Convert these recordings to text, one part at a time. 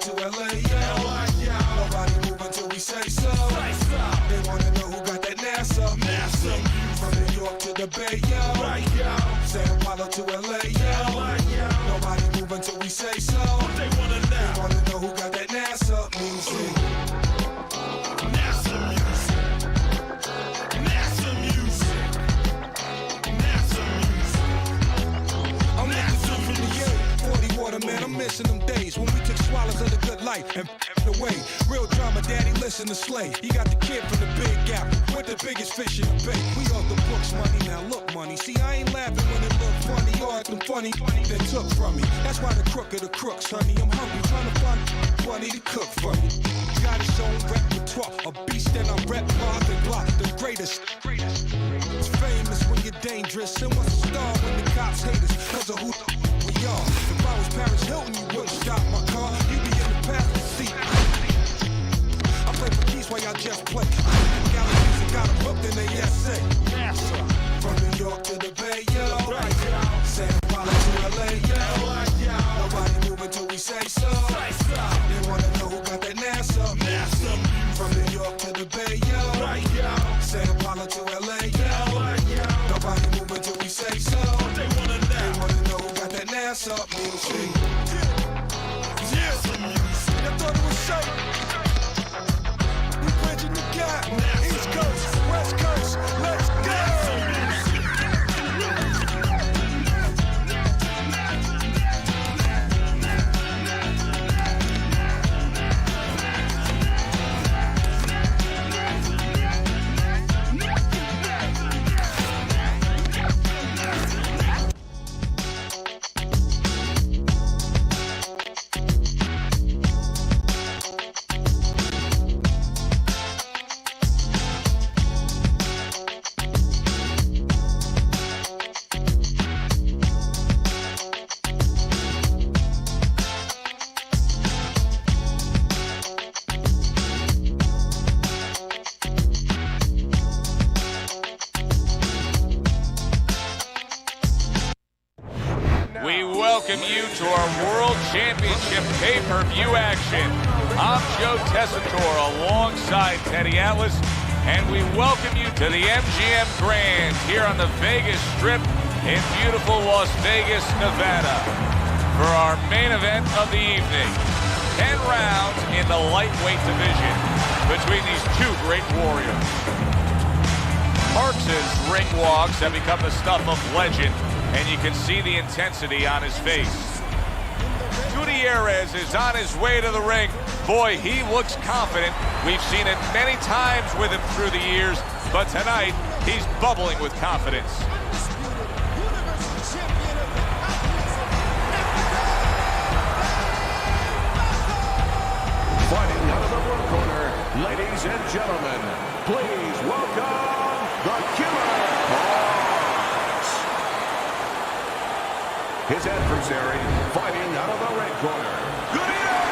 to LA, yo. Nobody move until we say so. They wanna know who got that NASA. From New York to the Bay, yo. San Paulo to LA, yo. Nobody move until we say so. They wanna know who got that NASA music. NASA music. NASA music. NASA music. I'm looking through the 40 water, man. I'm missing them days when we took swallows of the good life and away. Real drama, daddy, listen to Slay. He got the kid from the Big Gap with the biggest fish in the bay. We off the books money, now look money. See, I ain't laughing when it look funny or acting funny that took from me. That's why the crook of the crooks, honey. I'm hungry, trying to find funny to cook for me. Got his own repertoire, a beast that I rep, Bob and Block, the greatest. It's famous when you're dangerous, and what's a star when the cops hate us, cause of who we are. If I was Paris Hilton, you wouldn't stop my car, you'd be in the passenger seat. I play for keys while y'all just play. Galaxies and got them hooked in the SA. From New York to the Bay, yo. San Paulo to LA, yo. Nobody move until we say so. They wanna know who got that NASA. From New York to the Bay, yo. San Paulo to LA, yo. Nobody move until we say so. They wanna know who got that NASA music. NASA music. I thought it was so. We bridging the gap. East Coast, West Coast, let's go. We welcome you to our World Championship pay-per-view action. I'm Joe Tessitore alongside Teddy Atlas, and we welcome you to the MGM Grand here on the Vegas Strip in beautiful Las Vegas, Nevada, for our main event of the evening. 10 rounds in the lightweight division between these two great warriors. Parks' ring walks have become the stuff of legend, and you can see the intensity on his face. Gutierrez is on his way to the ring. Boy, he looks confident. We've seen it many times with him through the years, but tonight, he's bubbling with confidence. Fighting out of the blue corner, ladies and gentlemen, please welcome the Killer. His adversary fighting out of the red corner, Gutierrez.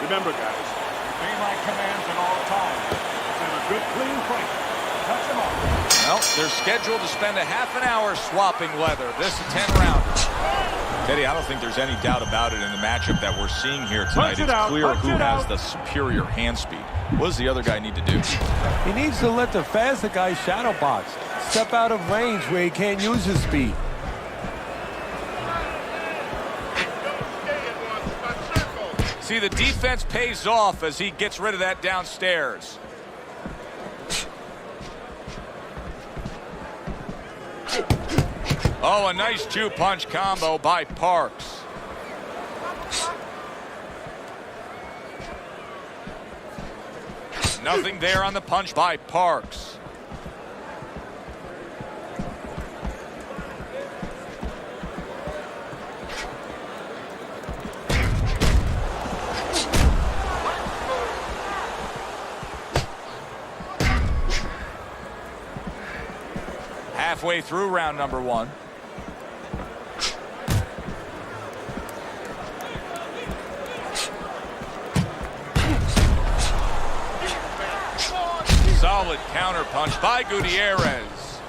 Remember, guys, obey my commands at all times. Have a good, clean fight. Touch him up. Well, they're scheduled to spend a half an hour swapping leather. This is 10-rounder. Teddy, I don't think there's any doubt about it in the matchup that we're seeing here tonight. It's clear who has the superior hand speed. What does the other guy need to do? He needs to let the faster guy shadow box. Step out of range where he can't use his speed. See, the defense pays off as he gets rid of that downstairs. Oh, a nice two-punch combo by Parks. Nothing there on the punch by Parks. Halfway through round number one. Solid counter punch by Gutierrez.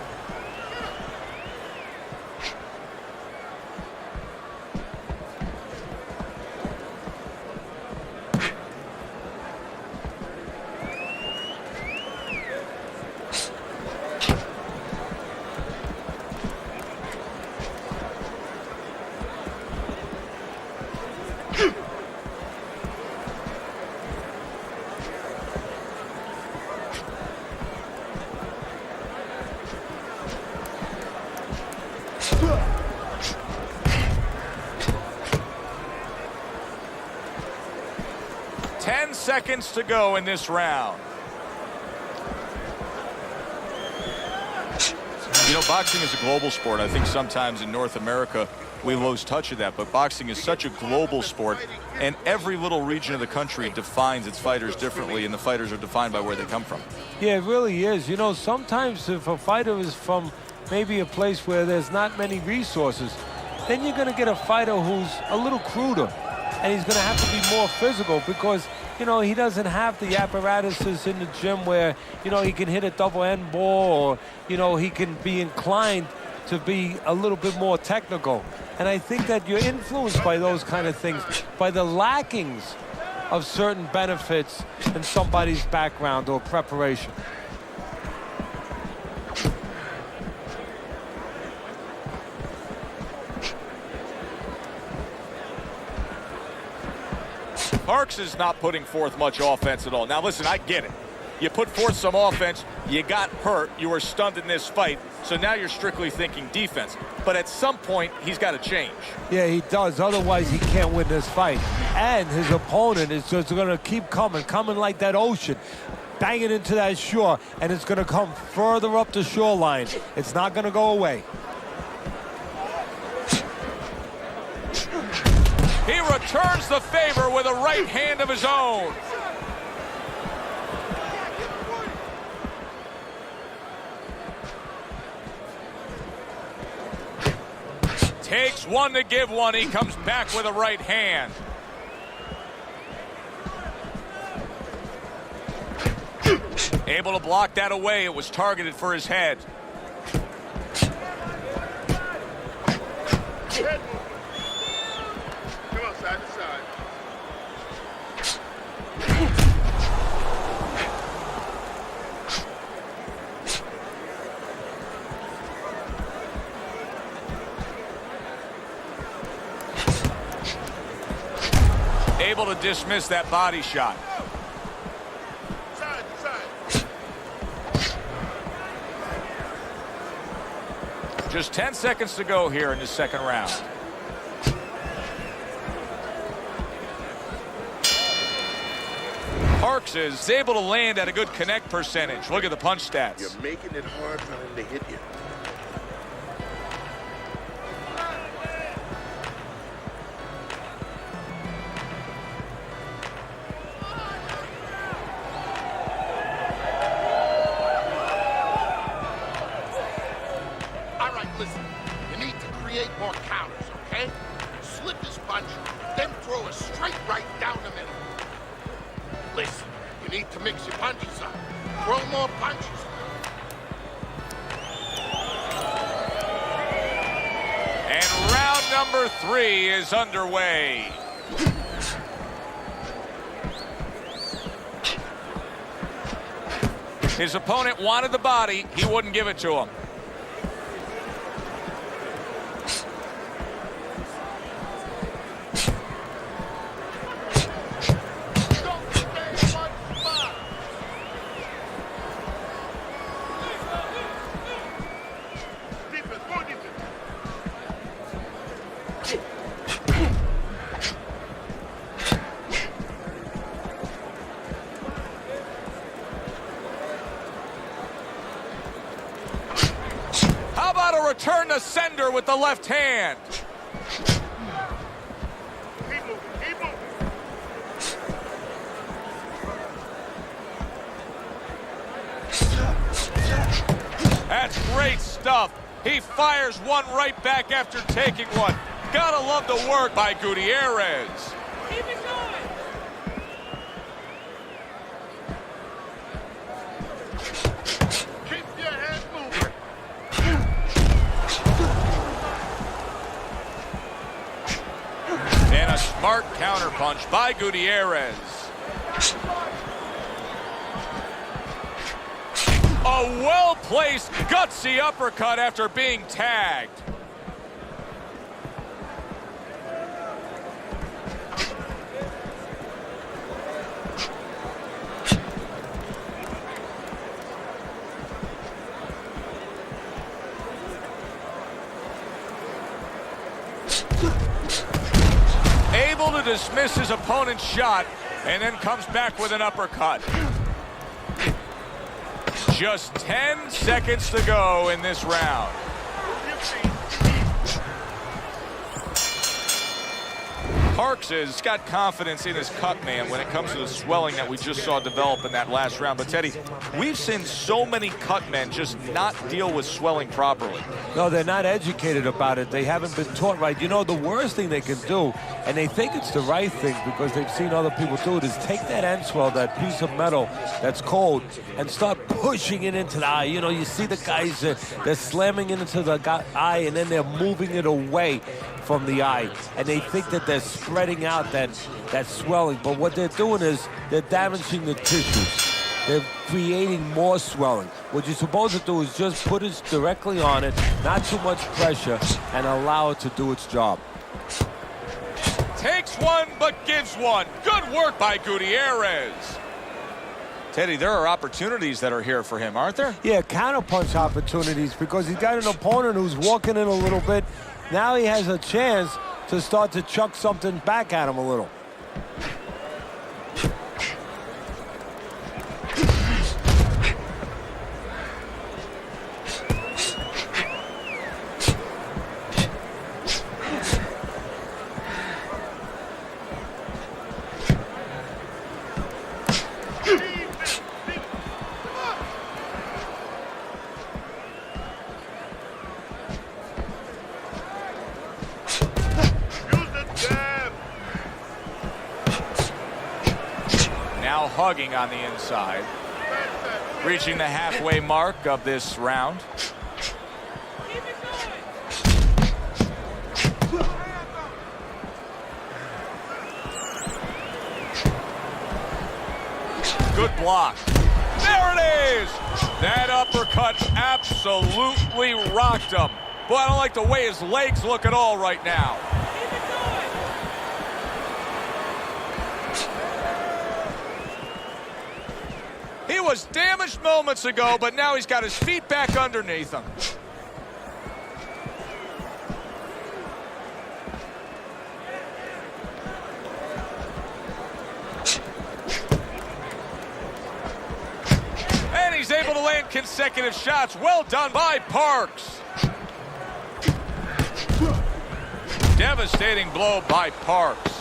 seconds to go in this round. You know, boxing is a global sport. I think sometimes in North America we lose touch of that, but boxing is such a global sport, and every little region of the country defines its fighters differently, and the fighters are defined by where they come from. Yeah, it really is. You know, sometimes if a fighter is from maybe a place where there's not many resources, then you're going to get a fighter who's a little cruder, and he's going to have to be more physical because, you know, he doesn't have the apparatuses in the gym where, you know, he can hit a double end ball or, you know, he can be inclined to be a little bit more technical. And I think that you're influenced by those kind of things, by the lackings of certain benefits in somebody's background or preparation. Parks is not putting forth much offense at all. Now, listen, I get it. You put forth some offense, you got hurt, you were stunned in this fight, so now you're strictly thinking defense. But at some point, he's got to change. Yeah, he does. Otherwise, he can't win this fight. And his opponent is just going to keep coming like that ocean, banging into that shore, and it's going to come further up the shoreline. It's not going to go away. He returns the favor with a right hand of his own. Takes one to give one. He comes back with a right hand. Able to block that away. It was targeted for his head. Come on, side to side. Able to dismiss that body shot. Side to side. Just 10 seconds to go here in the second round. Parks is able to land at a good connect percentage. Look at the punch stats. You're making it hard for him to hit you. All right, listen. You need to create more counters, okay? Slip his punch, then throw a straight right down the middle. Listen, you need to mix your punches up. Throw more punches. And round number 3 is underway. His opponent wanted the body. He wouldn't give it to him. How about a return to sender with the left hand? Keep moving, keep moving. That's great stuff. He fires one right back after taking one. Gotta love the work by Gutierrez. Keep it going. Keep your head moving. And a smart counterpunch by Gutierrez. A well-placed, gutsy uppercut after being tagged. Able to dismiss his opponent's shot and then comes back with an uppercut. Just 10 seconds to go in this round. Parks has got confidence in his cut man when it comes to the swelling that we just saw develop in that last round. But, Teddy, we've seen so many cut men just not deal with swelling properly. No, they're not educated about it. They haven't been taught right. You know, the worst thing they can do, and they think it's the right thing because they've seen other people do it, is take that end swell, that piece of metal that's cold, and start pushing it into the eye. You know, you see the guys, they're slamming it into the eye, and then they're moving it away from the eye, and they think that they're spreading out that swelling. But what they're doing is they're damaging the tissues. They're creating more swelling. What you're supposed to do is just put it directly on it, not too much pressure, and allow it to do its job. Takes one, but gives one. Good work by Gutierrez. Teddy, there are opportunities that are here for him, aren't there? Yeah, counterpunch opportunities, because he's got an opponent who's walking in a little bit. Now he has a chance to start to chuck something back at him a little. Now hugging on the inside. Reaching the halfway mark of this round. Good block. There it is! That uppercut absolutely rocked him. Boy, I don't like the way his legs look at all right now. He was damaged moments ago, but now he's got his feet back underneath him. And he's able to land consecutive shots. Well done by Parks. Devastating blow by Parks.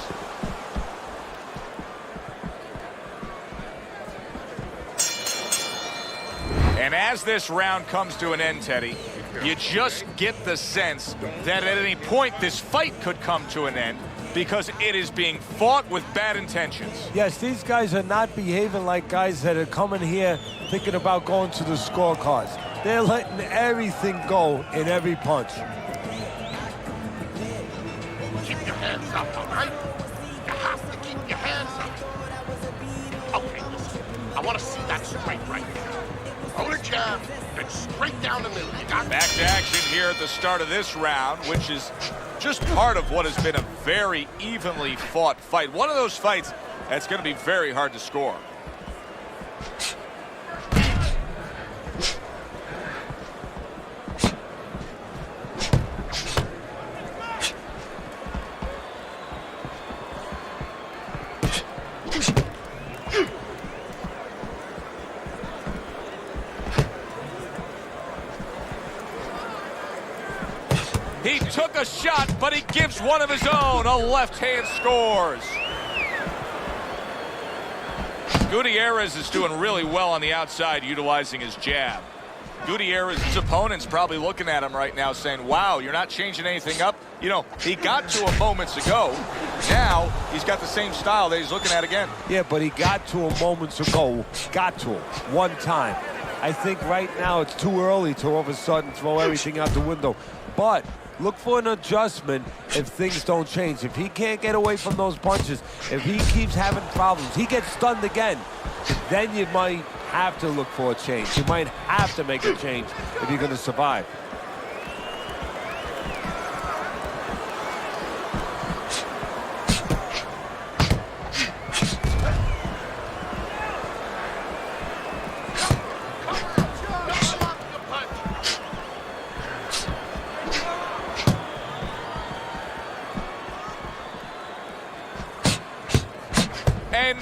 And as this round comes to an end, Teddy, you just get the sense that at any point this fight could come to an end because it is being fought with bad intentions. Yes, these guys are not behaving like guys that are coming here thinking about going to the scorecards. They're letting everything go in every punch. Keep your hands up, all right? You have to keep your hands up. Okay, listen. I want to see that straight right there. Throw the jab, then straight down the middle. You got Back to action here at the start of this round, which is just part of what has been a very evenly fought fight. One of those fights that's going to be very hard to score. He took a shot, but he gives one of his own. A left hand scores. Gutierrez is doing really well on the outside, utilizing his jab. Gutierrez's opponent's probably looking at him right now saying, wow, you're not changing anything up. You know, he got to him moments ago. Now he's got the same style that he's looking at again. Yeah, but he got to him moments ago. Got to him one time. I think right now it's too early to all of a sudden throw everything out the window. But look for an adjustment if things don't change. If he can't get away from those punches, if he keeps having problems, he gets stunned again, then you might have to look for a change. You might have to make a change if you're going to survive. And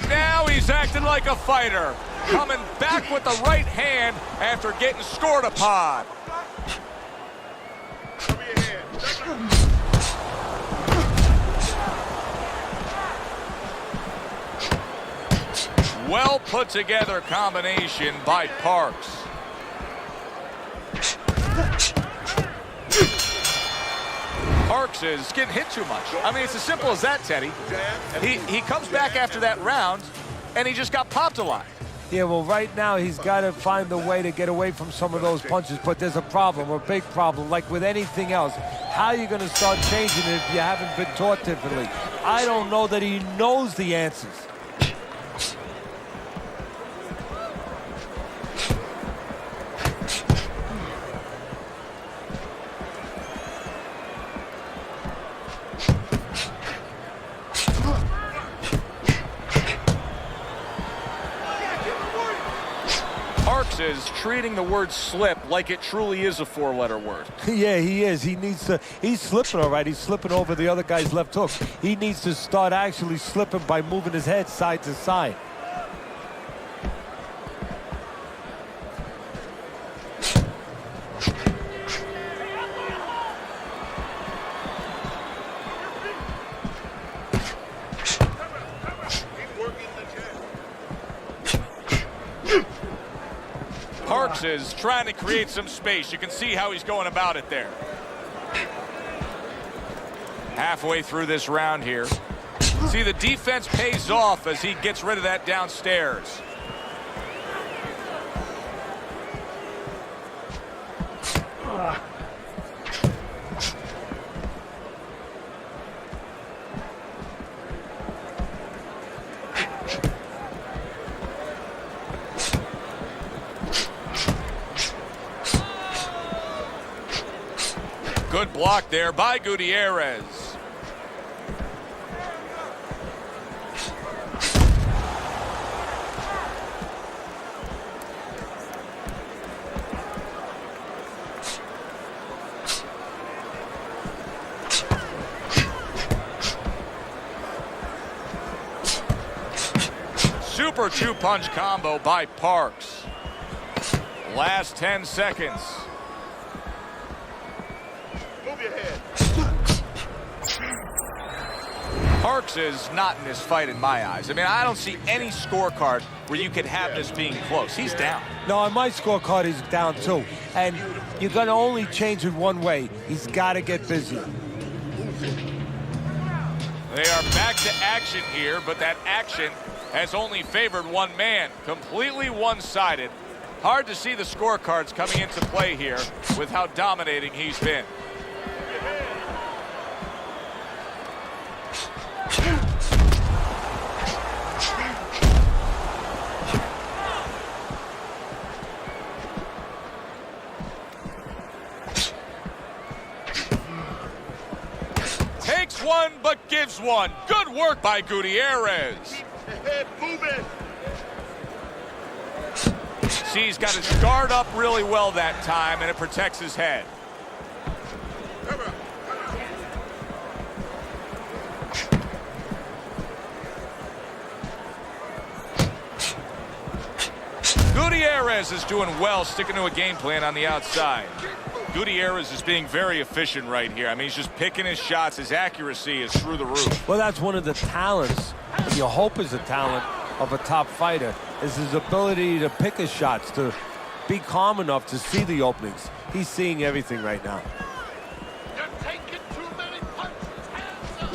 like a fighter, coming back with the right hand after getting scored upon. Well put together combination by Parks. Parks is getting hit too much. I mean, it's as simple as that, Teddy. He comes back after that round, and he just got popped a lot. Yeah, well, right now he's got to find a way to get away from some of those punches, but there's a problem, a big problem, like with anything else. How are you going to start changing it if you haven't been taught differently? I don't know that he knows the answers. Parks is treating the word slip like it truly is a four-letter word. Yeah, he is. He needs to. He's slipping all right. He's slipping over the other guy's left hook. He needs to start actually slipping by moving his head side to side. Parks is trying to create some space. You can see how he's going about it there. Halfway through this round here. See, the defense pays off as he gets rid of that downstairs. Good block there by Gutierrez. Super two-punch combo by Parks. Last 10 seconds. Parks is not in this fight in my eyes. I mean, I don't see any scorecard where you could have this being close. He's down. No, on my scorecard, he's down too. And you're going to only change it one way. He's got to get busy. They are back to action here, but that action has only favored one man. Completely one-sided. Hard to see the scorecards coming into play here with how dominating he's been. Takes one, but gives one. Good work by Gutierrez. See, he's got his guard up really well that time, and it protects his head. Gutierrez is doing well, sticking to a game plan on the outside. Gutierrez is being very efficient right here. I mean, he's just picking his shots. His accuracy is through the roof. Well, that's one of the talents, you hope is a talent of a top fighter, is his ability to pick his shots, to be calm enough to see the openings. He's seeing everything right now. You're taking too many punches. Hands up.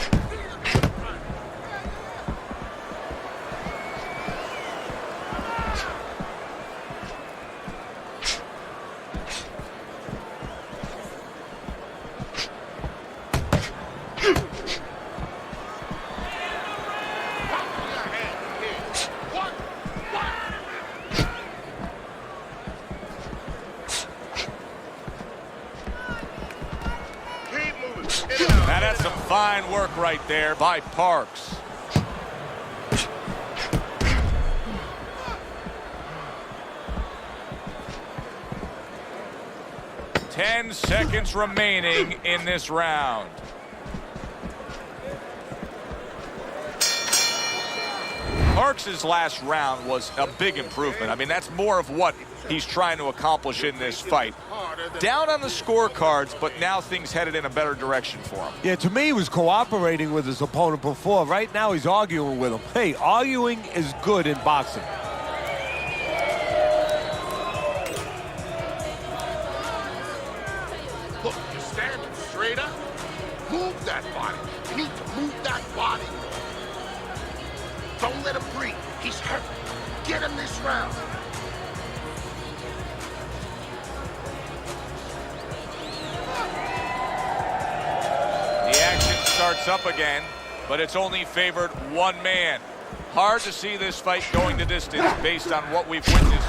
That's some fine work right there by Parks. Ten seconds remaining in this round. Parks' last round was a big improvement. I mean, that's more of what he's trying to accomplish in this fight. Down on the scorecards, but now things headed in a better direction for him. Yeah, to me, he was cooperating with his opponent before. Right now, he's arguing with him. Hey, arguing is good in boxing. Look, you're standing straight up. Move that body. You need to move that body. Don't let him breathe. He's hurt. Get him this round. The action starts up again, but it's only favored one man. Hard to see this fight going the distance based on what we've witnessed.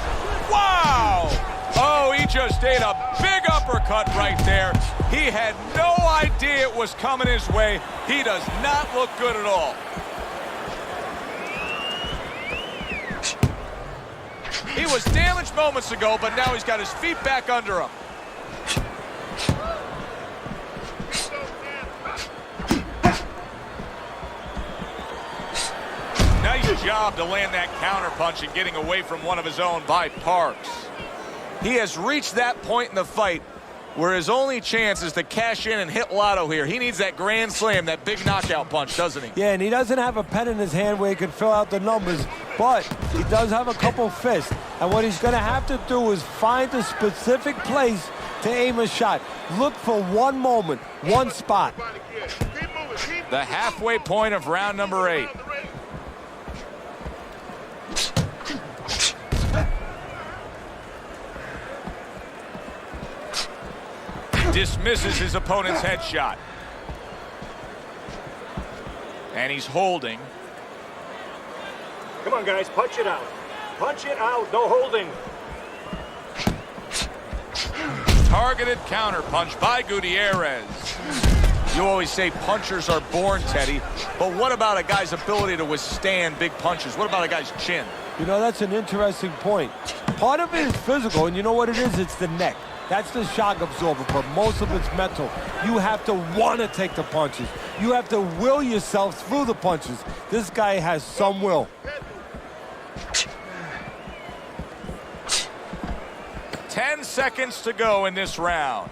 Wow! Oh, he just ate a big uppercut right there. He had no idea it was coming his way. He does not look good at all. He was damaged moments ago, but now he's got his feet back under him. Nice job to land that counter punch and getting away from one of his own by Parks. He has reached that point in the fight where his only chance is to cash in and hit lotto here. He needs that grand slam, that big knockout punch, doesn't he? Yeah, and he doesn't have a pen in his hand where he can fill out the numbers, but he does have a couple fists. And what he's going to have to do is find a specific place to aim a shot. Look for one moment, one spot. The halfway point of round number 8. Dismisses his opponent's headshot. And he's holding. Come on, guys, punch it out. Punch it out, no holding. Targeted counter punch by Gutierrez. You always say punchers are born, Teddy, but what about a guy's ability to withstand big punches? What about a guy's chin? You know, that's an interesting point. Part of it is physical, and you know what it is? It's the neck. That's the shock absorber, but most of it's mental. You have to want to take the punches. You have to will yourself through the punches. This guy has some will. Ten seconds to go in this round.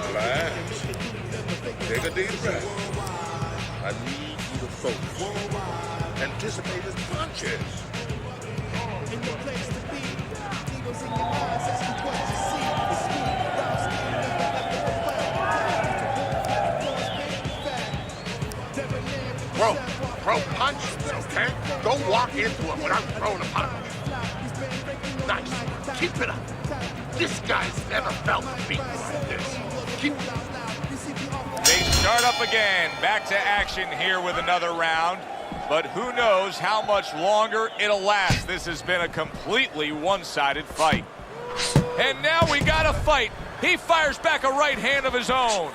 Relax. Take a deep breath. I need you to focus. Anticipate his punches. Throw punches, okay? Don't walk into it without throwing a punch. Nice. Keep it up. This guy's never felt beat like this. Keep it up. They start up again. Back to action here with another round. But who knows how much longer it'll last. This has been a completely one-sided fight. And now we got a fight. He fires back a right hand of his own.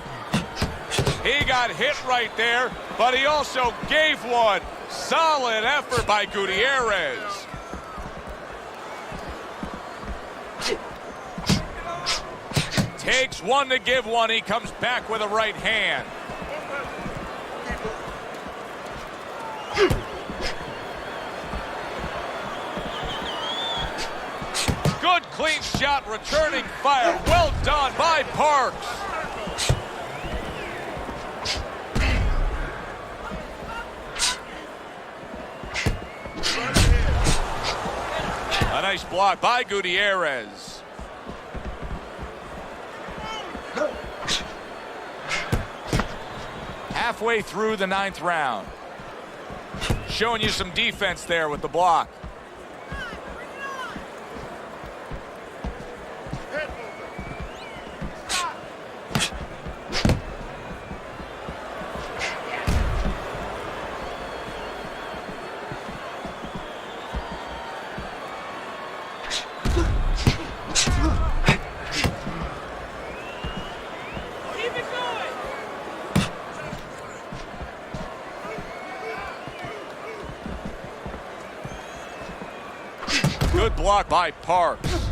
He got hit right there, but he also gave one. Solid effort by Gutierrez. Takes one to give one. He comes back with a right hand. Good clean shot, returning fire. Well done by Parks. A nice block by Gutierrez. Halfway through the 9th round. Showing you some defense there with the block. Good block by Parks.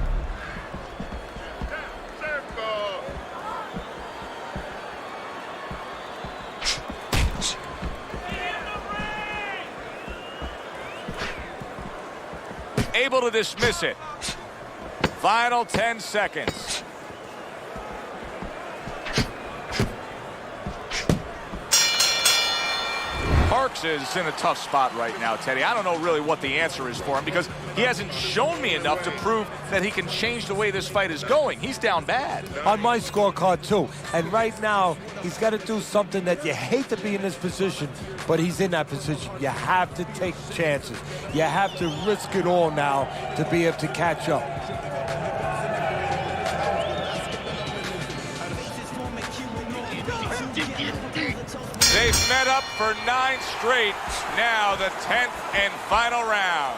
able to dismiss it. Final 10 seconds. Parks is in a tough spot right now, Teddy. I don't know really what the answer is for him because he hasn't shown me enough to prove that he can change the way this fight is going. He's down bad. On my scorecard, too. And right now, he's got to do something that you hate to be in this position, but he's in that position. You have to take chances. You have to risk it all now to be able to catch up. They've met up for 9 straight. Now the 10th and final round.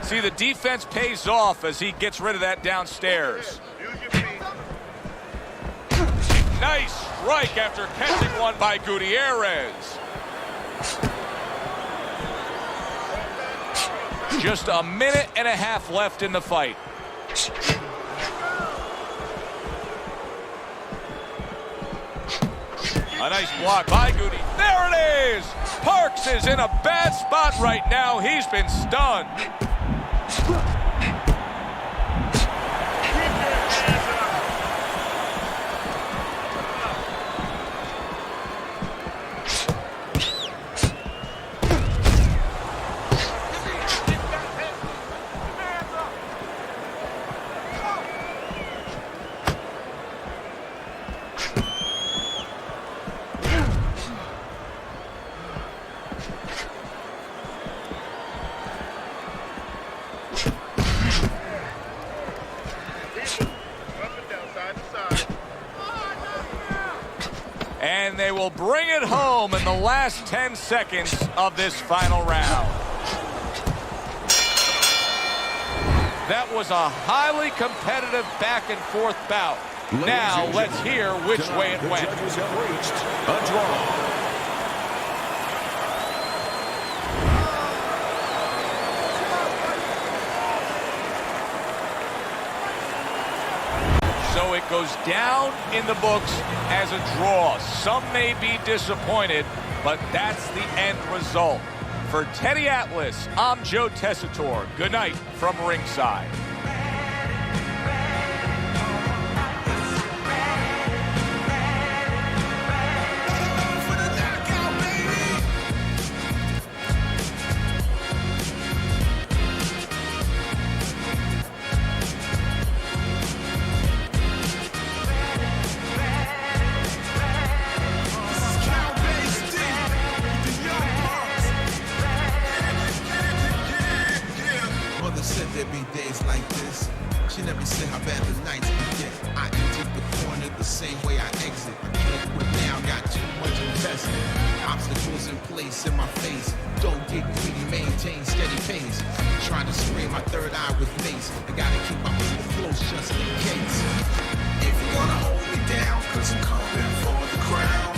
See, the defense pays off as he gets rid of that downstairs. Nice strike after catching one by Gutierrez. Just a minute and a half left in the fight. A nice block by Goody. There it is! Parks is in a bad spot right now. He's been stunned. And they will bring it home in the last 10 seconds of this final round. That was a highly competitive back-and-forth bout. Now let's hear which way it went. The judges have reached a draw. So it goes down in the books as a draw. Some may be disappointed, but that's the end result. For Teddy Atlas, I'm Joe Tessitore. Good night from ringside. There'd be days like this. She never said how bad the nights could get. I entered the corner the same way I exit. I can't quit now, got too much invested. Obstacles in place in my face. Don't get greedy, maintain steady pace. Trying to spray my third eye with mace. I gotta keep my people close just in case. If you're gonna hold me down, cause I'm coming for the crown,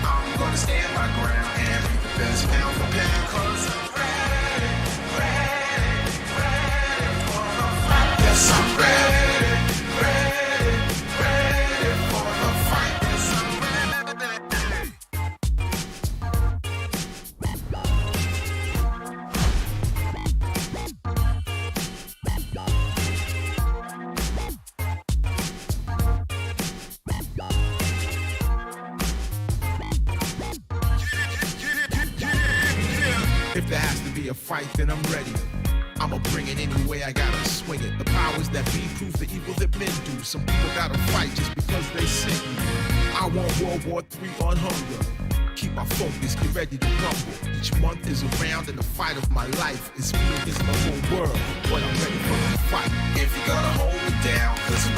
I'm gonna stand my ground and be the best pound for pound. Cause I'm I'm ready, ready for the fight. Yes, I'm If there has to be a fight, then I'm ready. I'ma bring it anyway, I gotta swing it. The powers that be prove the evil that men do. Some people gotta fight just because they sick. I want World War III on hunger. Keep my focus, get ready to rumble. Each month is around and the fight of my life is me against the whole world. But I'm ready for the fight. If you're gonna hold me down, cause I'm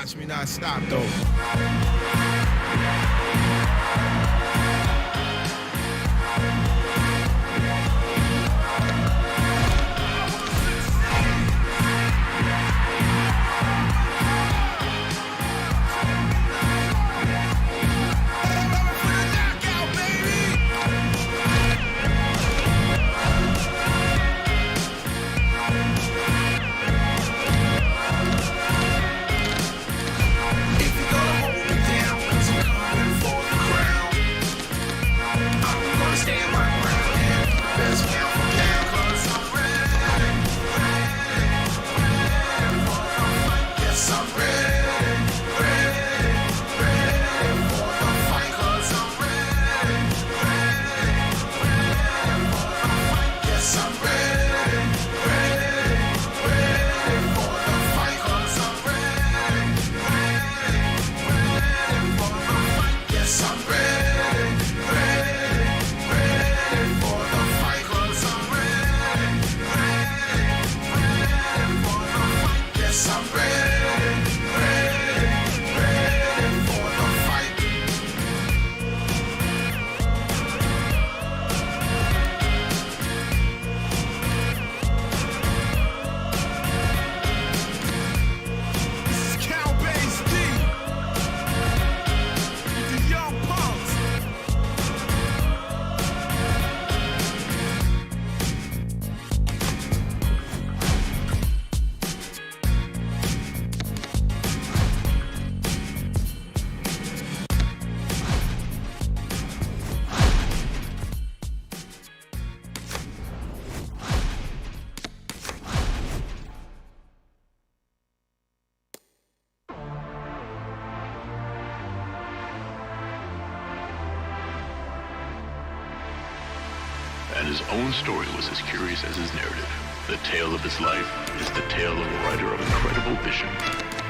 Watch me not stop though. And his own story was as curious as his narrative. The tale of his life is the tale of a writer of incredible vision,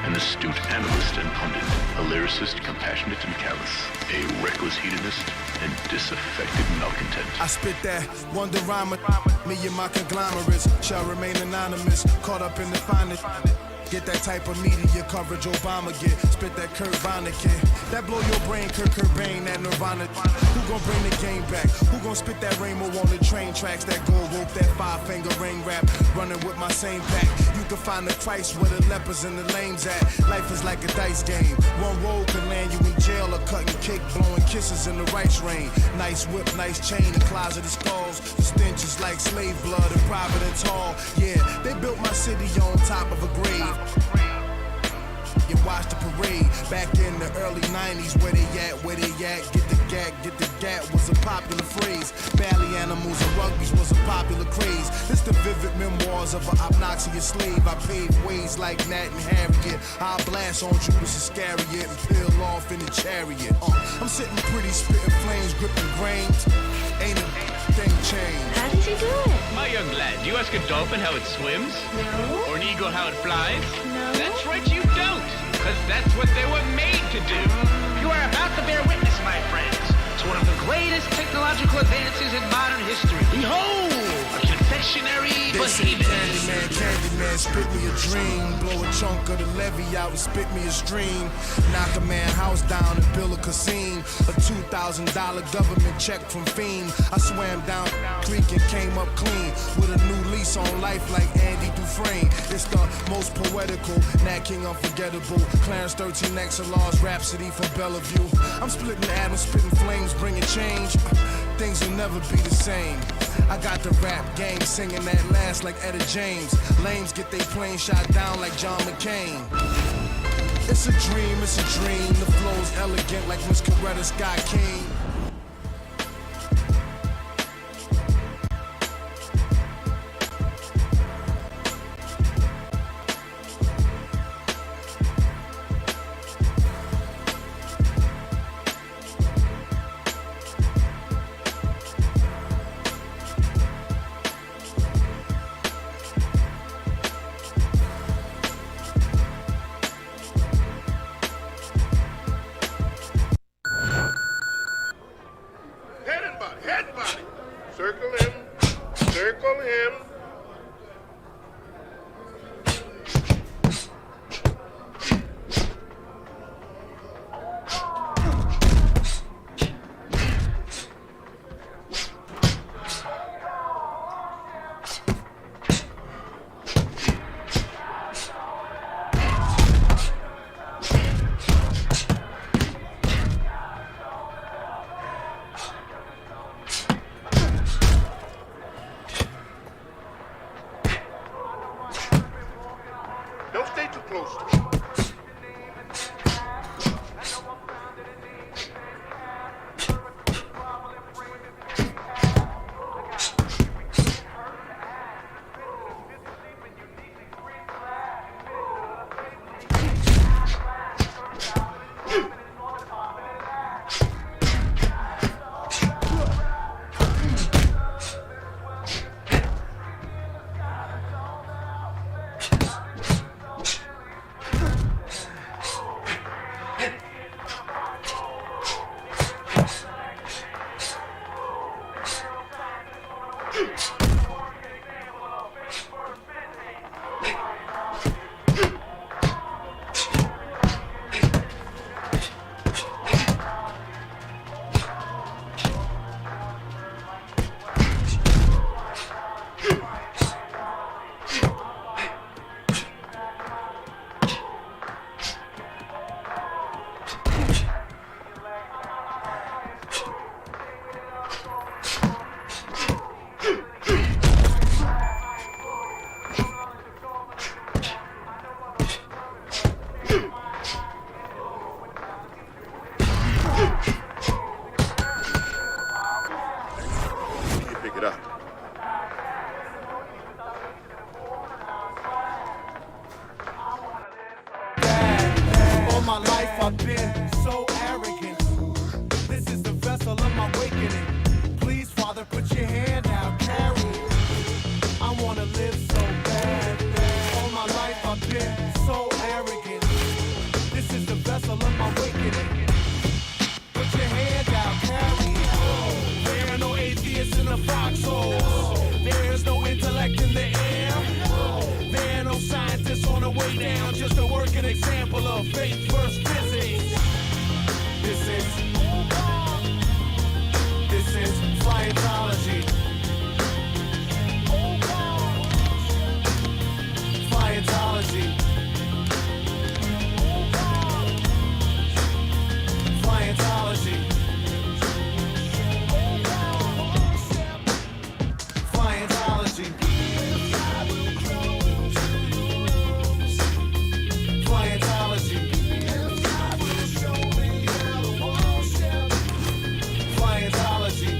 an astute analyst and pundit, a lyricist compassionate and callous, a reckless hedonist and disaffected malcontent. I spit that wonder rhyme, me and my conglomerates shall remain anonymous, caught up in the finest. Get that type of media coverage Obama get. Spit that Kurt Vonnegut. That blow your brain, Kurt Cobain, that Nirvana. Who gon' bring the game back? Who gon' spit that rainbow on the train tracks? That gold rope, that five-finger ring rap. Running with my same pack. You can find the Christ where the lepers and the lames at. Life is like a dice game. One roll can land you in jail or cutting cake, blowing kisses in the rice rain. Nice whip, nice chain, the closet of skulls. The stench is like slave blood in Providence Hall. Yeah, they built my city on top of a grave. You watch the parade back in the early 90s. Where they at, where they at? Get the gat was a popular phrase. Bally animals and rugbies was a popular craze. This the vivid memoirs of an obnoxious slave. I paved ways like Nat and Harriet. I'll blast on Judas Iscariot and peel off in the chariot. I'm sitting pretty, spitting flames, gripping grains. Ain't a thing changed. How did you do it? My young lad, do you ask a dolphin how it swims? No. Or an eagle how it flies? No. That's right, you don't. Because that's what they were made to do. You are about to bear witness, my friends, to one of the greatest technological advances in modern history. Behold, a confectionery behemoth. Candyman, spit me a dream. Blow a chunk of the levee out and spit me a stream. Knock a man house down and build a casino. A $2,000 government check from Fiend. I swam down creek and came up clean with a new lease on life like Andy Dufresne. It's the most poetical, Nat King unforgettable. Clarence 13 XLR's Rhapsody from Bellevue. I'm splitting atoms, spitting flames, bringing change. Things will never be the same. I got the rap game singing that last like Etta James. Lames get they plane shot down like John McCain. It's a dream, it's a dream. The flow's elegant like Miss Coretta Scott King. Circle him. You pick it up. All my life I've been so arrogant. This is the vessel of my awakening. Please, Father, put your hand out, carry. I wanna live so bad. All my life I've been so arrogant. This is the vessel of my awakening. Put your hand out, carry. There are no atheists in the foxholes. There is no intellect in the air. There are no scientists on the way down, just a working example of faith versus physics. This is Scientology. Scientology. Scientology. Scientology. Scientology. Scientology.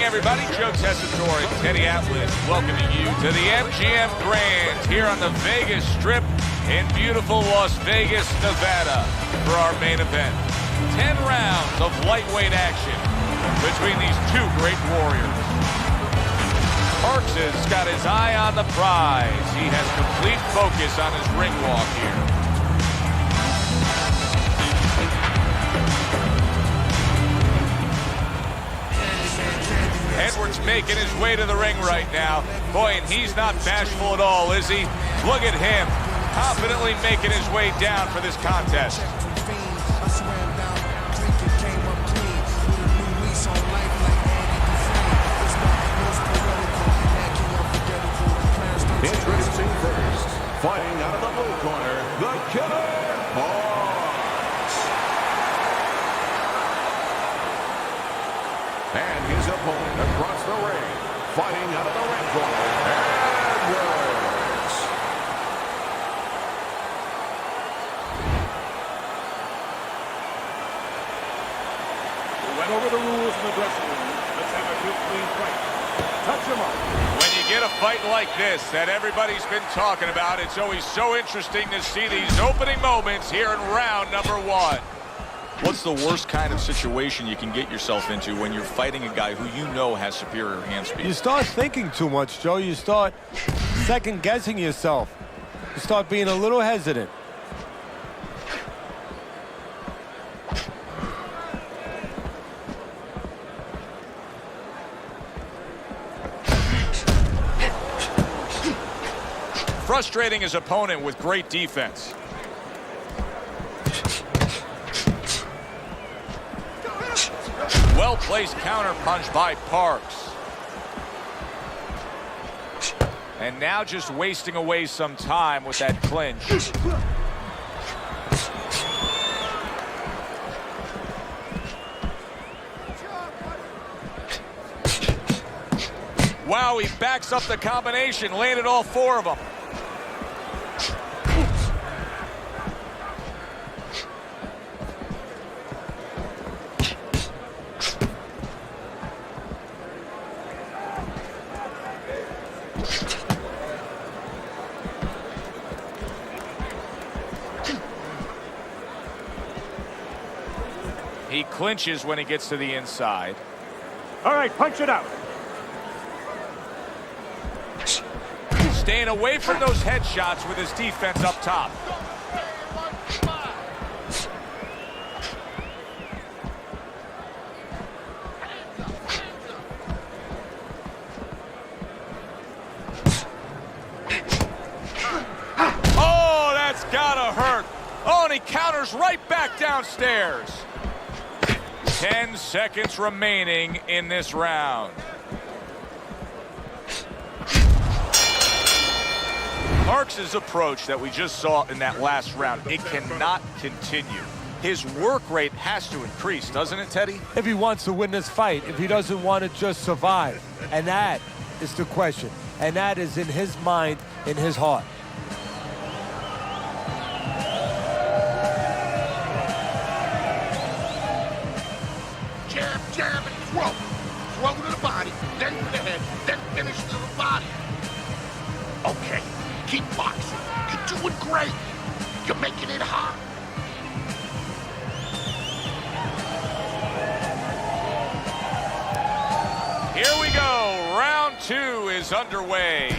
Everybody, Joe Tessitore and Teddy Atlas welcoming you to the MGM Grand here on the Vegas Strip in beautiful Las Vegas, Nevada for our main event. 10 rounds of lightweight action between these two great warriors. Parks has got his eye on the prize. He has complete focus on his ring walk here. Edwards making his way to the ring right now. Boy, and he's not bashful at all, is he? Look at him, confidently making his way down for this contest. Introducing first, fighting out of the blue corner, the Killer Parks. And his opponent across the ring, fighting out of the red corner, Edwards. over the rules in the dressing room. Let's have a good, clean fight. Touch him up. When you get a fight like this that everybody's been talking about, it's always so interesting to see these opening moments here in round number 1. What's the worst kind of situation you can get yourself into when you're fighting a guy who you know has superior hand speed? You start thinking too much, Joe. You start second-guessing yourself. You start being a little hesitant. Frustrating his opponent with great defense. Well-placed counter punch by Parks. And now just wasting away some time with that clinch. Wow, he backs up the combination, landed all 4 of them. He clinches when he gets to the inside. All right, punch it out. Staying away from those headshots with his defense up top. Oh, that's gotta hurt. Oh, and he counters right back downstairs. 10 seconds remaining in this round. Parks' approach that we just saw in that last round, it cannot continue. His work rate has to increase, doesn't it, Teddy? If he wants to win this fight, if he doesn't want to just survive. And that is the question. And that is in his mind, in his heart. Jab and throw. Throw to the body, then to the head, then finish to the body. Okay, keep boxing. You're doing great. You're making it hot. Here we go. Round 2 is underway.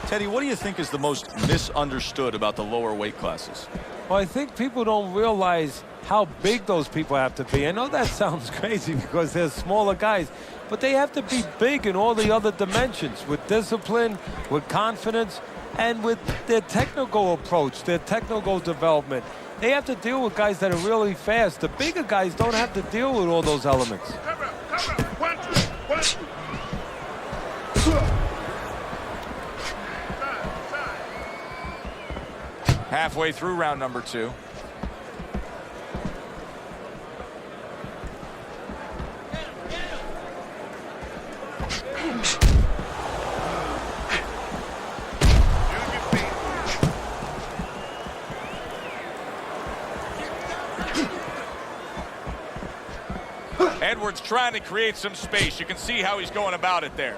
Teddy, what do you think is the most misunderstood about the lower weight classes? Well, I think people don't realize how big those people have to be. I know that sounds crazy because they're smaller guys, but they have to be big in all the other dimensions, with discipline, with confidence, and with their technical approach, their technical development. They have to deal with guys that are really fast. The bigger guys don't have to deal with all those elements. Cover, 1, 2, 1, 2. Halfway through round number 2. Edwards trying to create some space. You can see how he's going about it there.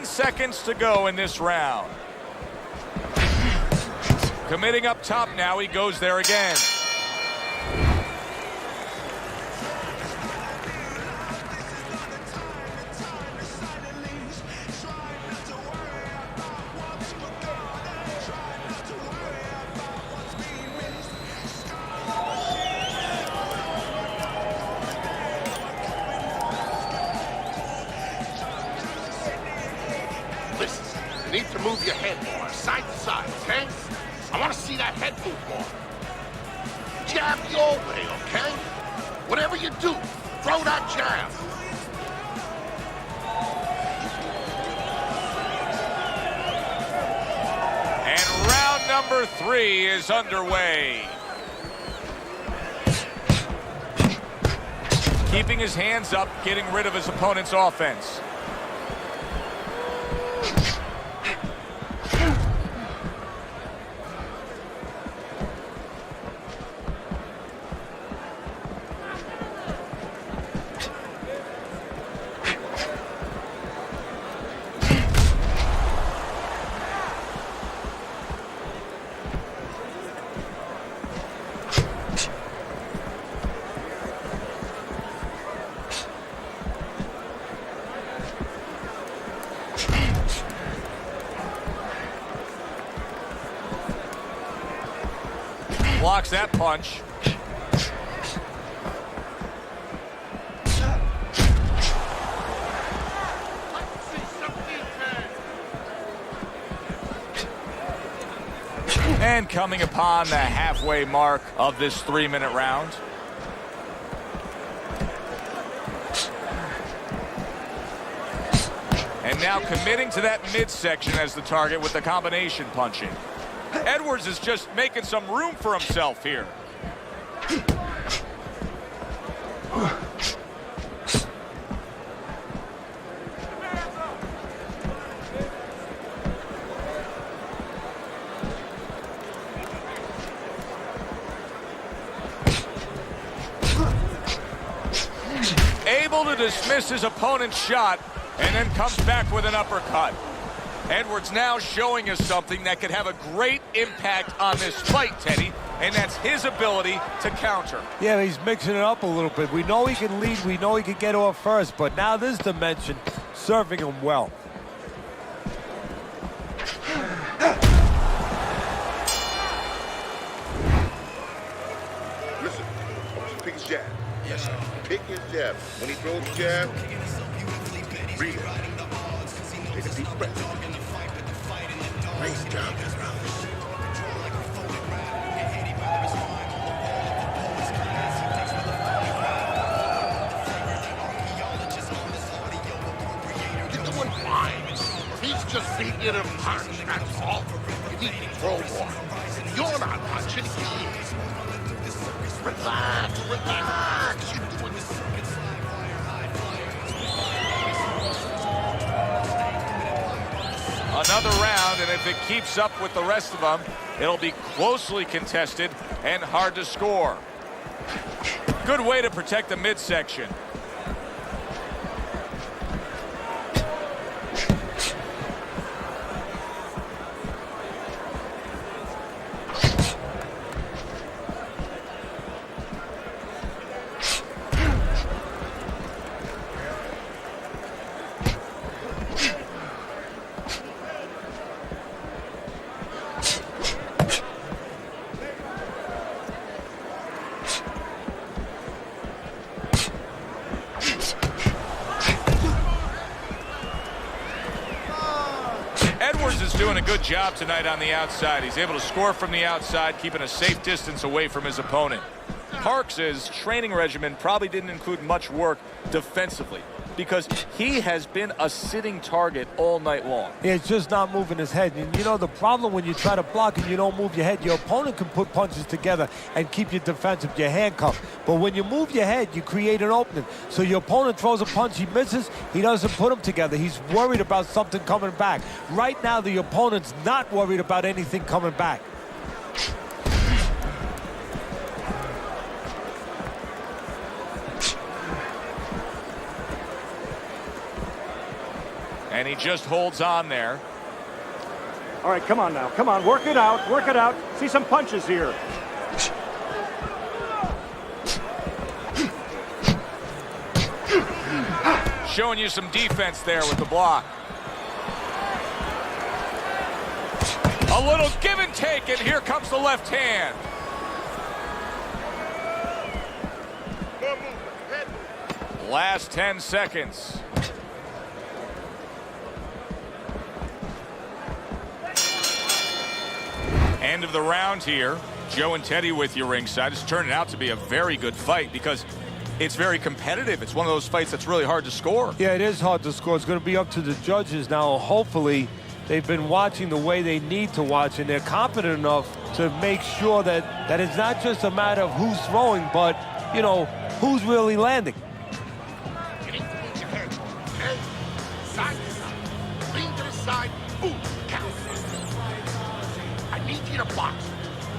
Seconds to go in this round. Committing up top now, he goes there again. move your head more, side to side, okay? I want to see that head move more. Jab your way, okay? Whatever you do, throw that jab. And round number 3 is underway. Keeping his hands up, getting rid of his opponent's offense. Blocks that punch. And coming upon the halfway mark of this 3-minute round. And now committing to that midsection as the target with the combination punching. Edwards is just making some room for himself here. Able to dismiss his opponent's shot and then comes back with an uppercut. Edwards now showing us something that could have a great impact on this fight, Teddy, and that's his ability to counter. Yeah, he's mixing it up a little bit. We know he can lead, we know he can get off first, but now this dimension serving him well. Listen, pick his jab. Yes, sir. Pick his jab. When he throws the jab, breathe it. Take a deep breath. Nice job, this round. You're doing fine. He's just beating you to punch, that's all. You need to throw more. You're not punching, he is. Relax, relax. You're doing this. Another round, and if it keeps up with the rest of them, it'll be closely contested and hard to score. Good way to protect the midsection. Edwards is doing a good job tonight on the outside. He's able to score from the outside, keeping a safe distance away from his opponent. Parks' training regimen probably didn't include much work defensively because he has been a sitting target all night long. Yeah, it's just not moving his head. And you know, the problem when you try to block and you don't move your head, your opponent can put punches together and keep you defensive, your handcuff. But when you move your head, you create an opening. So your opponent throws a punch, he misses, he doesn't put them together. He's worried about something coming back. Right now, the opponent's not worried about anything coming back. And he just holds on there. All right, come on now. Come on, work it out. Work it out. See some punches here. Showing you some defense there with the block. A little give and take, and here comes the left hand. Last 10 seconds. End of the round here. Joe and Teddy with you ringside. It's turning out to be a very good fight because it's very competitive. It's one of those fights that's really hard to score. Yeah, it is hard to score. It's going to be up to the judges now. Hopefully, they've been watching the way they need to watch, and they're competent enough to make sure that it's not just a matter of who's throwing, but, you know, who's really landing. You need to move your head, okay? Side to side. Lean to the side. Boom. Count. I need you to box.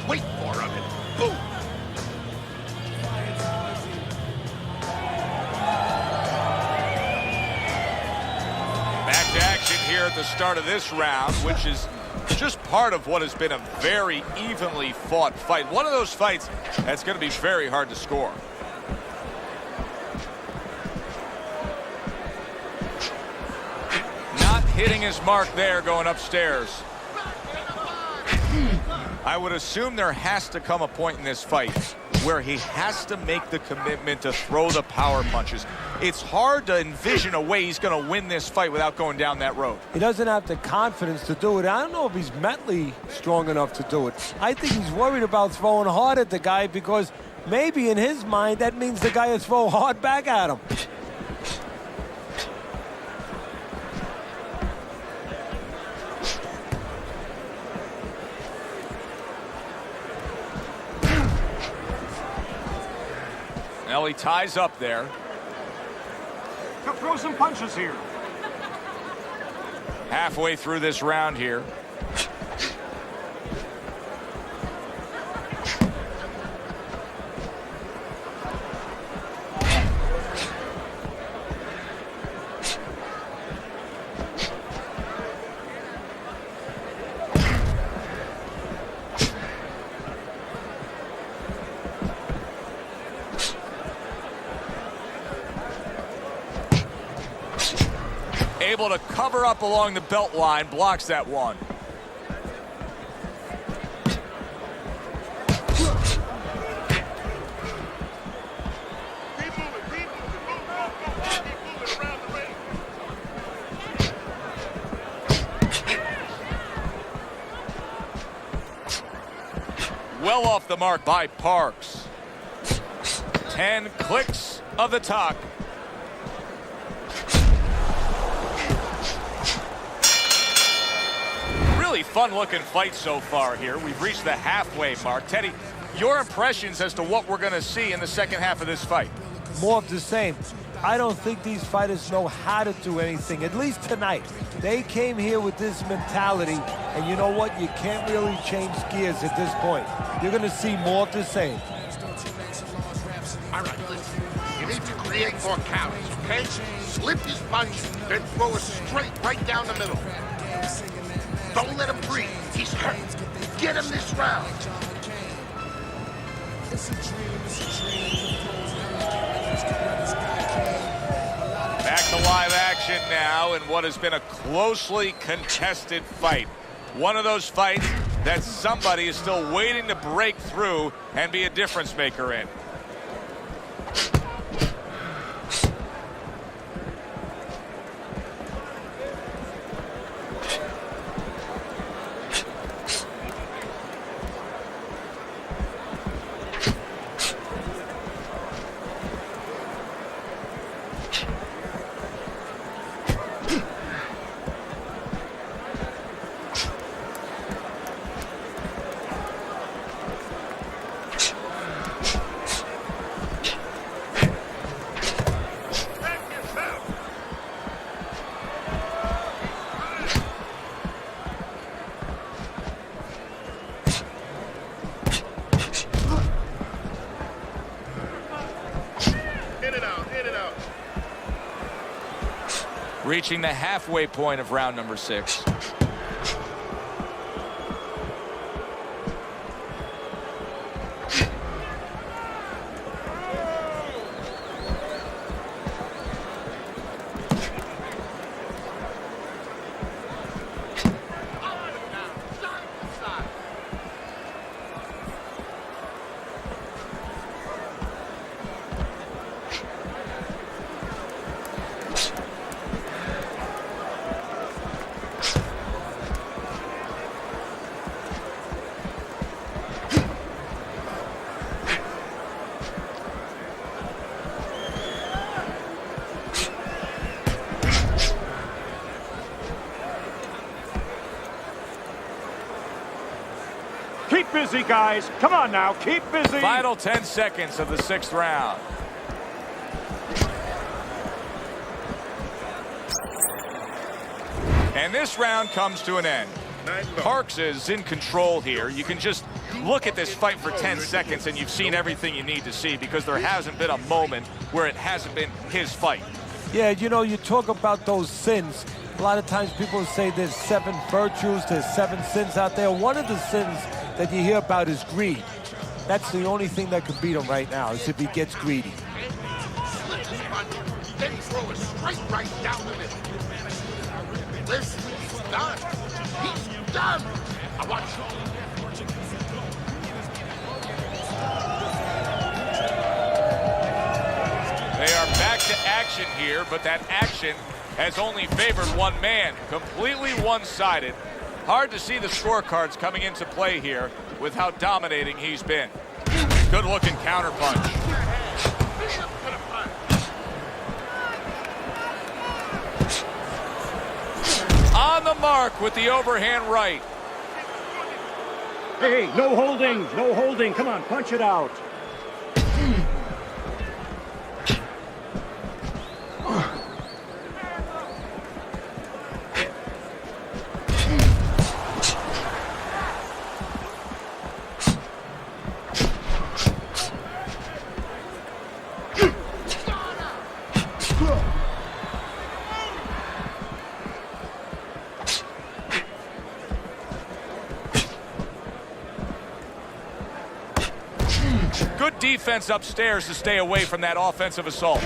Wait for him and boom. Back to action here at the start of this round, which is just part of what has been a very evenly fought fight. One of those fights that's going to be very hard to score. Not hitting his mark there, going upstairs. I would assume there has to come a point in this fight where he has to make the commitment to throw the power punches. It's hard to envision a way he's going to win this fight without going down that road. He doesn't have the confidence to do it. I don't know if he's mentally strong enough to do it. I think he's worried about throwing hard at the guy because maybe in his mind that means the guy will throw hard back at him. Well, he ties up there. He'll throw some punches here. Halfway through this round here. Able to cover up along the belt line, blocks that one. Well off the mark by Parks. 10 clicks of the talk. Really fun-looking fight so far here. We've reached the halfway mark. Teddy, your impressions as to what we're going to see in the second half of this fight? More of the same. I don't think these fighters know how to do anything, at least tonight. They came here with this mentality, and you know what? You can't really change gears at this point. You're going to see more of the same. All right, listen. You need to create more counters, okay? Slip his punch, then throw it straight right down the middle. Don't let him breathe. He's hurt. Get him this round. Back to live action now in what has been a closely contested fight. One of those fights that somebody is still waiting to break through and be a difference maker in. Reaching the halfway point of round number 6. busy, guys. Come on now, keep busy. Final 10 seconds of the 6th round. And this round comes to an end. Parks is in control here. You can just look at this fight for 10 seconds and you've seen everything you need to see, because there hasn't been a moment where it hasn't been his fight. Yeah, you know, you talk about those sins. A lot of times people say there's 7 virtues, there's 7 sins out there. One of the sins that you hear about is greed. That's the only thing that can beat him right now, is if he gets greedy. Slip his punch, then throw it straight right down the middle. Listen, he's done. He's done. I watch you. They are back to action here, but that action has only favored one man. Completely one-sided. Hard to see the scorecards coming into play here with how dominating he's been. Good-looking counterpunch. On the mark with the overhand right. Hey, no holding, no holding. Come on, punch it out. Good defense upstairs to stay away from that offensive assault.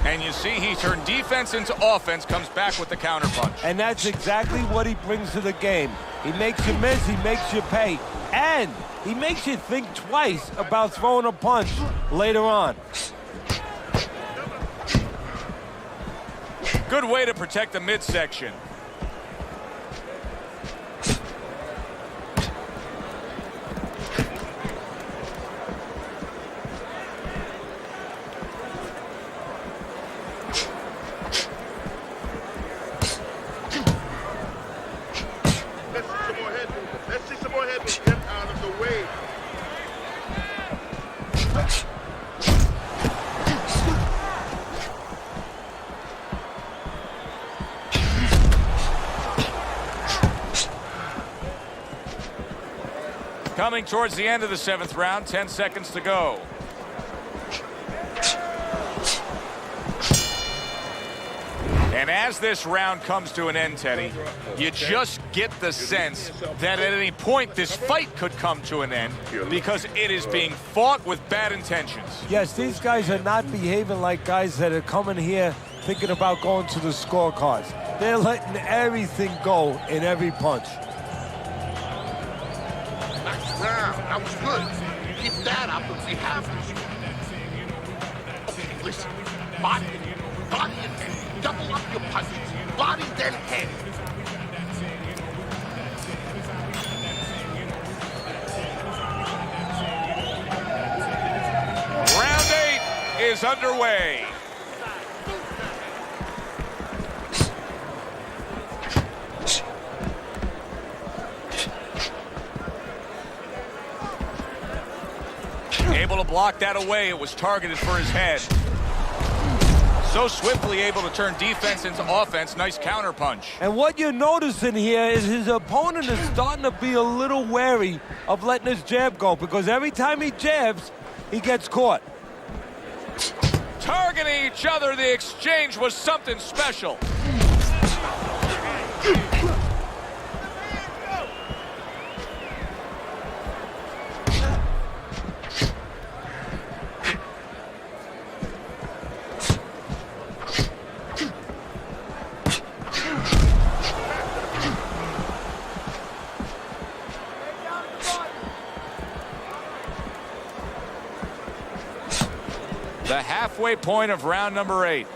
And you see he turned defense into offense, comes back with the counterpunch. And that's exactly what he brings to the game. He makes you miss, he makes you pay, and he makes you think twice about throwing a punch later on. Good way to protect the midsection. Coming towards the end of the 7th round, 10 seconds to go. And as this round comes to an end, Teddy, you just get the sense that at any point this fight could come to an end, because it is being fought with bad intentions. Yes, these guys are not behaving like guys that are coming here thinking about going to the scorecards. They're letting everything go in every punch. That was good. Keep that up and we have this. Okay, listen. Body and head. Double up your punches. Body, then head. Round 8 is underway. Able to block that away. It was targeted for his head. So swiftly able to turn defense into offense. Nice counterpunch. And what you're noticing here is his opponent is starting to be a little wary of letting his jab go, because every time he jabs, he gets caught. Targeting each other, the exchange was something special. The halfway point of round number 8.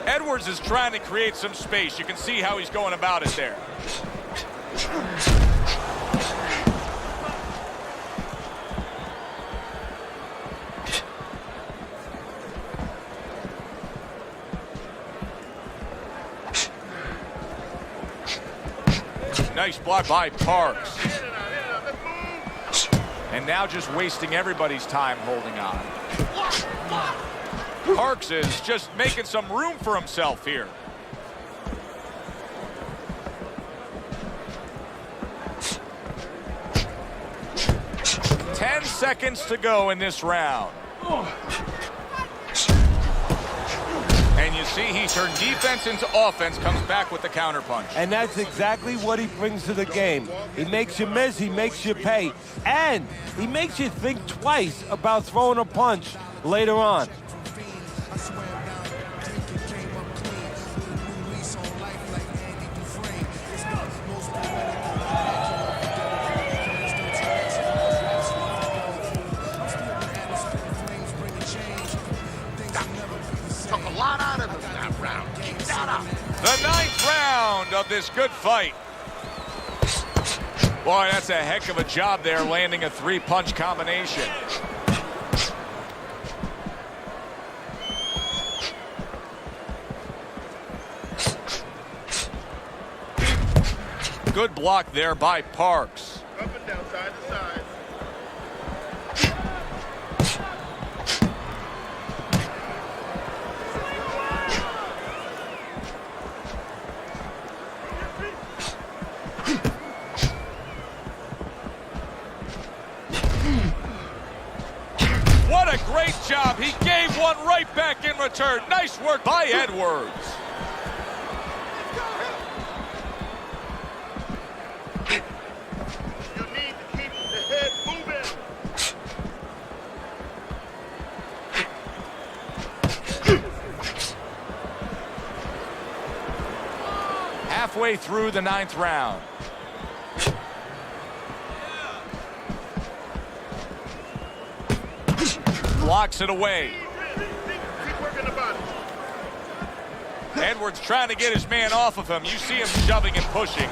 Edwards is trying to create some space. You can see how he's going about it there. Nice block by Parks. And now just wasting everybody's time holding on. Parks is just making some room for himself here. Ten seconds to go in this round. And you see he turned defense into offense, comes back with the counterpunch. And that's exactly what he brings to the game. He makes you miss, he makes you pay, and he makes you think twice about throwing a punch later on. The ninth round of this good fight. Boy, that's a heck of a job there, landing a three-punch combination. Good block there by Parks. Up and down, side to side. What a great job. He gave one right back in return. Nice work by Edwards. You need to keep the head moving. Halfway through the ninth round. Blocks it away. Keep working the body. Edwards trying to get his man off of him. You see him shoving and pushing.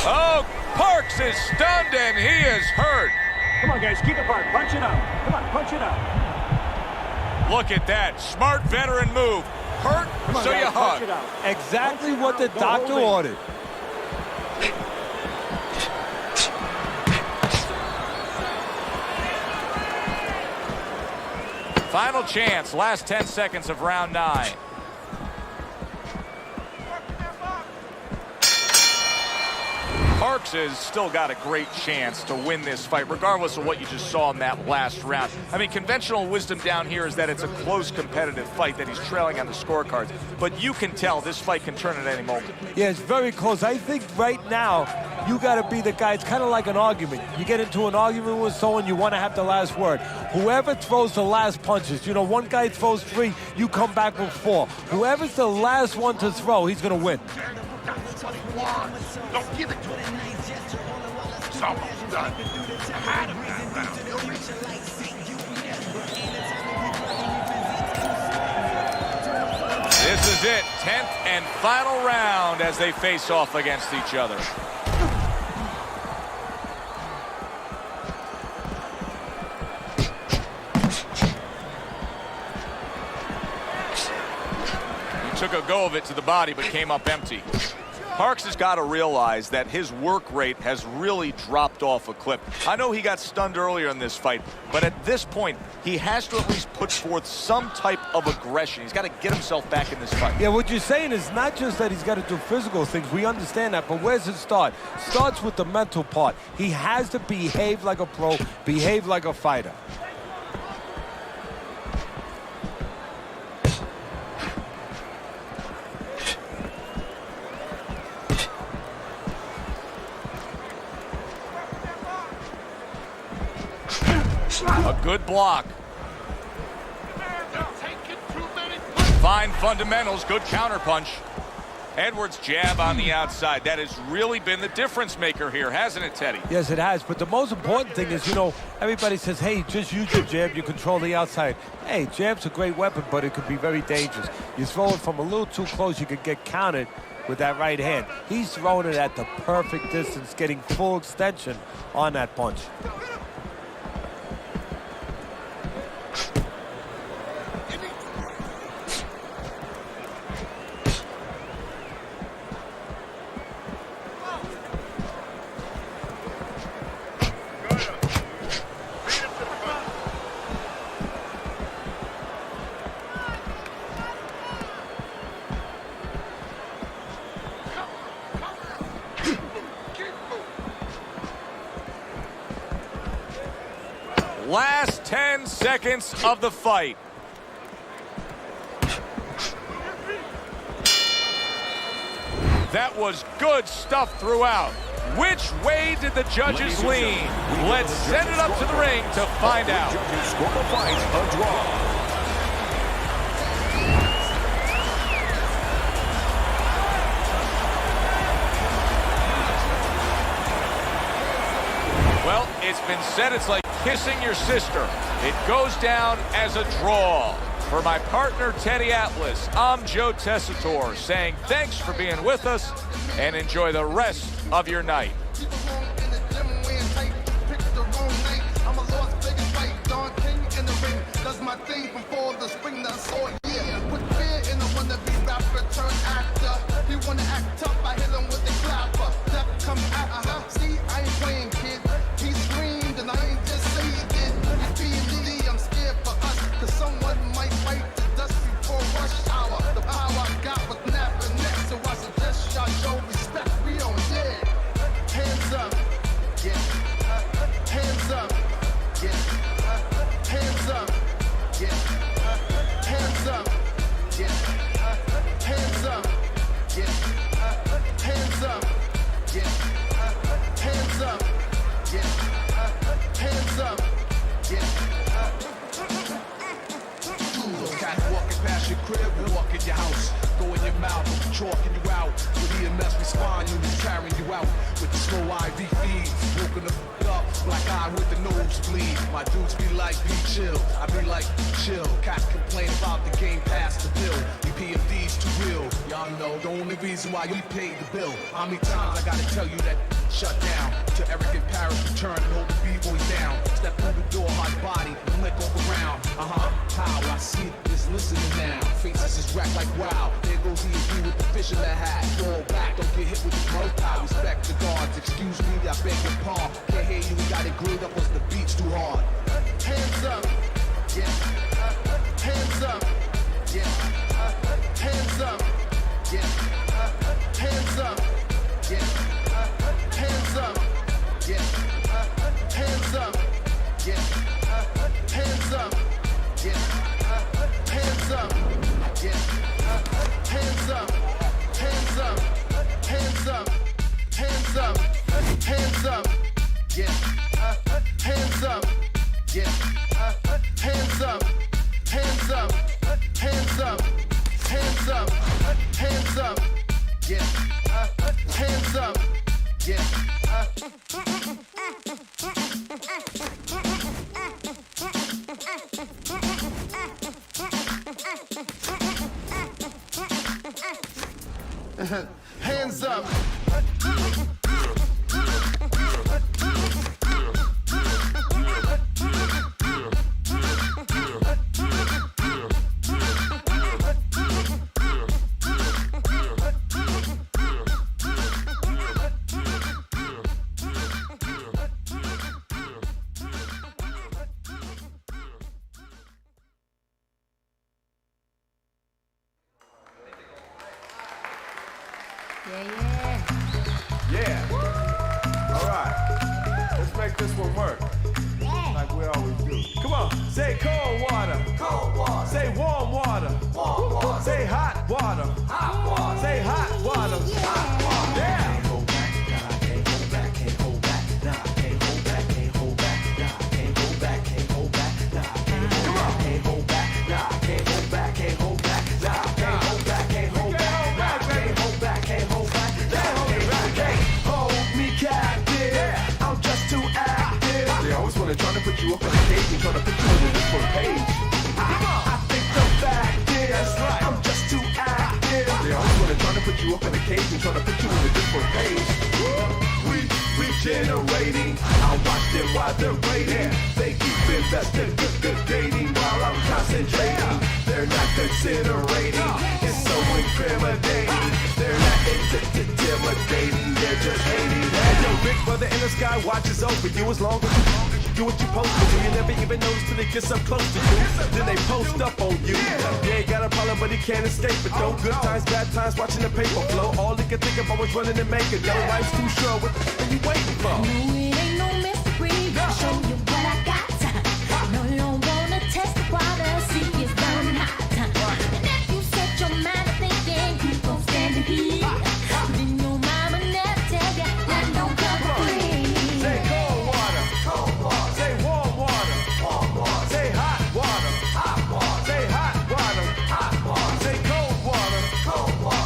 Oh, Parks is stunned and he is hurt. Come on, guys, keep it apart. Punch it out. Come on, punch it out. Look at that. Smart veteran move. Hurt, On, so guys, you punch hug. it out. Exactly what the doctor ordered. Final chance, last 10 seconds of round 9. Parks has still got a great chance to win this fight, regardless of what you just saw in that last round. I mean, conventional wisdom down here is that it's a close, competitive fight, that he's trailing on the scorecards. But you can tell this fight can turn at any moment. Yeah, it's very close. I think right now, you got to be the guy. It's kind of like an argument. You get into an argument with someone, you want to have the last word. Whoever throws the last punches, you know, one guy throws 3, you come back with 4. Whoever's the last one to throw, he's going to win. That's what he wants. Don't give it to him. It's almost done. Had him that round. You'll reach it. This is it, 10th and final round as they face off against each other. He took a go of it to the body, but came up empty. Parks has got to realize that his work rate has really dropped off a cliff. I know he got stunned earlier in this fight, but at this point, he has to at least put forth some type of aggression. He's got to get himself back in this fight. Yeah, what you're saying is not just that he's got to do physical things. We understand that, but where's it start? Starts with the mental part. He has to behave like a pro, behave like a fighter. A good block. Fine fundamentals, good counterpunch. Edwards' jab on the outside. That has really been the difference maker here, hasn't it, Teddy? Yes, it has. But the most important thing is, you know, everybody says, hey, just use your jab, you control the outside. Hey, jab's a great weapon, but it could be very dangerous. You throw it from a little too close, you could get countered with that right hand. He's throwing it at the perfect distance, getting full extension on that punch. Last 10 seconds of the fight. That was good stuff throughout. Which way did the judges lean? Let's send it up to the ring to find out. Judges score the fight a draw. Well, it's been said it's like kissing your sister. It goes down as a draw. For my partner, Teddy Atlas, I'm Joe Tessitore saying thanks for being with us and enjoy the rest of your night. Why we paid the bill. How many times I gotta tell you that shut down? To Eric in Paris, return and hold the B-boys down. Step through the door, hot body, and lick off around. How I see it is listening now. Faces is racked like wow. There goes E&B with the fish in the hat. Fall back, don't get hit with the mouth. I respect the guards. Excuse me, I beg your pardon. Can't hear you, we got it glued up, cause the beat's too hard. Hands up, yeah. Hands up, yeah. Hands up, yeah. Hands up, yeah. Hands up, yeah. Hands up, yeah. Hands up, yeah. Hands up, yeah. Hands up, hands up, hands up, hands up, hands up, yeah. Hands up, yeah. Hands up, hands up, hands up, hands up, hands up. Yeah, hands up, yeah. Hands up. Yeah. All right. Let's make this one work. Like we always do. Come on. Say cold water. Cold water. Say warm water. Warm water. Say hot water. Hot water. Say hot water. Hot water. Yeah. Trying to put you up in a cage and trying to put you on the different page. I think the fact is, I'm just too active. They always want to try to put you up in a cage trying to put you in a different page. We regenerating. I watch them while they're waiting. They keep investing, good dating while I'm concentrating. They're not considerating. It's so incriminating. They're not intimidating. They're just hating. And your big brother in the sky watches over you as long as you do what you supposed to do. You never even notice till they get so close to you. Then they post up on you. You ain't got a problem, but he can't escape it though. Good times, bad times, watching the paper flow. All he can think about was running and making dough. Life's too short. What the are you waiting for? No, it ain't no mystery. I'll show you what I got. No, you don't wanna test the water. See, it's burning hot. And if you set your mind to thinking you gon' stand the heat, then your mama never tell you that don't come for free. Say cold water. Say warm water. Say hot water. Say hot water. Say cold water.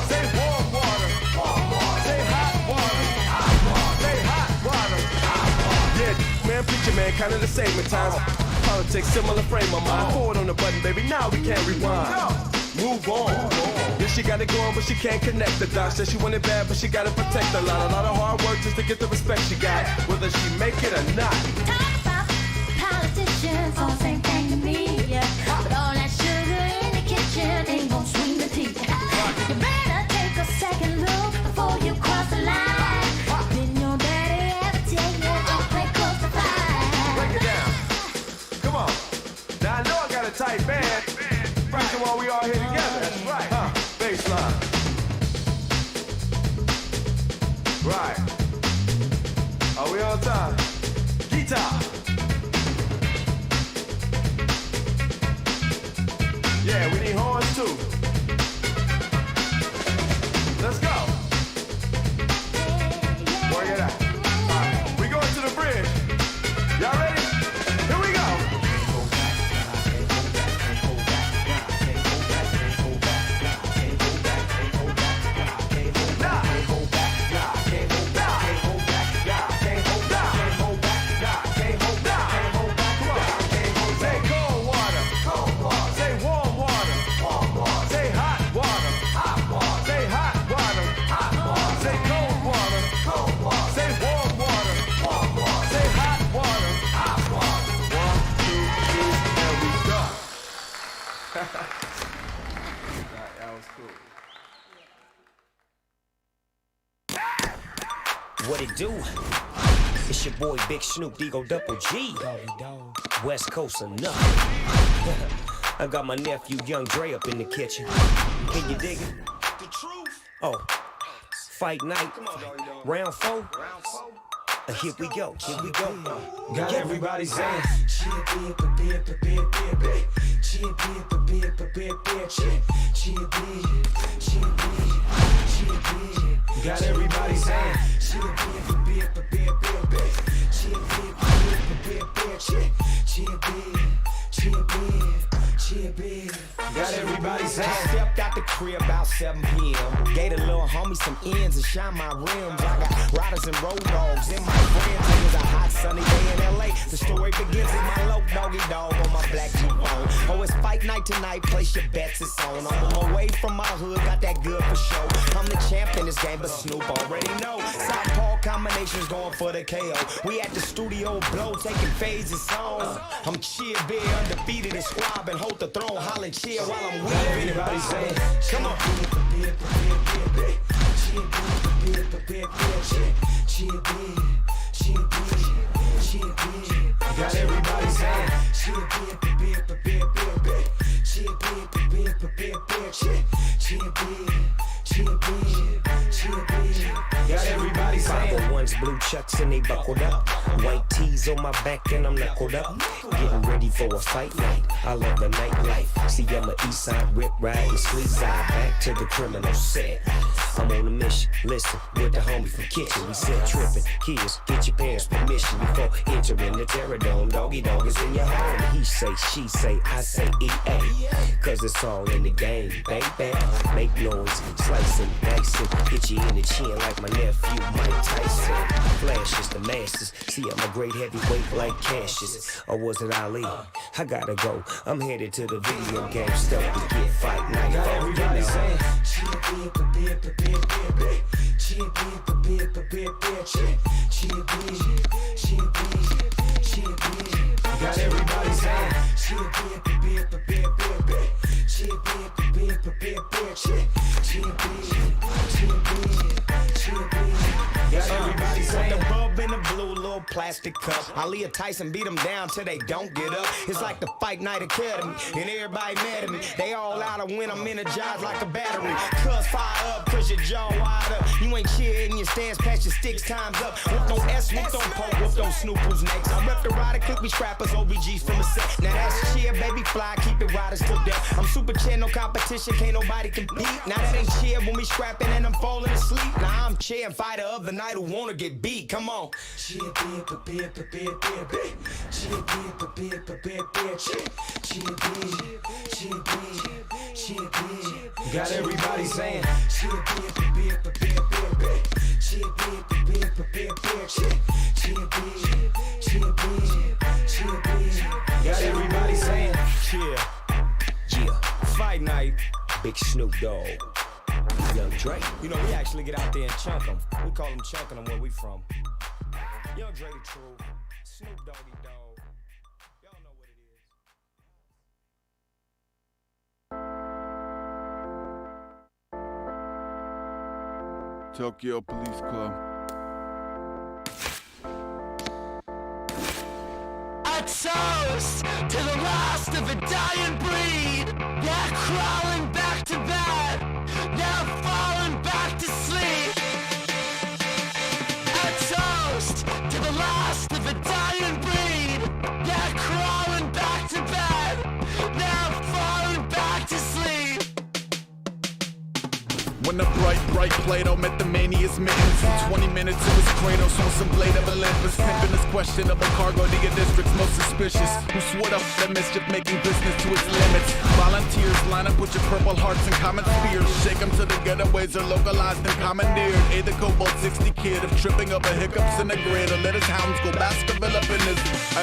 Say warm water. Say hot water. Say hot water. Yeah, man, preacher man, kinda the same at times. Politics, similar frame of mind. Forward on the button, baby, now we can't rewind. Move on. Yeah, she got it going, but she can't connect the dots. Said she want it bad, but she gotta protect a lot. A lot of hard work just to get the respect she got, whether she make it or not. Talk about politicians, all same thing to me. But all that sugar in the kitchen ain't gon' swing the tea. You better take a second look before you cross the line. Didn't your daddy ever tell you don't play close to fire? Break it down. Come on. Now I know I got a tight band. Fraction while we all here together. That's right. Baseline. Right. Are we on time? Guitar. Yeah, we need horns too. Let's go. Work it out. We going to the bridge. Y'all ready? Here we go. Say cold water. Say warm water. Say hot water. Say hot water. Say cold water. Say warm water. Say hot water. 1, 2, 3, and we done. That was cool. What it do? It's your boy Big Snoop Digo Double G. West Coast enough. I got my nephew Young Dre up in the kitchen. Can you dig it? The truth. Oh, fight night, round 4. Here we go, here we go. Got everybody saying. Got everybody saying. Got everybody saying. Stepped out the crib about 7 p.m. Gave a little homie some ends and shine my rims. I got riders and road dogs in my friends. It was a hot sunny day in LA. The story begins with my low doggy dog on my black G-Bone. Oh, it's fight night tonight. Place your bets, it's on. I'm away from my hood, got that good for show. I'm the champ in this game, but Snoop already know. Southpaw combinations going for the KO. We at the studio blow, taking phases on. I'm cheer big, undefeated and squab and hold the throne, hollering cheer while I'm with Everybody saying. come on. Got everybody saying. Got everybody saying. 501s, blue chucks, and they buckled up. White tees on my back, and I'm knuckled up. Getting ready for a fight night. I love the nightlife. See, I'm a east side rip ride and squeeze eye. Back to the criminal set. I'm on a mission. Listen, with the homie from kitchen. We said tripping. Kids, get your parents' permission before entering the terror dome. Doggy dog is in your home. He say, she say, I say EA. Cause it's all in the game. Bang, bang. Make noise. Slicing, dicing. Hit you in the chin like my nephew Mike Tyson. flashes, the masters. See, I'm a great heavyweight like Cassius. Or was it Ali? I gotta go. I'm headed to the video game stuff to get fight night. Got everybody saying, got everybody saying, got everybody saying, the bulb in the blue little plastic cup. Aaliyah Tyson beat them down till they don't get up. It's like the Fight Night Academy, and everybody mad at me. They all out of when I'm energized like a battery. Cuz fire up, cause your jaw wide up. You ain't cheering in your stands, past your sticks, time's up. Whoop on S, whoop on Poke, whoop on Snoop, who's next? I rep the rider, click me scrappers, OBGs from the set. Now that's cheer, baby, fly, keep it riders to death. I'm super chair, no competition, can't nobody compete. Now that ain't cheer when we scrapping and I'm falling asleep. Now I'm cheer and fighter of the night who wanna get beat. Come on. Got everybody saying, got everybody saying, yeah, fight night, Big Snoop Dogg, Young Dre. You know, we actually get out there and chunk them. We call them chunking them where we from. Young Dre the truth, Snoop Doggy Dogg. Y'all know what it is. Tokyo Police Club. A toast to the last of a dying breed. Yeah, crawling back to bed, now falling back to sleep. A toast to the last of a dying breed. Yeah, crawling back to bed, now falling back to sleep. When the bright Plato met the mania's mittens, in 20 minutes it was Kratos on some blade of Olympus, pimping his questionable cargo to your district's most suspicious. Who swore up the mischief, making business to its limits. Volunteers line up with your purple hearts and common spears. Shake them till the getaways are localized and commandeered. A the Cobalt 60 kid of tripping over hiccups in the grid, or let his hounds go Baskerville up in his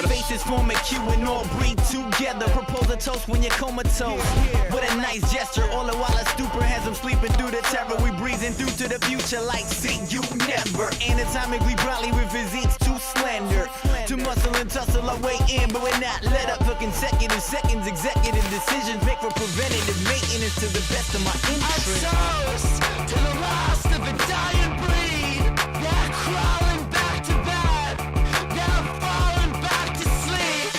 faces form a queue and all breathe together. Propose a toast when you're comatose. What a nice gesture, all the while a stupor has him sleeping through the terror. We breezing through to the future like see you never. Anatomically probably with physiques too slender to muscle and tussle our way in, but we're not let up for consecutive seconds. Executive decisions make for preventative maintenance to the best of my interest. A toast to the last of a dying breed. Yeah, crawling back to bed, now falling back to sleep.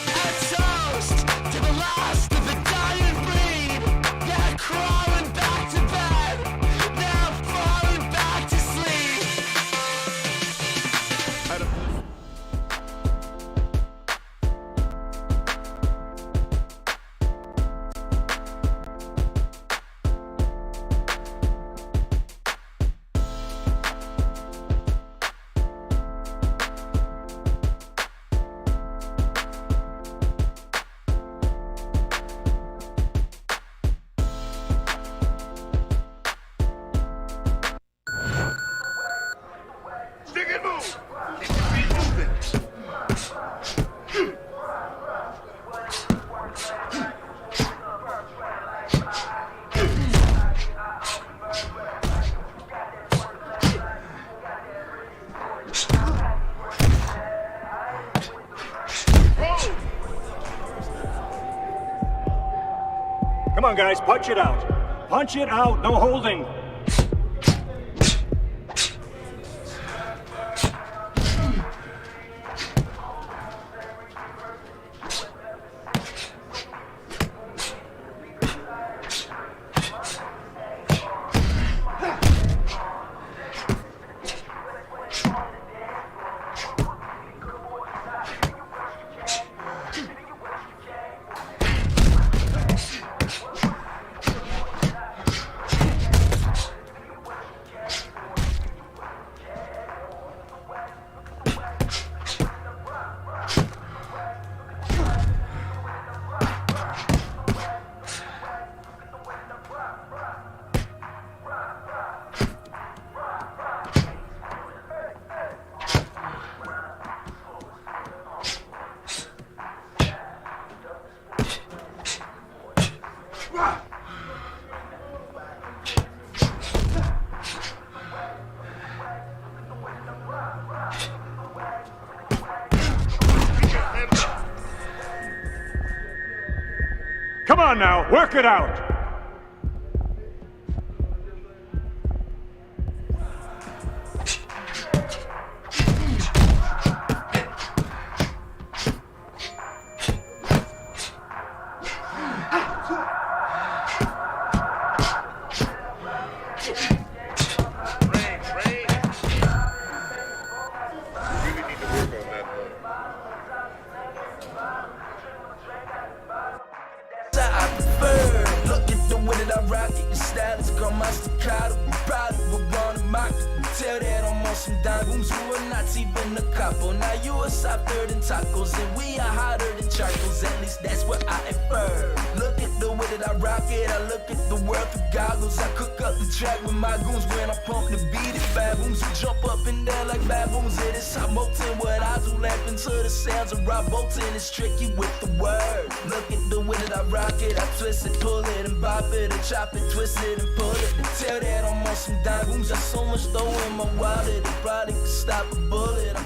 A toast to the last of a dying breed. Yeah, crawling back to bed, now falling back to sleep. Stick and move! Keep your feet moving! Come on, guys, punch it out. Punch it out, no holding. on now, work it out. Look at the way that I rock it, the style is called my staccato. I'm proud of what we're gonna mock it. Tell that I'm on some diamonds, you are not even a couple. Now you are softer than tacos, and we are hotter than charcoals. At least that's what I infer. Look at the way that I rock it, I look at the world through goggles. I cook up the track with my goons when I pump the beat. It's baboons who jump up and down like baboons. It is hot molten, what I do laughing to the sounds of Rob Bolton. It's tricky with the words. Look at the way that I rock it, I twist it, pull it, and bop it, and chop it, twist it, and pull it. And tell that I'm on some diamonds. Got so much dough in my wallet, it probably could stop a bullet.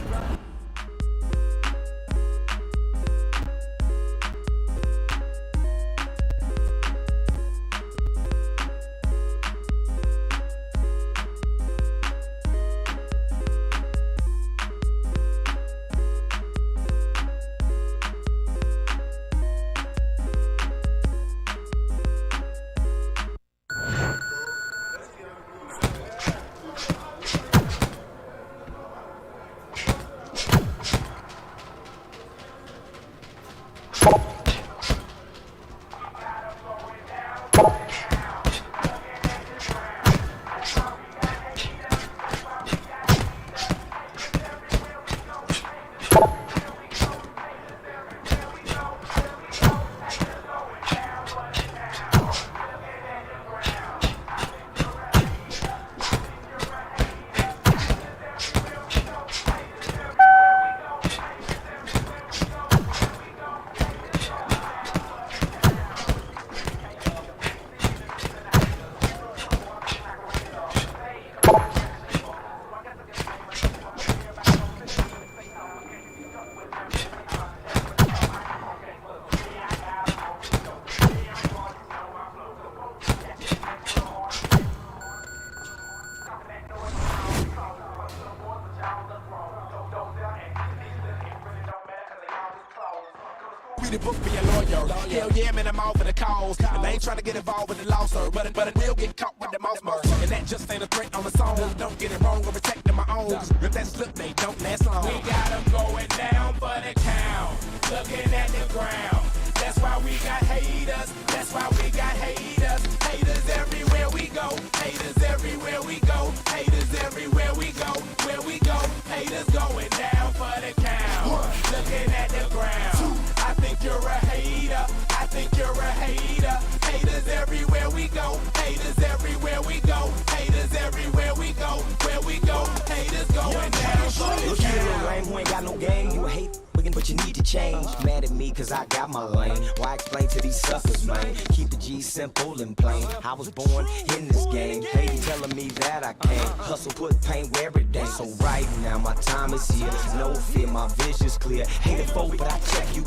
Read the book, be a lawyer. Hell yeah, man, I'm all for the cause. And I ain't trying to get involved with the law, sir. But I will get caught with the mouse bird. And that just ain't a threat on its own. Don't get it wrong, I'm protecting my own. Cause if that slip, they don't last long. We got them going down for the count. Looking at the ground. That's why we got haters. That's why we got haters. Haters everywhere we go. Haters everywhere we go. Haters everywhere we go. Where we go. Haters going down for the count. Looking at the ground. I think you're a hater. I think you're a hater. Haters everywhere we go. Haters everywhere we go. Haters everywhere we go. Where we go. Haters going down for the Look here, count. lame, who ain't got no game. You a hate, but you need to change. Mad at me cause I got my lane. Why explain to these suckers, man? Keep the G simple and plain. I was born in this game. They telling me that I can't hustle, put pain where it ain't. So right now my time is here. No fear, my vision's clear. Hate a foe, but I check you.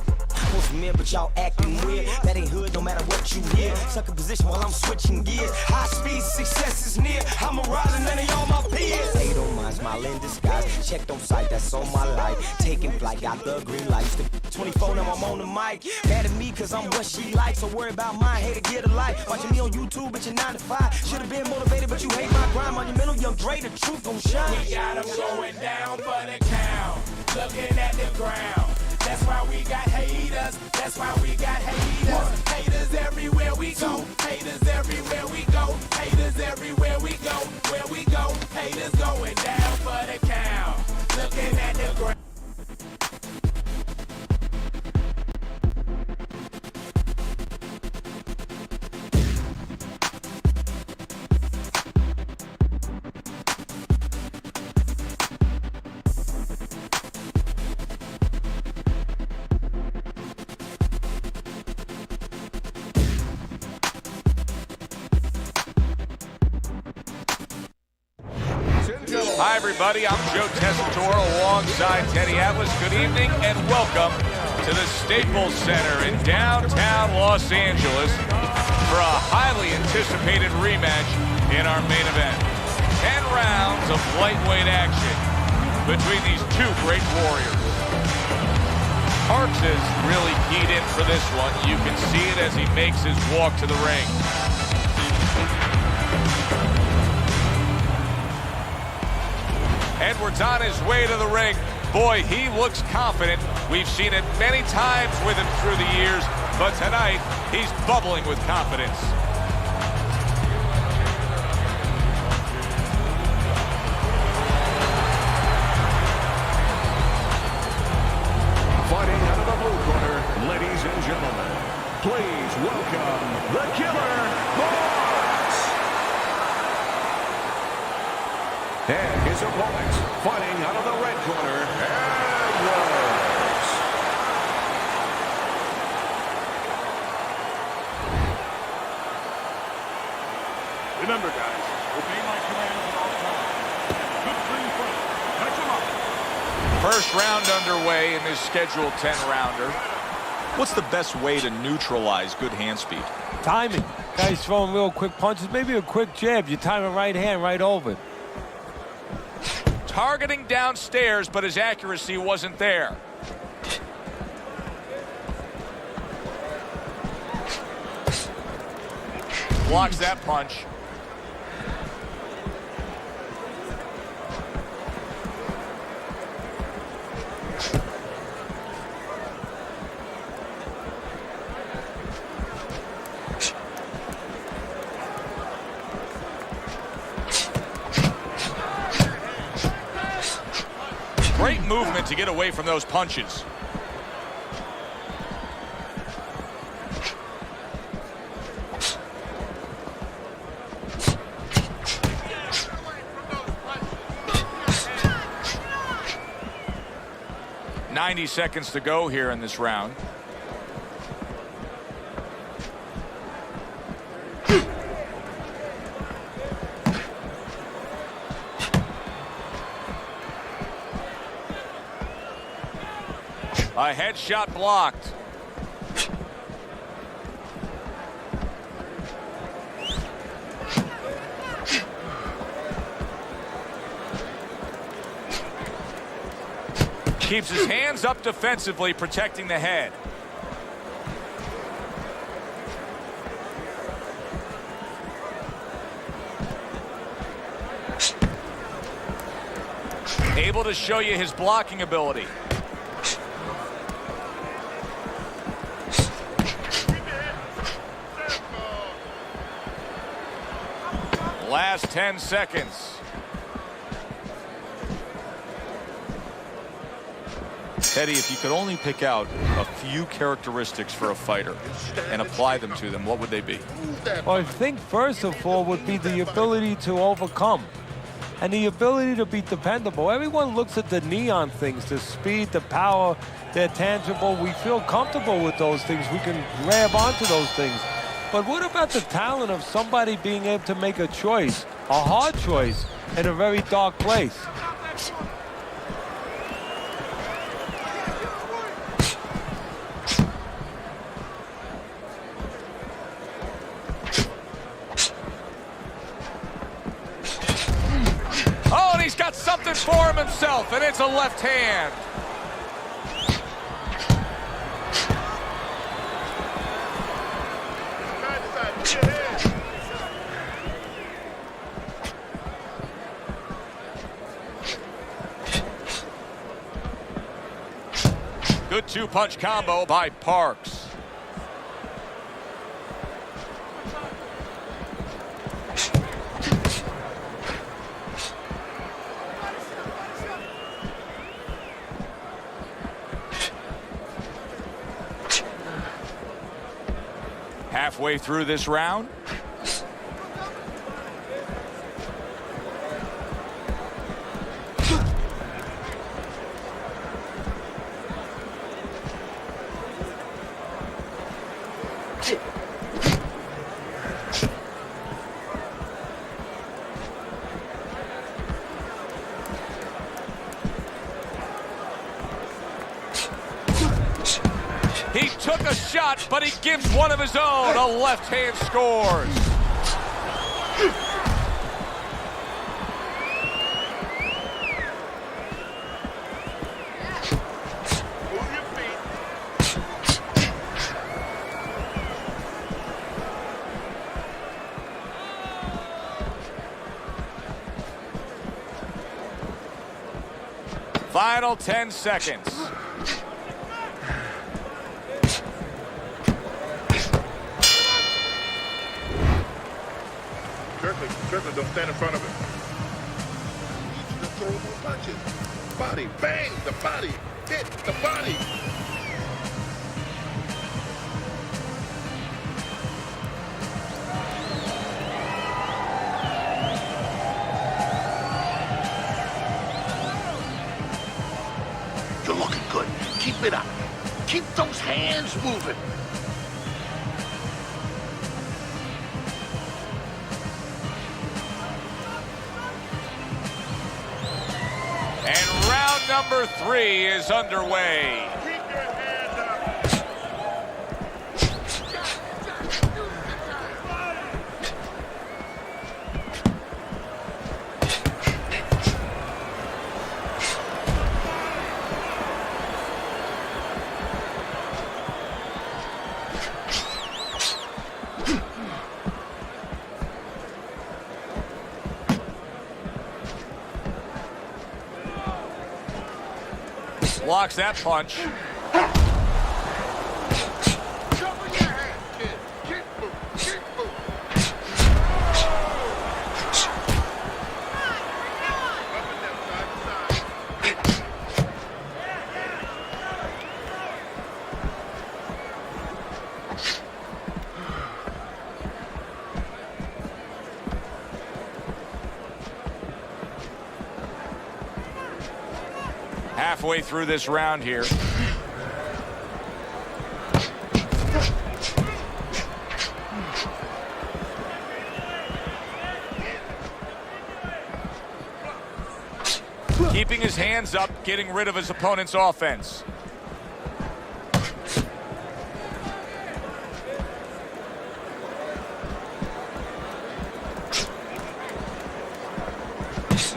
Most men, but y'all acting weird. That ain't hood, no matter what you hear. Suck a position while I'm switching gears. High speed, success is near. I'm a rider, none of y'all my peers. They don't mind, smile in disguise. Checked on sight, that's all my life. Taking flight, got the green lights. 24, now I'm on the mic. Mad at me, cause I'm what she likes. So worry about mine, hate to get a life. Watching me on YouTube, but you're 9 to 5. Should've been motivated, but you hate my grind. Monumental, young Dre, the truth gon' shine. We got them going down for the count. Looking at the ground. That's why we got haters. That's why we got haters. Haters everywhere we go. Haters everywhere we go. Haters everywhere we go. Where we go. Haters going down for the count. Looking at the ground. Hi, everybody. I'm Joe Tessitore alongside Teddy Atlas. Good evening and welcome to the Staples Center in downtown Los Angeles for a highly anticipated rematch in our main event. 10 rounds of lightweight action between these two great warriors. Parks is really keyed in for this one. You can see it as he makes his walk to the ring. Edwards on his way to the ring. Boy, he looks confident. We've seen it many times with him through the years, but tonight, he's bubbling with confidence. Fighting out of the blue corner, ladies and gentlemen, please welcome the Killer Parks. And his opponent, fighting out of the red corner, Edwards. Remember, guys, obey my commands at all times. Good clean fight. Catch him up. First round underway in this scheduled 10-rounder. What's the best way to neutralize good hand speed? Timing. Guys throwing real quick punches, maybe a quick jab. You time a right hand right over it. Targeting downstairs, but his accuracy wasn't there. Blocks that punch. Great movement to get away from those punches. "90 seconds to go here in this round. A headshot blocked. Keeps his hands up defensively, protecting the head. Able to show you his blocking ability. Last 10 seconds. Teddy, if you could only pick out a few characteristics for a fighter and apply them to them, what would they be? Well, I think first of all would be the ability to overcome and the ability to be dependable. Everyone looks at the neon things, the speed, the power, they're tangible. We feel comfortable with those things. We can grab onto those things. But what about the talent of somebody being able to make a choice, a hard choice, in a very dark place? Oh, and he's got something for him himself, and it's a left hand. Good two-punch combo by Parks. Halfway through this round. He took a shot, but he gives one of his own. A left hand scores. Final 10 seconds. Kirkland, don't stand in front of him. He needs to throw more punches. Body, bang, the body, hit the body. You're looking good. Keep it up. Keep those hands moving. And round number 3 is underway. Blocks that punch. Halfway through this round here. Keeping his hands up, getting rid of his opponent's offense.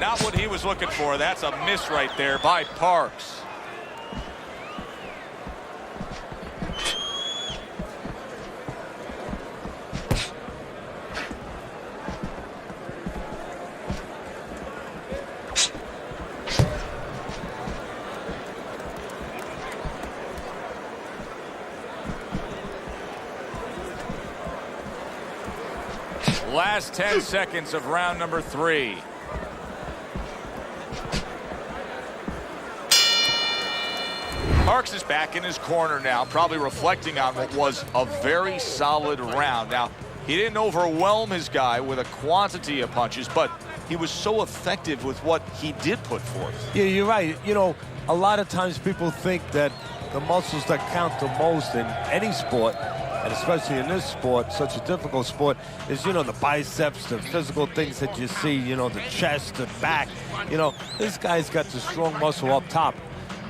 Not what he was looking for. That's a miss right there by Parks. Last 10 seconds of round number 3. Parks is back in his corner now, probably reflecting on what was a very solid round. Now, he didn't overwhelm his guy with a quantity of punches, but he was so effective with what he did put forth. Yeah, you're right. You know, a lot of times people think that the muscles that count the most in any sport, and especially in this sport, such a difficult sport, is, you know, the biceps, the physical things that you see, you know, the chest, the back. You know, this guy's got the strong muscle up top,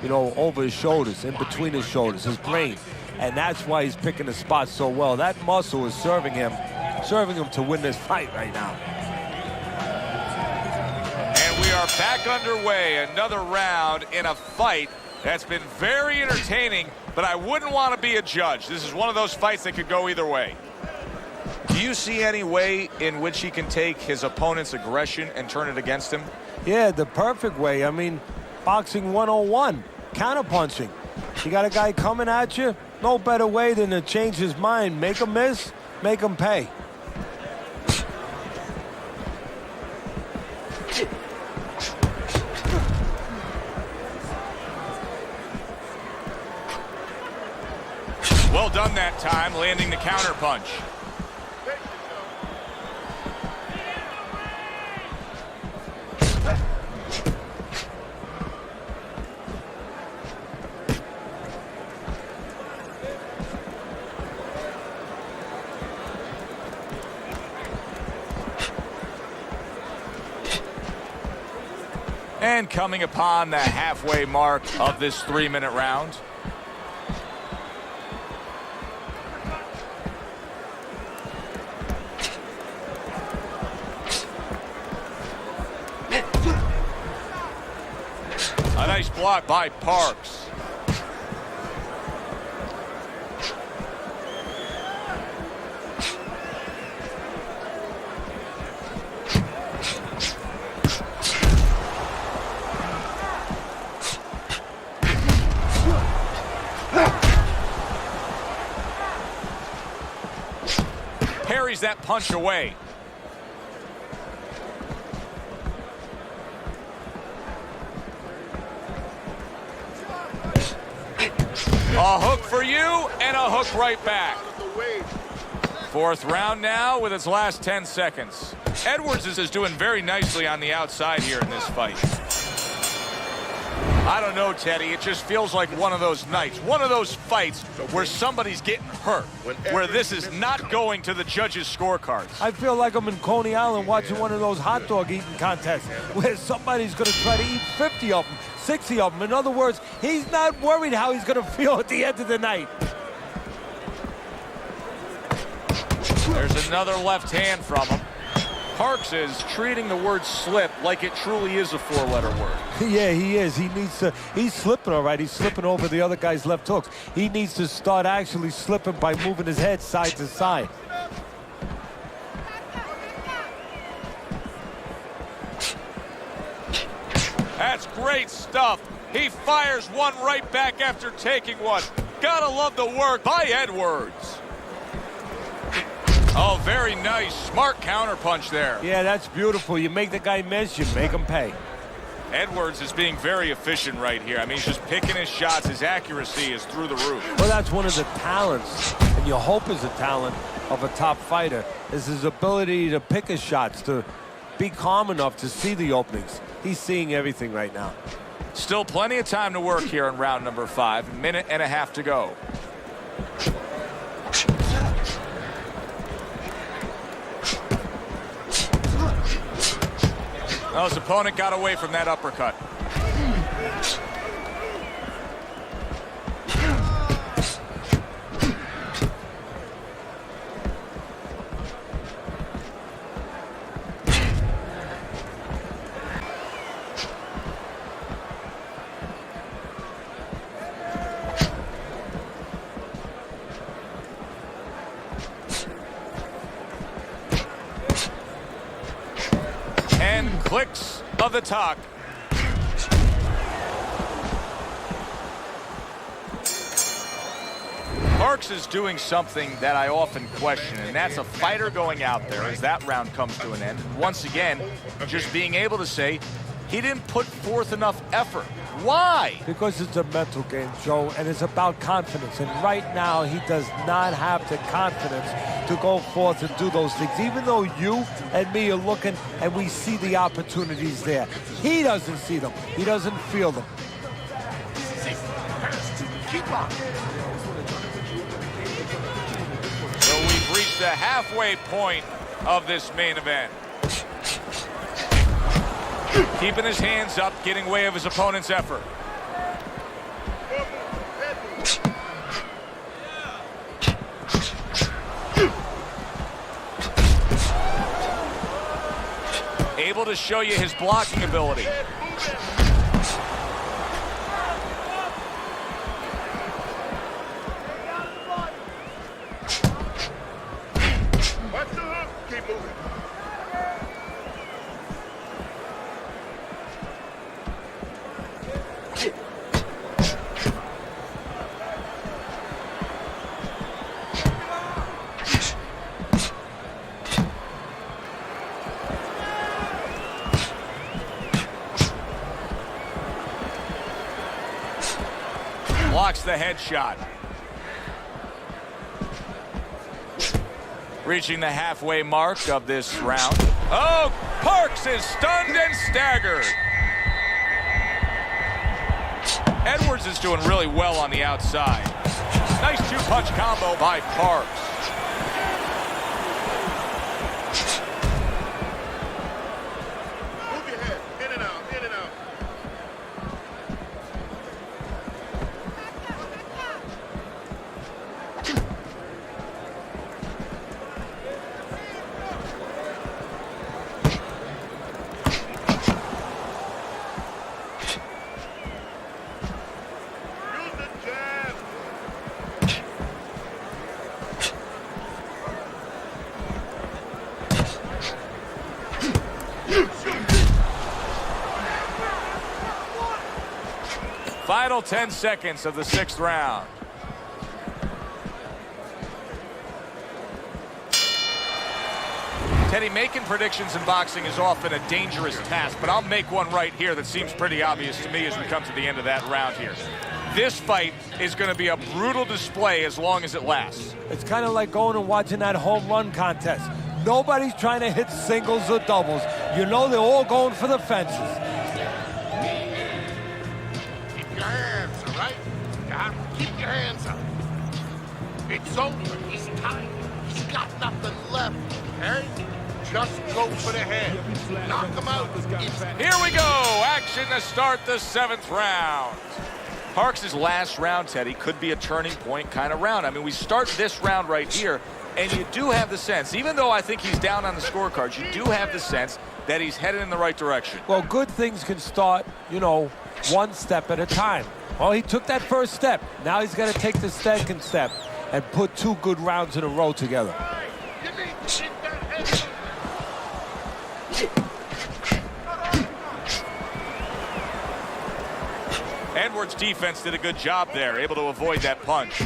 you know, over his shoulders, in between his shoulders, his brain. And that's why he's picking the spot so well. That muscle is serving him to win this fight right now. And we are back underway. Another round in a fight that's been very entertaining, but I wouldn't want to be a judge. This is one of those fights that could go either way. Do you see any way in which he can take his opponent's aggression and turn it against him? Yeah, the perfect way. I mean, boxing 101, counterpunching. You got a guy coming at you, no better way than to change his mind. Make him miss, make him pay. Well done that time, landing the counter punch. And coming upon the halfway mark of this 3-minute round. A nice block by Parks. Parries that punch away. A hook for you and a hook right back. Fourth round now with its last 10 seconds. Edwards is doing very nicely on the outside here in this fight. I don't know, Teddy. It just feels like one of those nights, one of those fights where somebody's getting hurt, where this is not going to the judges' scorecards. I feel like I'm in Coney Island watching one of those hot dog eating contests where somebody's going to try to eat 50 of them, 60 of them. In other words, he's not worried how he's going to feel at the end of the night. There's another left hand from him. Parks is treating the word slip like it truly is a four-letter word. Yeah, he is. He needs to. He's slipping all right. He's slipping over the other guy's left hooks. He needs to start actually slipping by moving his head side to side. That's great stuff. He fires one right back after taking one. Gotta love the work by Edwards. Oh, very nice. Smart counterpunch there. Yeah, that's beautiful. You make the guy miss, you make him pay. Edwards is being very efficient right here. I mean, he's just picking his shots. His accuracy is through the roof. Well, that's one of the talents, and you hope is a talent of a top fighter, is his ability to pick his shots, to be calm enough to see the openings. He's seeing everything right now. Still plenty of time to work here in round number 5. A minute and a half to go. Well, his opponent got away from that uppercut. Clicks of the talk. Parks is doing something that I often question, and that's a fighter going out there as that round comes to an end. And once again, just being able to say he didn't put forth enough effort. Why? Because it's a mental game, Joe, and it's about confidence. And right now, he does not have the confidence to go forth and do those things. Even though you and me are looking and we see the opportunities there, he doesn't see them. He doesn't feel them. Keep on. So we've reached the halfway point of this main event. Keeping his hands up, getting way of his opponent's effort. Able to show you his blocking ability. Watch the hook. Keep moving. Blocks the headshot. Reaching the halfway mark of this round. Oh, Parks is stunned and staggered. Edwards is doing really well on the outside. Nice two-punch combo by Parks. Move your head. In and out. In and out. Final 10 seconds of the 6th round. Teddy, making predictions in boxing is often a dangerous task, but I'll make one right here that seems pretty obvious to me as we come to the end of that round here. This fight is going to be a brutal display as long as it lasts. It's kind of like going and watching that home run contest. Nobody's trying to hit singles or doubles. You know they're all going for the fences. Keep your hands, all right? You have to keep your hands up. It's over. He's tired. He's got nothing left, okay? Just go for the head. Knock him out. Here we go. Action to start the 7th round. Parks' last round, Teddy, could be a turning point kind of round. I mean, we start this round right here, and you do have the sense, even though I think he's down on the scorecards, you do have the sense that he's headed in the right direction. Well, good things can start, you know, one step at a time. Well, he took that first step. Now he's got to take the second step and put 2 good rounds in a row together. Edwards' defense did a good job there, able to avoid that punch.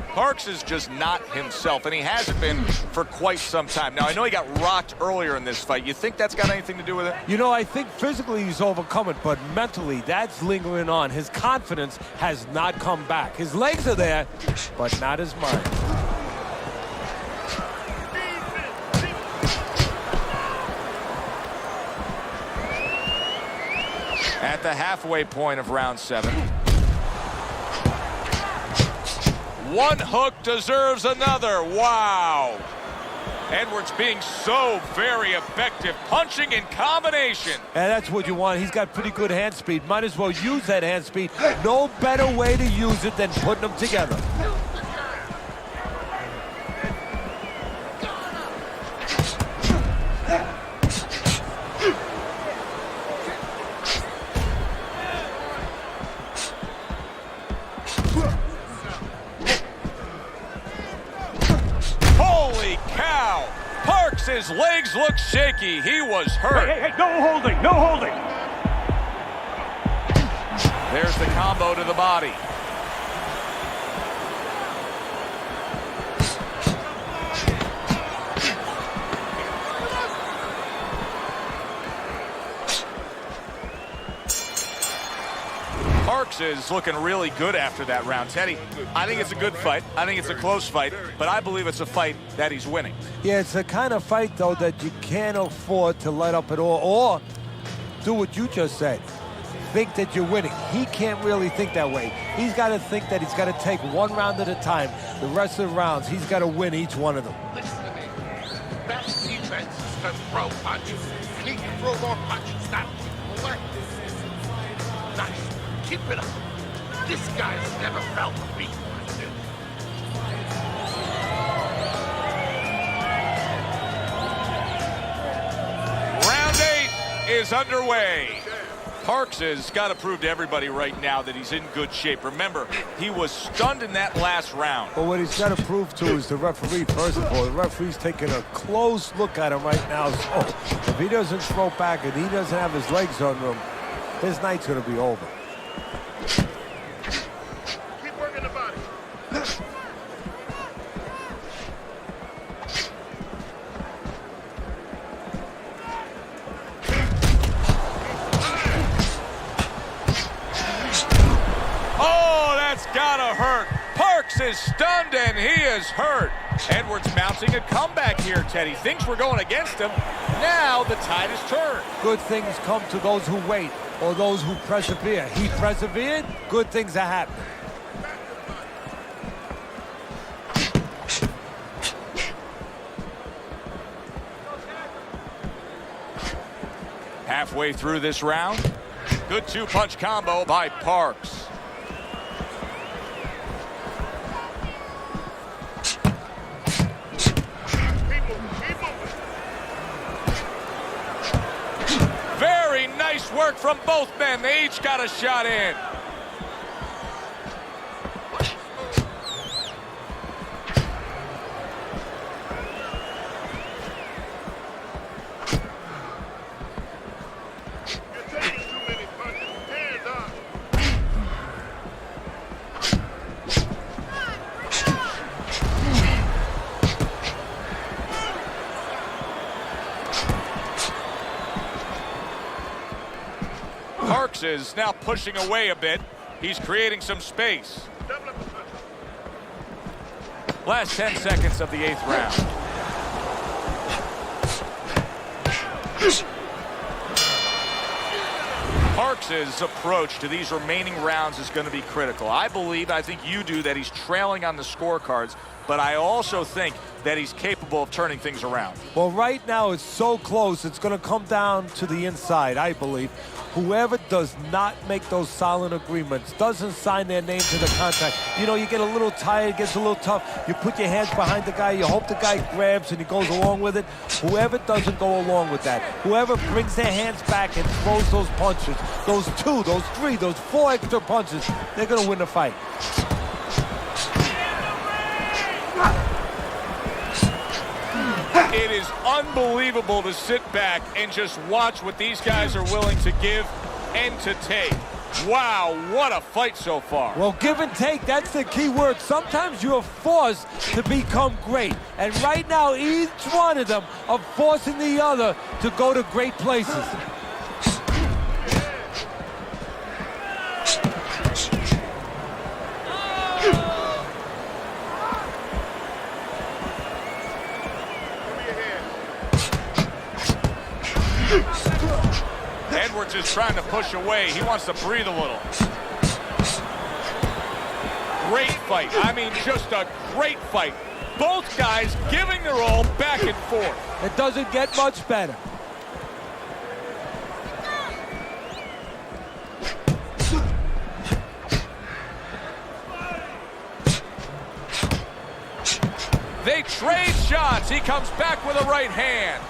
Parks is just not himself, and he hasn't been for quite some time. Now, I know he got rocked earlier in this fight. You think that's got anything to do with it? You know, I think physically he's overcome it, but mentally that's lingering on. His confidence has not come back. His legs are there, but not his mind. At the halfway point of round 7. One hook deserves another. Wow. Edwards being so very effective, punching in combination. And that's what you want. He's got pretty good hand speed. Might as well use that hand speed. No better way to use it than putting them together. His legs look shaky. He was hurt. Hey, no holding, no holding. There's the combo to the body. Parks is looking really good after that round. Teddy, I think it's a good fight. I think it's a close fight, but I believe it's a fight that he's winning. Yeah, it's the kind of fight, though, that you can't afford to let up at all, or do what you just said. Think that you're winning. He can't really think that way. He's got to think that he's got to take one round at a time. The rest of the rounds, he's got to win each one of them. Listen to me. Best defense is to throw punches. You need to throw more punches, not collect. Nice. Keep it up. This guy's never felt a beat like this. Round 8 is underway. Parks has got to prove to everybody right now that he's in good shape. Remember, he was stunned in that last round. But what he's got to prove to is the referee, first of all. The referee's taking a close look at him right now. So if he doesn't throw back and he doesn't have his legs under him, his night's going to be over. Keep working the body. Oh, that's gotta hurt. Parks is stunned and he is hurt. Edwards mounting a comeback here, Teddy. Things were going against him. Now the tide has turned. Good things come to those who wait or those who persevere. He persevered, good things are happening. Halfway through this round, good 2-punch combo by Parks. Very nice work from both men. They each got a shot in. Parks is now pushing away a bit. He's creating some space. Last 10 seconds of the 8th round. Parks' approach to these remaining rounds is going to be critical. I think you do, that he's trailing on the scorecards, but I also think that he's capable of turning things around. Well, right now it's so close, it's going to come down to the inside, I believe. Whoever does not make those silent agreements, doesn't sign their name to the contract, you know, you get a little tired, it gets a little tough, you put your hands behind the guy, you hope the guy grabs and he goes along with it. Whoever doesn't go along with that, whoever brings their hands back and throws those punches, those 2, those 3, those 4 extra punches, they're going to win the fight. It is unbelievable to sit back and just watch what these guys are willing to give and to take. Wow, what a fight so far. Well, give and take, that's the key word. Sometimes you're forced to become great. And right now, each one of them are forcing the other to go to great places. Edwards is trying to push away. He wants to breathe a little. Great fight. I mean, just a great fight. Both guys giving their all back and forth. It doesn't get much better. They trade shots. He comes back with a right hand.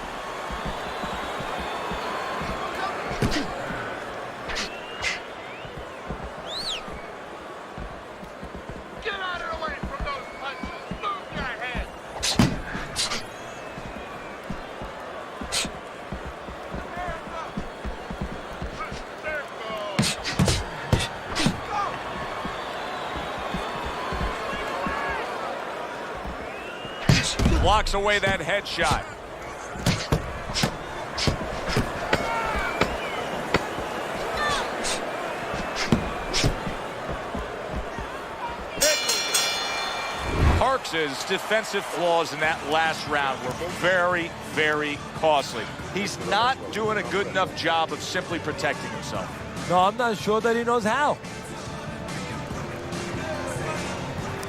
Blocks away that headshot. Parks' defensive flaws in that last round were very, very costly. He's not doing a good enough job of simply protecting himself. No, I'm not sure that he knows how.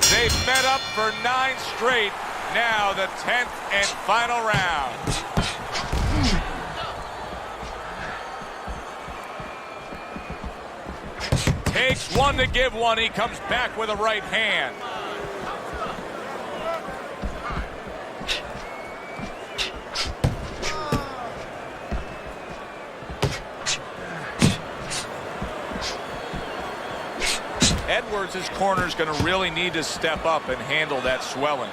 They've met up for 9 straight. Now the 10th and final round. Takes one to give one. He comes back with a right hand. Edwards' corner is going to really need to step up and handle that swelling.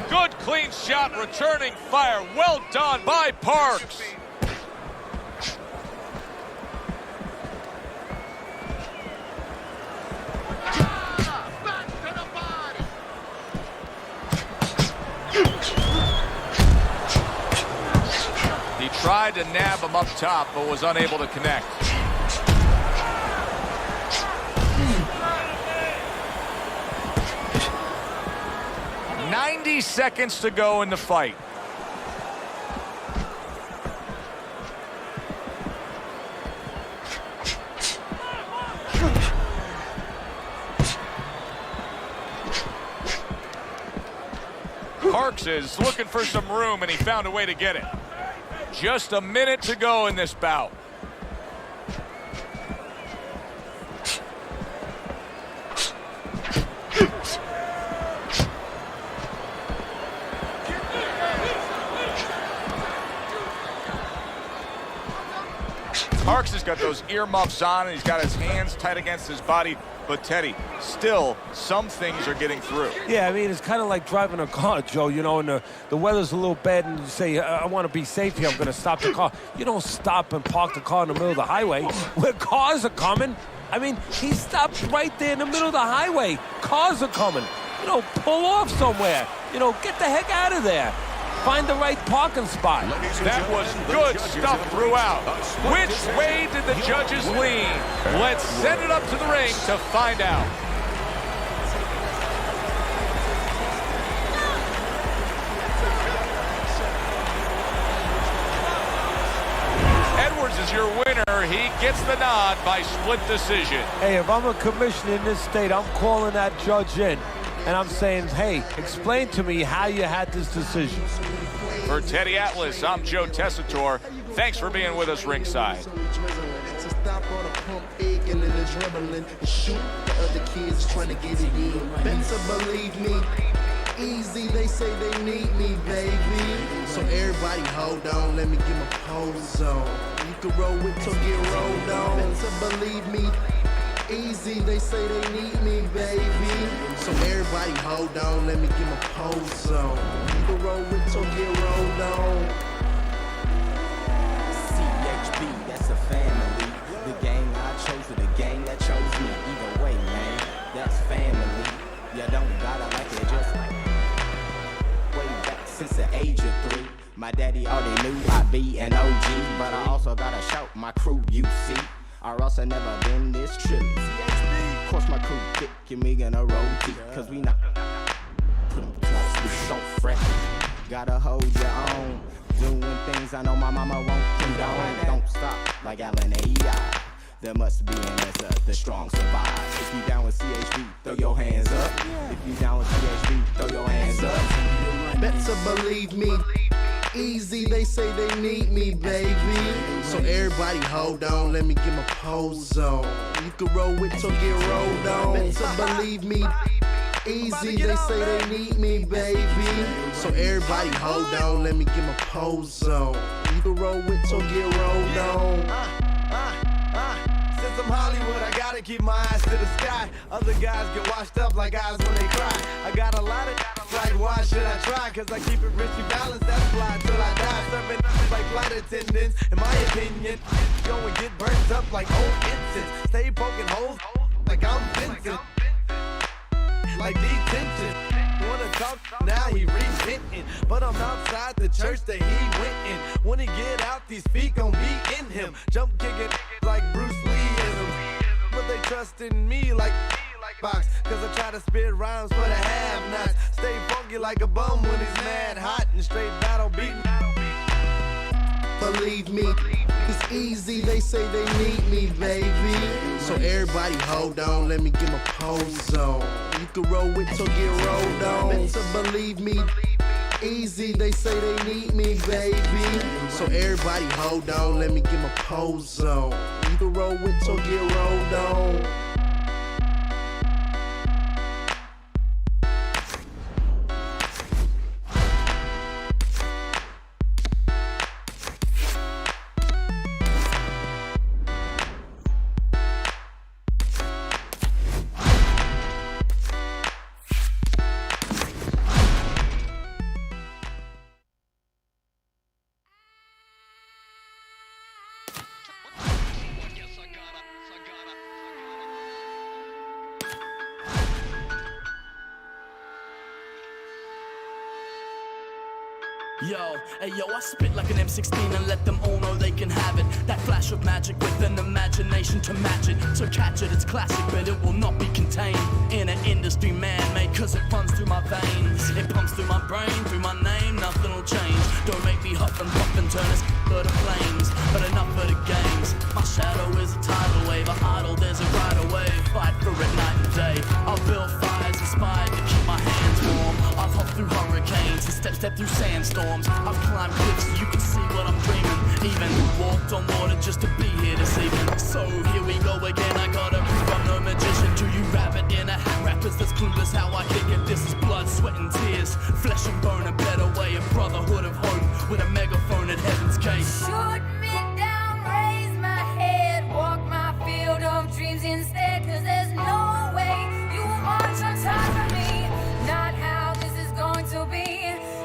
Good clean shot, returning fire. Well done by Parks. He tried to nab him up top, but was unable to connect. "90 seconds to go in the fight." Parks is looking for some room, and he found a way to get it. Just a minute to go in this bout. Parks has got those earmuffs on, and he's got his hands tight against his body. But, Teddy, still, some things are getting through. Yeah, I mean, it's kind of like driving a car, Joe, you know, and the weather's a little bad, and you say, I want to be safe here, I'm going to stop the car. You don't stop and park the car in the middle of the highway where cars are coming. I mean, he stopped right there in the middle of the highway. Cars are coming. You know, pull off somewhere. You know, get the heck out of there. find the right parking spot. That was good stuff throughout. Which way did the judges lean? Let's send it up to the ring to find out. Edwards is your winner. He gets the nod by split decision. Hey, if I'm a commissioner in this state, I'm calling that judge in. And I'm saying, hey, explain to me how you had this decision. For Teddy Atlas, I'm Joe Tessitore. Thanks for being with us ringside. Stop on a pump, aching and the dribbling. Shoot the other kids trying to get it in. Better believe me. Easy, they say they need me, baby. So everybody hold on, let me get my pose on. You can roll with to get rolled on. Better believe me. Easy, they say they need me, baby. So everybody hold on, let me get my pose on. You can roll with to get rolled on. CHB, that's a family. The gang I chose or the gang that chose me. Either way, man, that's family. You don't gotta like it, just way back since the age of 3. My daddy already knew I'd be an OG, but I also gotta shout my crew, you see. Or else I never been this true. Of course my crew thick and me gonna roll deep, cause we not put them close, we so fresh. Gotta hold your own, doing things I know my mama won't condone. Don't stop like Allen A.I. There must be an answer, the strong survive. If you down with CHB, throw your hands up. If you down with CHB, throw your hands up. Better believe me. Easy, they say they need me, baby. So everybody hold on, let me get my pose on. You can roll with to get rolled on. Better believe me. Easy, they say they need me, baby. So everybody hold on, let me get my pose on. You can roll with to get rolled on. Since I'm Hollywood, I gotta keep my eyes to the sky. Other guys get washed up like eyes when they cry. I got a lot of like, why should I try? Cause I keep it richly balanced, that's fly till I die. Serving like flight attendants, in my opinion. Go and get burnt up like old incense. Stay poking holes like I'm Vincent. Like detention. Wanna talk, now he repenting. But I'm outside the church that he went in. When he get out, these feet gon' be in him. Jump kicking like Bruce Lee-ism. But they trust in me like box. Cause I try to spit rhymes for the have-nots. Stay funky like a bum when he's mad hot and straight battle beating. Believe me, it's easy, they say they need me, baby. So everybody hold on, let me get my pose on. You can roll with to get rolled on. So believe me, easy, they say they need me, baby. So everybody hold on, let me get my pose on. You can roll with to get rolled on. Yo, hey yo, I spit like an M16 and let them all know they can have it. That flash of magic with an imagination to match it. So catch it, it's classic, but it will not be contained in an industry man-made, cause it runs through my veins. It pumps through my brain, through my name, nothing will change. Don't make me huff and puff and turn this to flames. But enough for the games. My shadow is a tidal wave, a idol, there's a right away. Fight for it night and day. I'll build fires inspired to keep my hands warm. I've hopped through hurricanes and step through sandstorms. I've climbed cliffs so you can see what I'm dreaming. Even walked on water just to be here this evening. So here we go again, I gotta prove I'm no magician. Do you rabbit in a hat? Rappers that's clueless how I kick it. This is blood, sweat and tears, flesh and bone, a better way, a brotherhood of hope with a megaphone at Heaven's Gate. Shoot me down, raise my head, walk my field of dreams instead, cause there's no way you will march on top of me. Not how this is going to be.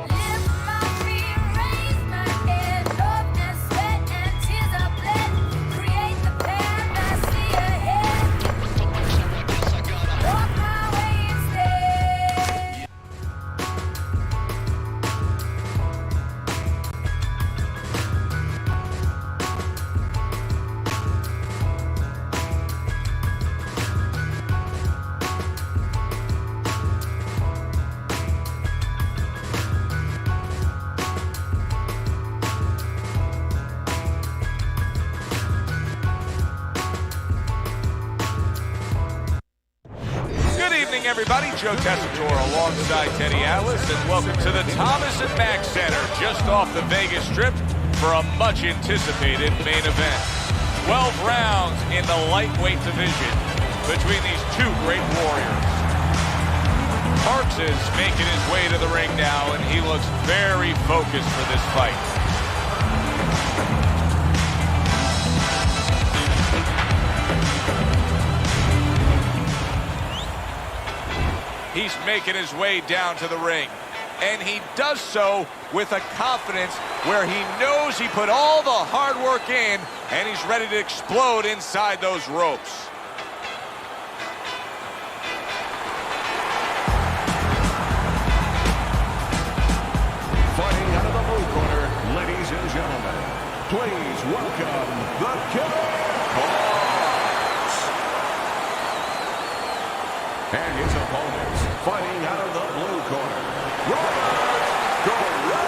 Lift my feet, raise my head, love and sweat and tears of blood. Create the evening, everybody. Joe Tessitore alongside Teddy Atlas, and welcome to the Thomas & Mack Center, just off the Vegas Strip, for a much-anticipated main event. 12 rounds in the lightweight division between these two great warriors. Parks is making his way to the ring now, and he looks very focused for this fight. He's making his way down to the ring, and he does so with a confidence where he knows he put all the hard work in, and he's ready to explode inside those ropes. Fighting out of the blue corner, ladies and gentlemen, please welcome the Killer Parks. And his opponents, fighting out of the blue corner, Robert Guerrero.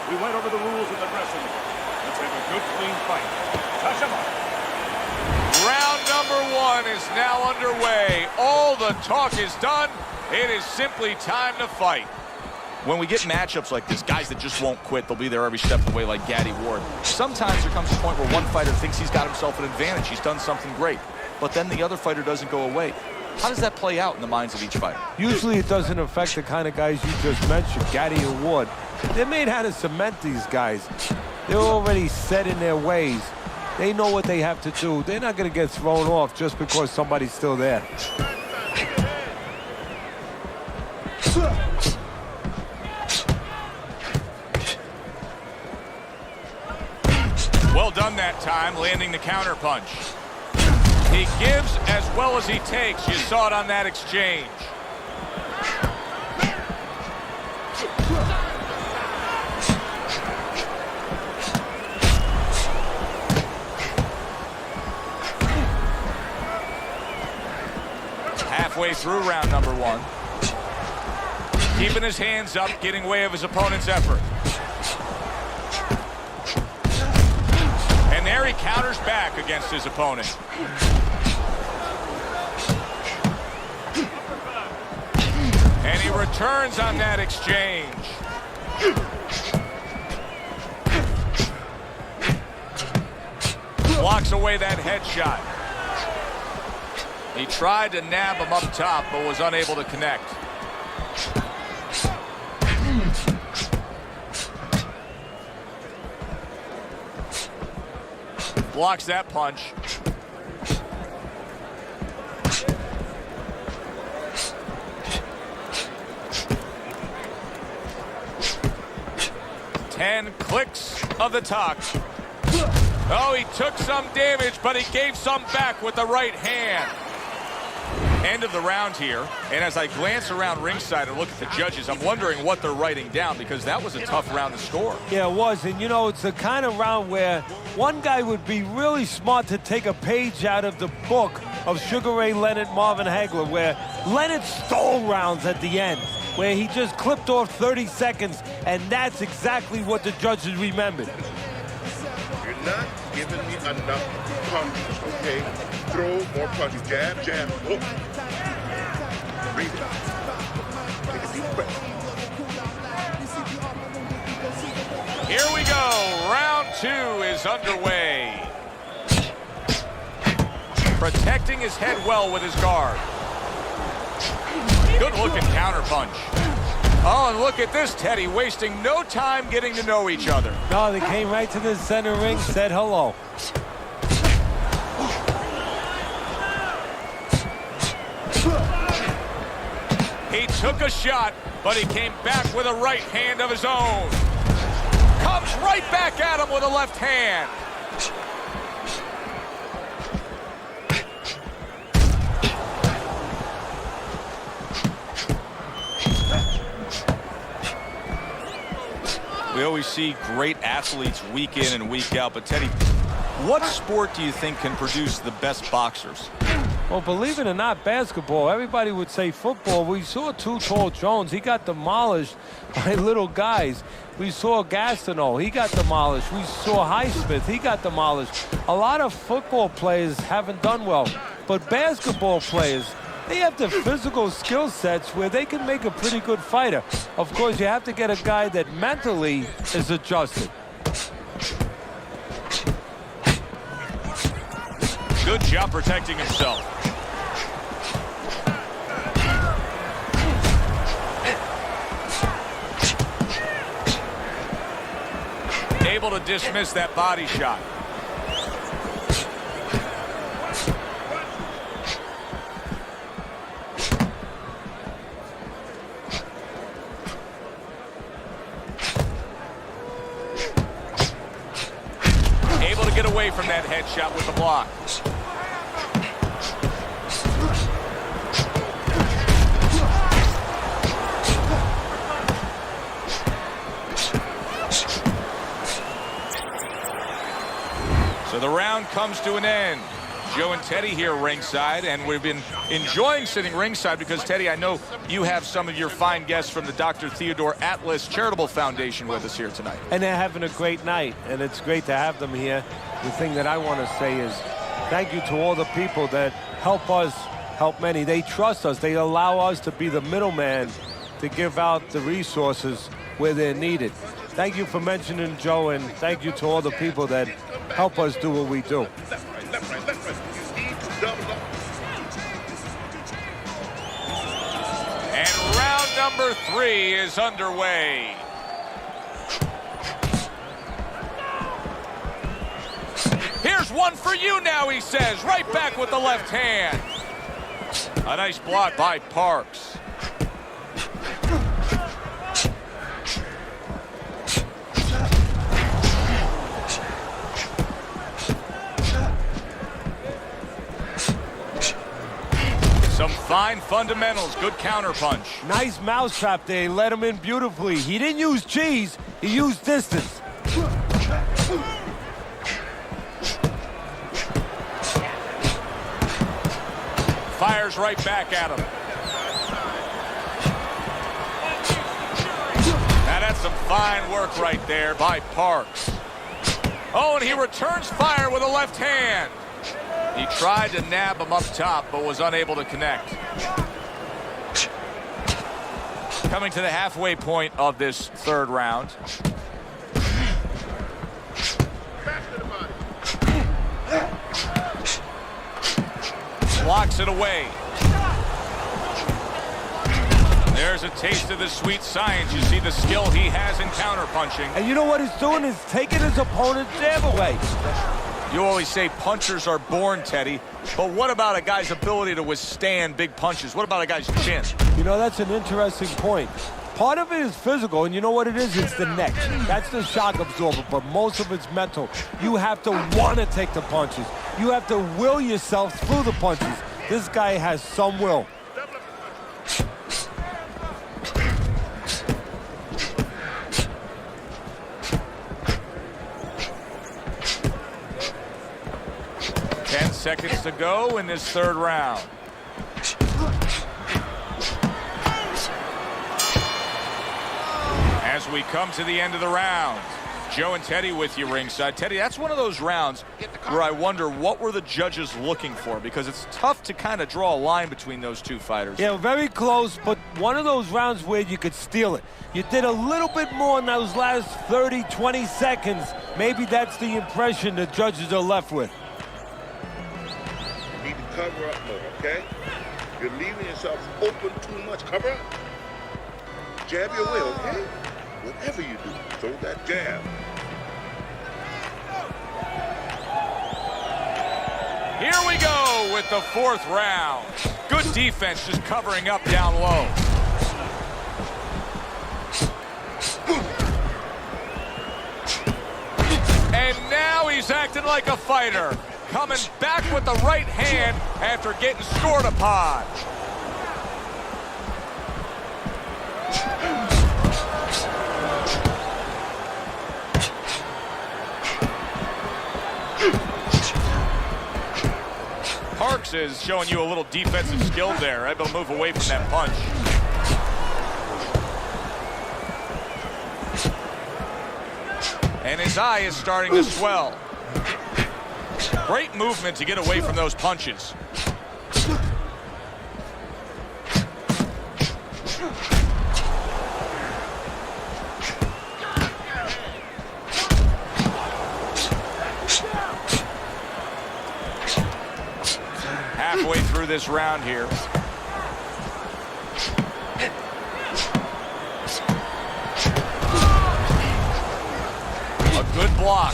We went over the rules in the dressing room. Let's have a good, clean fight. Touch him up. Round number one is now underway. All the talk is done. It is simply time to fight. When we get matchups like this, guys that just won't quit, they'll be there every step of the way like Gaddy Ward. Sometimes there comes a point where one fighter thinks he's got himself an advantage. He's done something great. But then the other fighter doesn't go away. How does that play out in the minds of each fighter? Usually it doesn't affect the kind of guys you just mentioned, Gaddy and Ward. They're made how to cement these guys. They're already set in their ways. They know what they have to do. They're not going to get thrown off just because somebody's still there. Well done that time, landing the counter punch. He gives as well as he takes. You saw it on that exchange. Halfway through round number one. Keeping his hands up, getting way of his opponent's effort. And there he counters back against his opponent. And he returns on that exchange. Blocks away that headshot. He tried to nab him up top, but was unable to connect. Blocks that punch. Ten clicks of the talk. Oh, he took some damage, but he gave some back with the right hand. End of the round here, and as I glance around ringside and look at the judges, I'm wondering what they're writing down, because that was a tough round to score. Yeah, it was, and you know, it's the kind of round where one guy would be really smart to take a page out of the book of Sugar Ray Leonard, Marvin Hagler, where Leonard stole rounds at the end, where he just clipped off 30 seconds, and that's exactly what the judges remembered. You're not giving me enough punches, okay? Throw more punches. Jab, jab, hook. Breathe it. Take a deep breath. Here we go. Round two is underway. Protecting his head well with his guard. Good looking counter punch. Oh, and look at this, Teddy, wasting no time getting to know each other. No, they came right to the center ring, said hello. He took a shot, but he came back with a right hand of his own. Comes right back at him with a left hand. We always see great athletes week in and week out, but Teddy, what sport do you think can produce the best boxers? Well, believe it or not, basketball, everybody would say football. We saw Too Tall Jones. He got demolished by little guys. We saw Gastineau. He got demolished. We saw Highsmith. He got demolished. A lot of football players haven't done well. But basketball players, they have the physical skill sets where they can make a pretty good fighter. Of course, you have to get a guy that mentally is adjusted. Good job protecting himself. Able to dismiss that body shot. Able to get away from that headshot with the block. So the round comes to an end. Joe and Teddy here ringside, and we've been enjoying sitting ringside because, Teddy, I know you have some of your fine guests from the Dr. Theodore Atlas Charitable Foundation with us here tonight. And they're having a great night, and it's great to have them here. The thing that I want to say is thank you to all the people that help us help many. They trust us. They allow us to be the middleman to give out the resources where they're needed. Thank you for mentioning Joe, and thank you to all the people that help us do what we do. And round number 3 is underway. Here's one for you now, he says, right back with the left hand. A nice block by Parks. Some fine fundamentals, good counterpunch. Nice mousetrap there, he let him in beautifully. He didn't use cheese, he used distance. Fires right back at him. Now that's some fine work right there by Parks. Oh, and he returns fire with a left hand. He tried to nab him up top, but was unable to connect. Coming to the halfway point of this third round. Blocks it away. There's a taste of the sweet science. You see the skill he has in counterpunching. And you know what he's doing is taking his opponent's jab away. You always say punchers are born, Teddy, but what about a guy's ability to withstand big punches? What about a guy's chin? You know, that's an interesting point. Part of it is physical, and you know what it is? It's the neck. That's the shock absorber, but most of it's mental. You have to want to take the punches. You have to will yourself through the punches. This guy has some will. Seconds to go in this third round. As we come to the end of the round, Joe and Teddy with you ringside. Teddy, that's one of those rounds where I wonder what were the judges looking for, because it's tough to kind of draw a line between those two fighters. Yeah, very close, but one of those rounds where you could steal it. You did a little bit more in those last 30, 20 seconds. Maybe that's the impression the judges are left with. Cover up more, okay? You're leaving yourself open too much. Cover up. Jab your way, okay? Whatever you do, throw that jab. Here we go with the fourth round. Good defense, just covering up down low. And now he's acting like a fighter. Coming back with the right hand after getting scored upon. Parks is showing you a little defensive skill there, able to move away from that punch. And his eye is starting to swell. Great movement to get away from those punches. Halfway through this round here. A good block.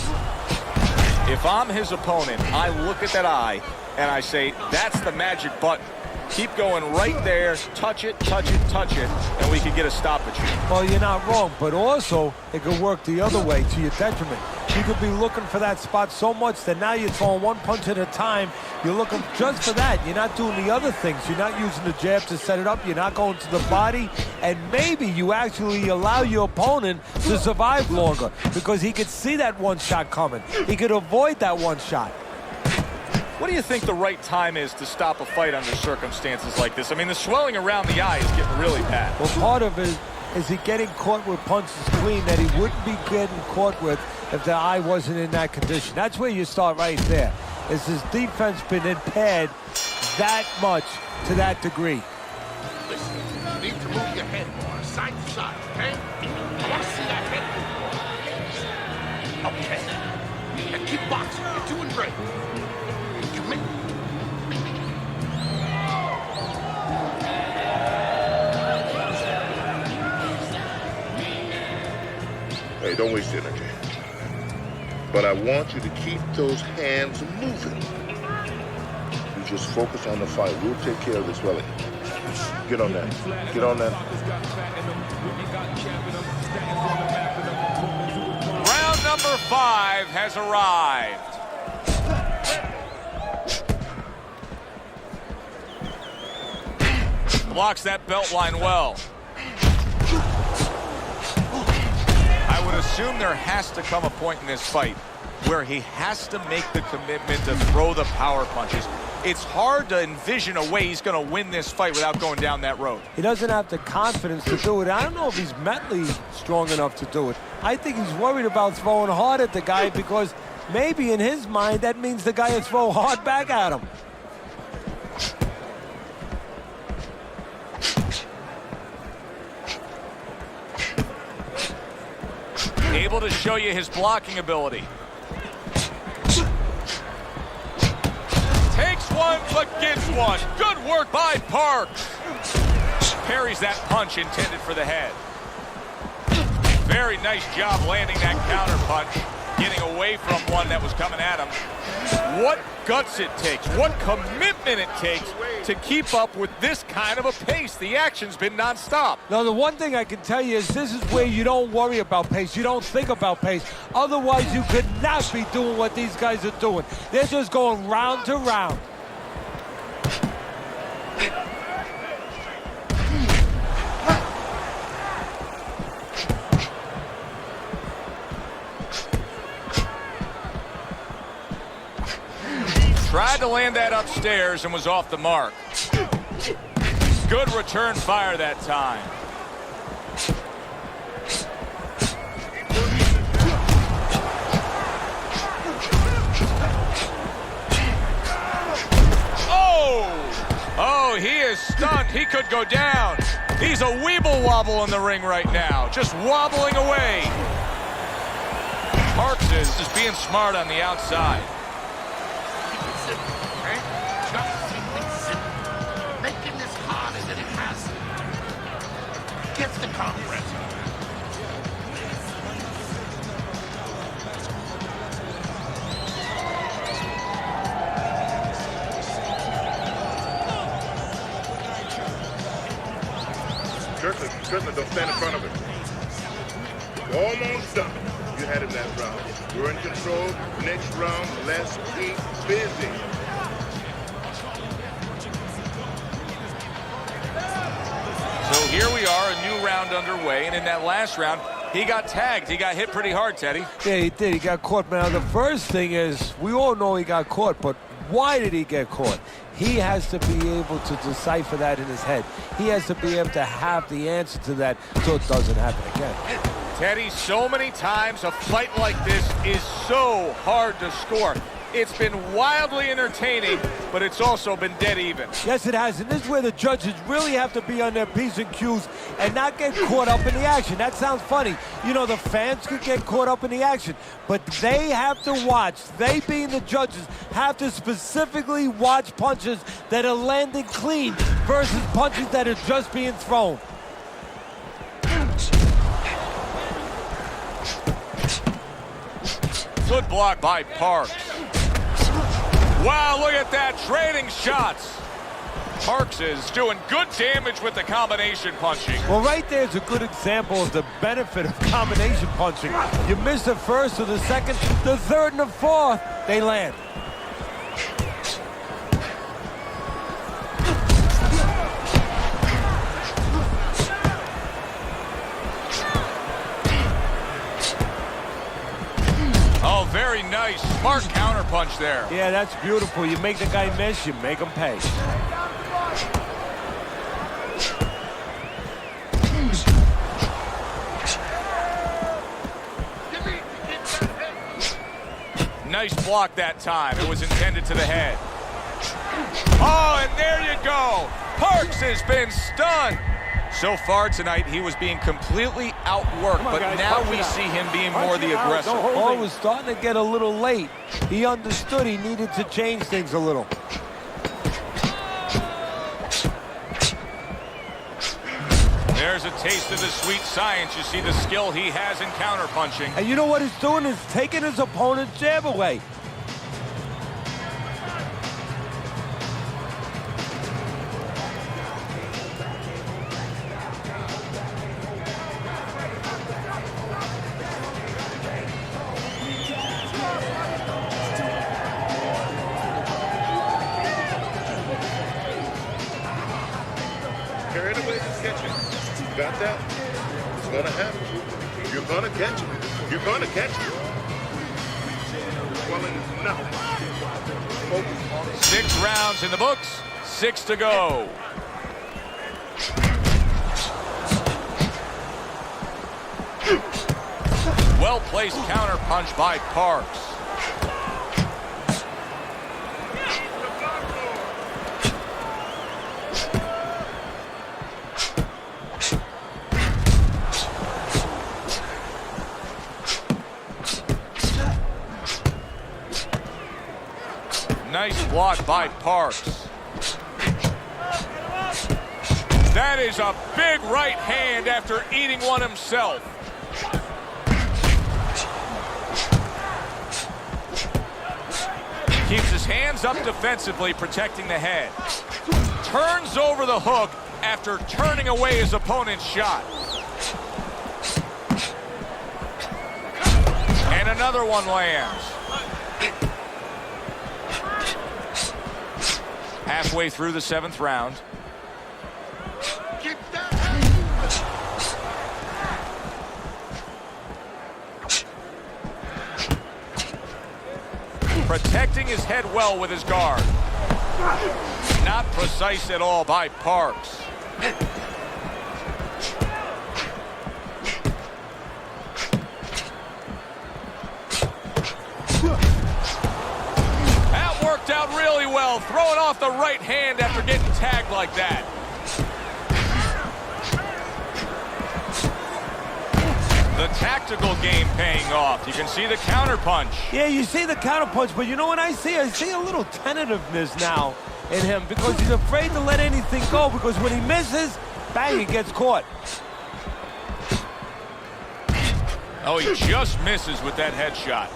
If I'm his opponent, I look at that eye and I say, that's the magic button. Keep going right there, touch it, touch it, touch it, and we can get a stoppage here. Well, you're not wrong, but also it could work the other way to your detriment. You could be looking for that spot so much that now you're throwing one punch at a time. You're looking just for that. You're not doing the other things. You're not using the jab to set it up. You're not going to the body. And maybe you actually allow your opponent to survive longer because he could see that one shot coming. He could avoid that one shot. What do you think the right time is to stop a fight under circumstances like this? I mean, the swelling around the eye is getting really bad. Well, part of it is he getting caught with punches clean that he wouldn't be getting caught with if the eye wasn't in that condition. That's where you start right there. Is his defense been impaired that much to that degree? Listen, you need to move your head more side to side, okay? I want to see that head move more. Okay. And keep boxing. You're doing great. Commit. Hey, don't waste energy. But I want you to keep those hands moving. You just focus on the fight. We'll take care of this swelling. Get on that. Get on that. Round number 5 has arrived. Blocks that belt line well. I would assume there has to come a point in this fight where he has to make the commitment to throw the power punches. It's hard to envision a way he's going to win this fight without going down that road. He doesn't have the confidence to do it. I don't know if he's mentally strong enough to do it. I think he's worried about throwing hard at the guy because maybe in his mind that means the guy will throw hard back at him. Able to show you his blocking ability. Takes one, but gets one. Good work by Parks. Parries that punch intended for the head. Very nice job landing that counter punch, getting away from one that was coming at him. What guts it takes, what commitment it takes to keep up with this kind of a pace. The action's been nonstop. Now, the one thing I can tell you is this is where you don't worry about pace. You don't think about pace. Otherwise, you could not be doing what these guys are doing. They're just going round to round. Tried to land that upstairs and was off the mark. Good return fire that time. Oh, he is stunned. He could go down. He's a weeble wobble in the ring right now, just wobbling away. Parks is just being smart on the outside. Making this harder than it has to. Gets the conference. Strickland, don't stand in front of him. You're almost done. You had him that round. You're in control. Next round, let's keep busy. So here we are, a new round underway, and in that last round, he got tagged. He got hit pretty hard, Teddy. Yeah, he did. He got caught. Now, the first thing is, we all know he got caught, but Why did he get caught? He has to be able to decipher that in his head. He has to be able to have the answer to that so it doesn't happen again. Teddy, so many times a fight like this is so hard to score. It's been wildly entertaining, but it's also been dead even. Yes, it has, and this is where the judges really have to be on their P's and Q's and not get caught up in the action. That sounds funny. You know, the fans could get caught up in the action, but they have to watch. They, being the judges, have to specifically watch punches that are landing clean versus punches that are just being thrown. Good block by Parks. Wow, look at that, trading shots. Parks is doing good damage with the combination punching. Well, right there's a good example of the benefit of combination punching. You miss the first or the second, the third and the fourth, they land. Oh, very nice. Smart counterpunch there. Yeah, that's beautiful. You make the guy miss, you make him pay. Nice block that time. It was intended to the head. Oh, and there you go. Parks has been stunned. So far tonight, he was being completely outworked, but now we see him being more the aggressor. Paul was starting to get a little late. He understood he needed to change things a little. There's a taste of the sweet science. You see the skill he has in counterpunching. And you know what he's doing is taking his opponent's jab away. Carried away, catch it. You got that? It's gonna happen. You're gonna catch it. You're gonna catch it. Well, it is nothing. Focus on it. 6 rounds in the books, 6 to go. Well-placed counterpunch by Parks. Nice block by Parks. That is a big right hand after eating one himself. Keeps his hands up defensively, protecting the head. Turns over the hook after turning away his opponent's shot. And another one lands. Halfway through the 7th round. Protecting his head well with his guard. Not precise at all by Parks. That worked out really well, throwing off the right hand after getting tagged like that. The tactical game paying off. You can see the counterpunch. Yeah, you see the counterpunch, but you know what I see? I see a little tentativeness now in him because he's afraid to let anything go because when he misses, bang, he gets caught. Oh, he just misses with that headshot.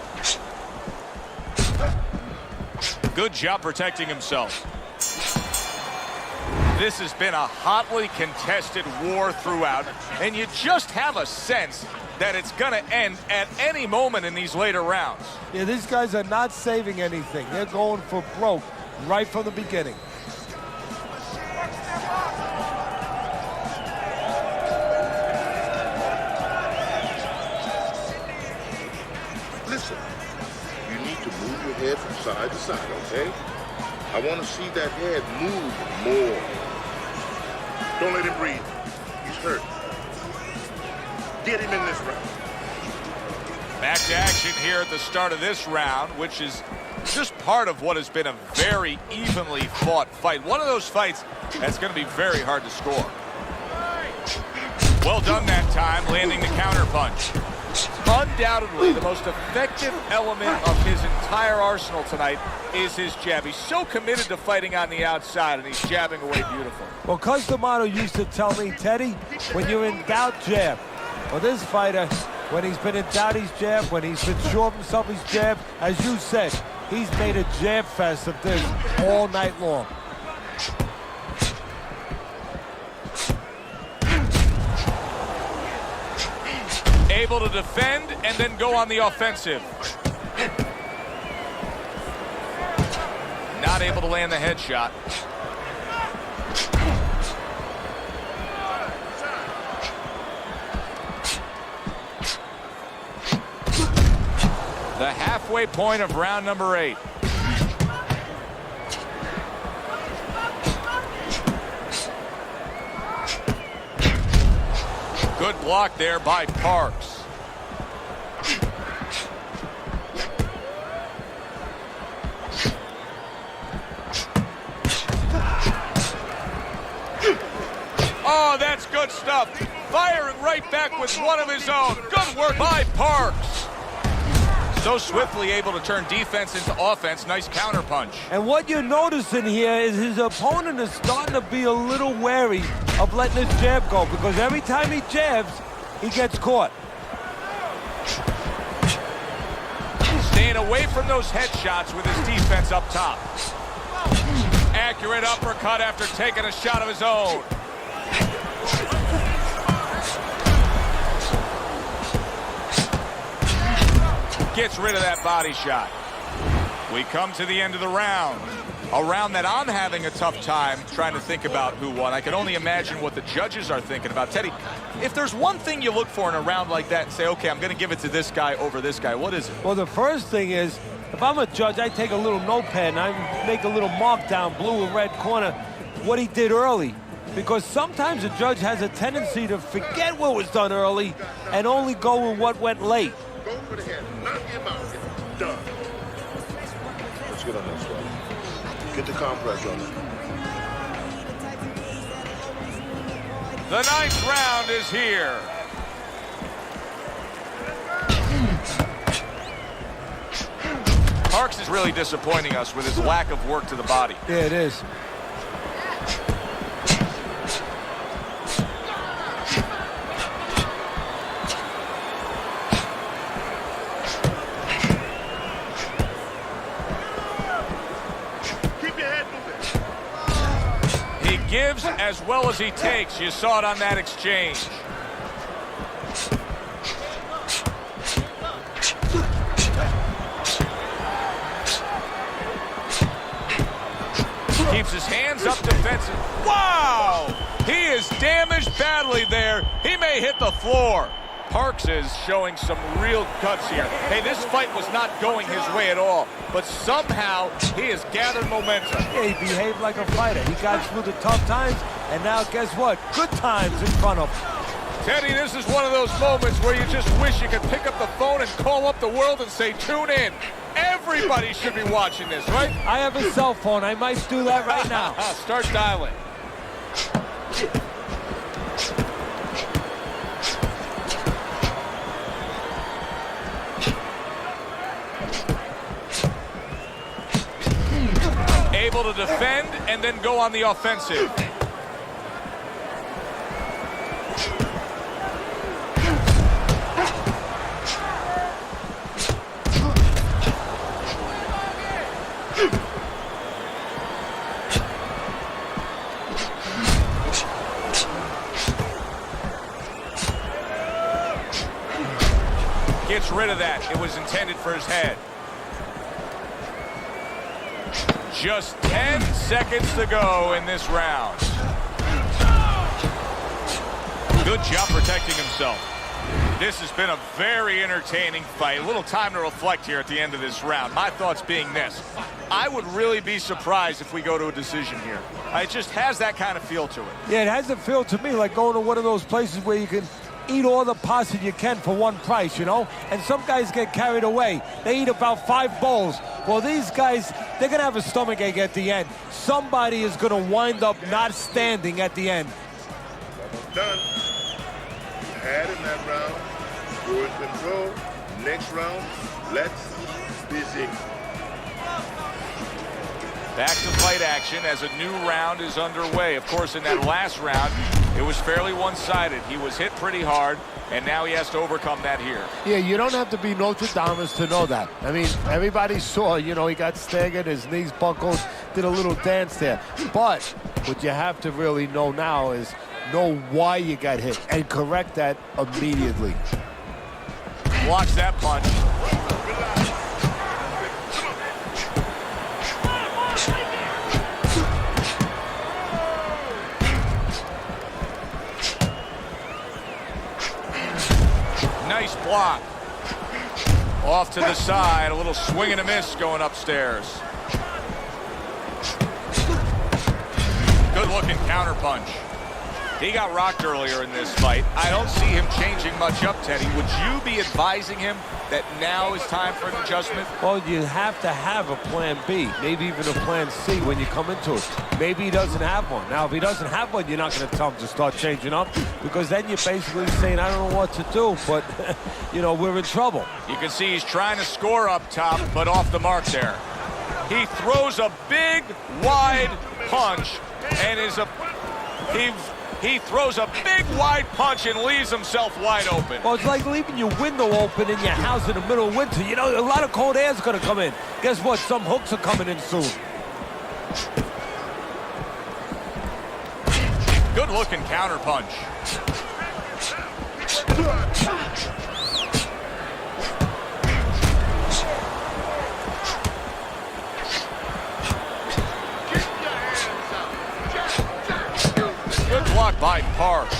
Good job protecting himself. This has been a hotly contested war throughout, and you just have a sense that it's going to end at any moment in these later rounds. Yeah, these guys are not saving anything. They're going for broke right from the beginning. Listen, you need to move your head from side to side, okay? I want to see that head move more. Don't let him breathe. He's hurt. Get him in this round. Back to action here at the start of this round, which is just part of what has been a very evenly fought fight. One of those fights that's going to be very hard to score. Well done that time, landing the counter punch. Undoubtedly, the most effective element of his entire arsenal tonight is his jab. He's so committed to fighting on the outside, and he's jabbing away beautiful. Well, Cus D'Amato used to tell me, Teddy, when you're in doubt, jab. Well, this fighter, when he's been in doubt, he's jab. When he's been sure of himself, he's jab. As you said, he's made a jab fest of this all night long. Able to defend and then go on the offensive. Not able to land the headshot. The halfway point of round number 8. Good block there by Parks. Oh, that's good stuff. Firing right back with one of his own. Good work by Parks. So swiftly able to turn defense into offense. Nice counter punch. And what you're noticing here is his opponent is starting to be a little wary of letting his jab go, because every time he jabs, he gets caught. Staying away from those headshots with his defense up top. Accurate uppercut after taking a shot of his own. Gets rid of that body shot. We come to the end of the round. A round that I'm having a tough time trying to think about who won. I can only imagine what the judges are thinking about. Teddy, if there's one thing you look for in a round like that and say, okay, I'm going to give it to this guy over this guy, what is it? Well, the first thing is, if I'm a judge, I take a little notepad and I make a little mark down, blue and red corner, what he did early. Because sometimes a judge has a tendency to forget what was done early and only go with what went late. Go for the head. Knock him out. Done. Let's get on that swell. Get the compress on it. The 9th round is here. Parks is really disappointing us with his lack of work to the body. Yeah, it is. Gives as well as he takes. You saw it on that exchange. Keeps his hands up defensive. Wow! He is damaged badly there. He may hit the floor. Parks is showing some real guts here. Hey, this fight was not going his way at all, but somehow he has gathered momentum. Yeah, he behaved like a fighter. He got through the tough times, and now guess what? Good times in front of him. Teddy, this is one of those moments where you just wish you could pick up the phone and call up the world and say, tune in. Everybody should be watching this, right? I have a cell phone. I might do that right now. Start dialing. Able to defend and then go on the offensive. Gets rid of that. It was intended for his head. Just 10 seconds to go in this round. Good job protecting himself. This has been a very entertaining fight. A little time to reflect here at the end of this round. My thoughts being this: I would really be surprised if we go to a decision here. It just has that kind of feel to it. Yeah, it has a feel to me like going to one of those places where you can eat all the pasta you can for one price, you know? And some guys get carried away. They eat about 5 bowls. Well, these guys, they're going to have a stomachache at the end. Somebody is going to wind up not standing at the end. Done. You had in that round. You're in control. Next round, let's busy. Back to fight action as a new round is underway. Of course, in that last round, it was fairly one-sided. He was hit pretty hard, and now he has to overcome that here. Yeah, you don't have to be Nostradamus to know that. I mean, everybody saw, you know, he got staggered, his knees buckled, did a little dance there. But what you have to really know now is know why you got hit and correct that immediately. Blocks that punch. Nice block. Off to the side, a little swing and a miss going upstairs. Good looking counter punch. He got rocked earlier in this fight. I don't see him changing much up, Teddy. Would you be advising him that now is time for an adjustment? Well, you have to have a plan B, maybe even a plan C when you come into it. Maybe he doesn't have one. Now, if he doesn't have one, you're not going to tell him to start changing up, because then you're basically saying, I don't know what to do, but, you know, we're in trouble. You can see he's trying to score up top, but off the mark there. He throws a big, wide punch, and he throws a big, wide punch and leaves himself wide open. Well, it's like leaving your window open in your house in the middle of winter. You know, a lot of cold air is going to come in. Guess what? Some hooks are coming in soon. Good-looking counter punch. Good block by Parks.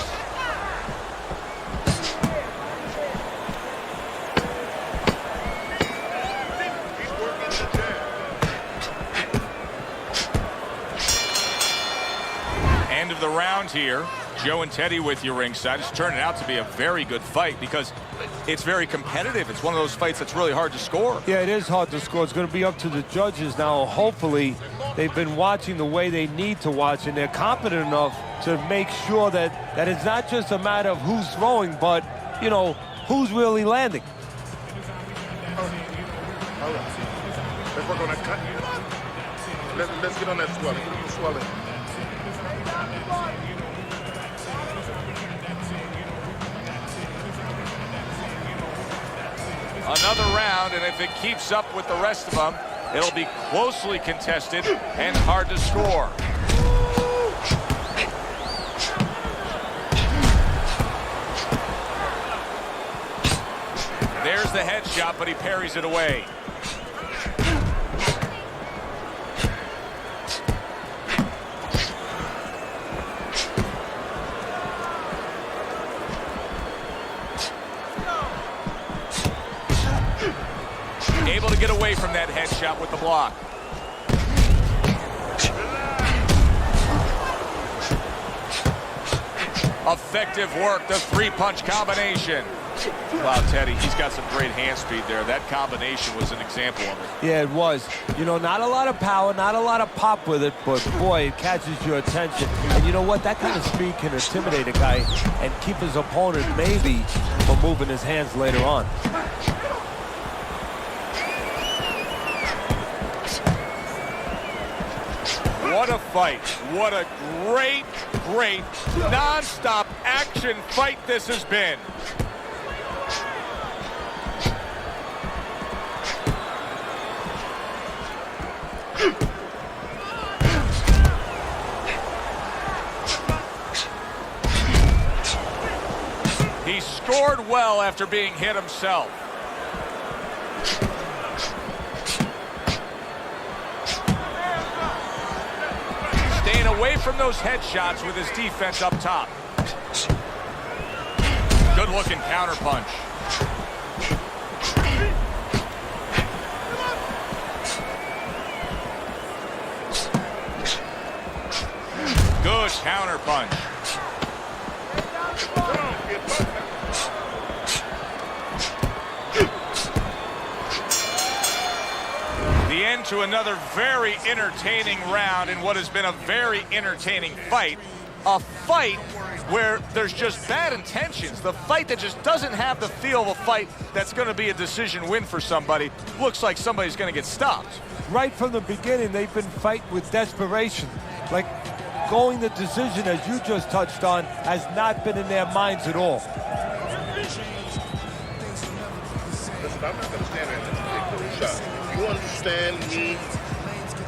End of the round here. Joe and Teddy with you ringside. It's turning out to be a very good fight because it's very competitive. It's one of those fights that's really hard to score. Yeah, it is hard to score. It's going to be up to the judges now. Hopefully, they've been watching the way they need to watch, and they're competent enough to make sure that it's not just a matter of who's throwing, but, you know, who's really landing. All right. Let's work on that cut. Let's get on that swelling. Another round, and if it keeps up with the rest of them, it'll be closely contested and hard to score. There's the headshot, but he parries it away. Able to get away from that headshot with the block. Effective work, the three-punch combination. Wow, Teddy, he's got some great hand speed there. That combination was an example of it. Yeah, it was. You know, not a lot of power, not a lot of pop with it, but boy, it catches your attention. And you know what? That kind of speed can intimidate a guy and keep his opponent maybe from moving his hands later on. What a fight. What a great, great, non-stop action fight this has been. He scored well after being hit himself. Staying away from those headshots with his defense up top. Good-looking counterpunch. Good counterpunch. The end to another very entertaining round in what has been a very entertaining fight. A fight where there's just bad intentions. The fight that just doesn't have the feel of a fight that's going to be a decision win for somebody. Looks like somebody's going to get stopped. Right from the beginning, they've been fighting with desperation. Like going the decision, as you just touched on, has not been in their minds at all. Listen, I'm not going to stand there and let you take those shots. You understand me?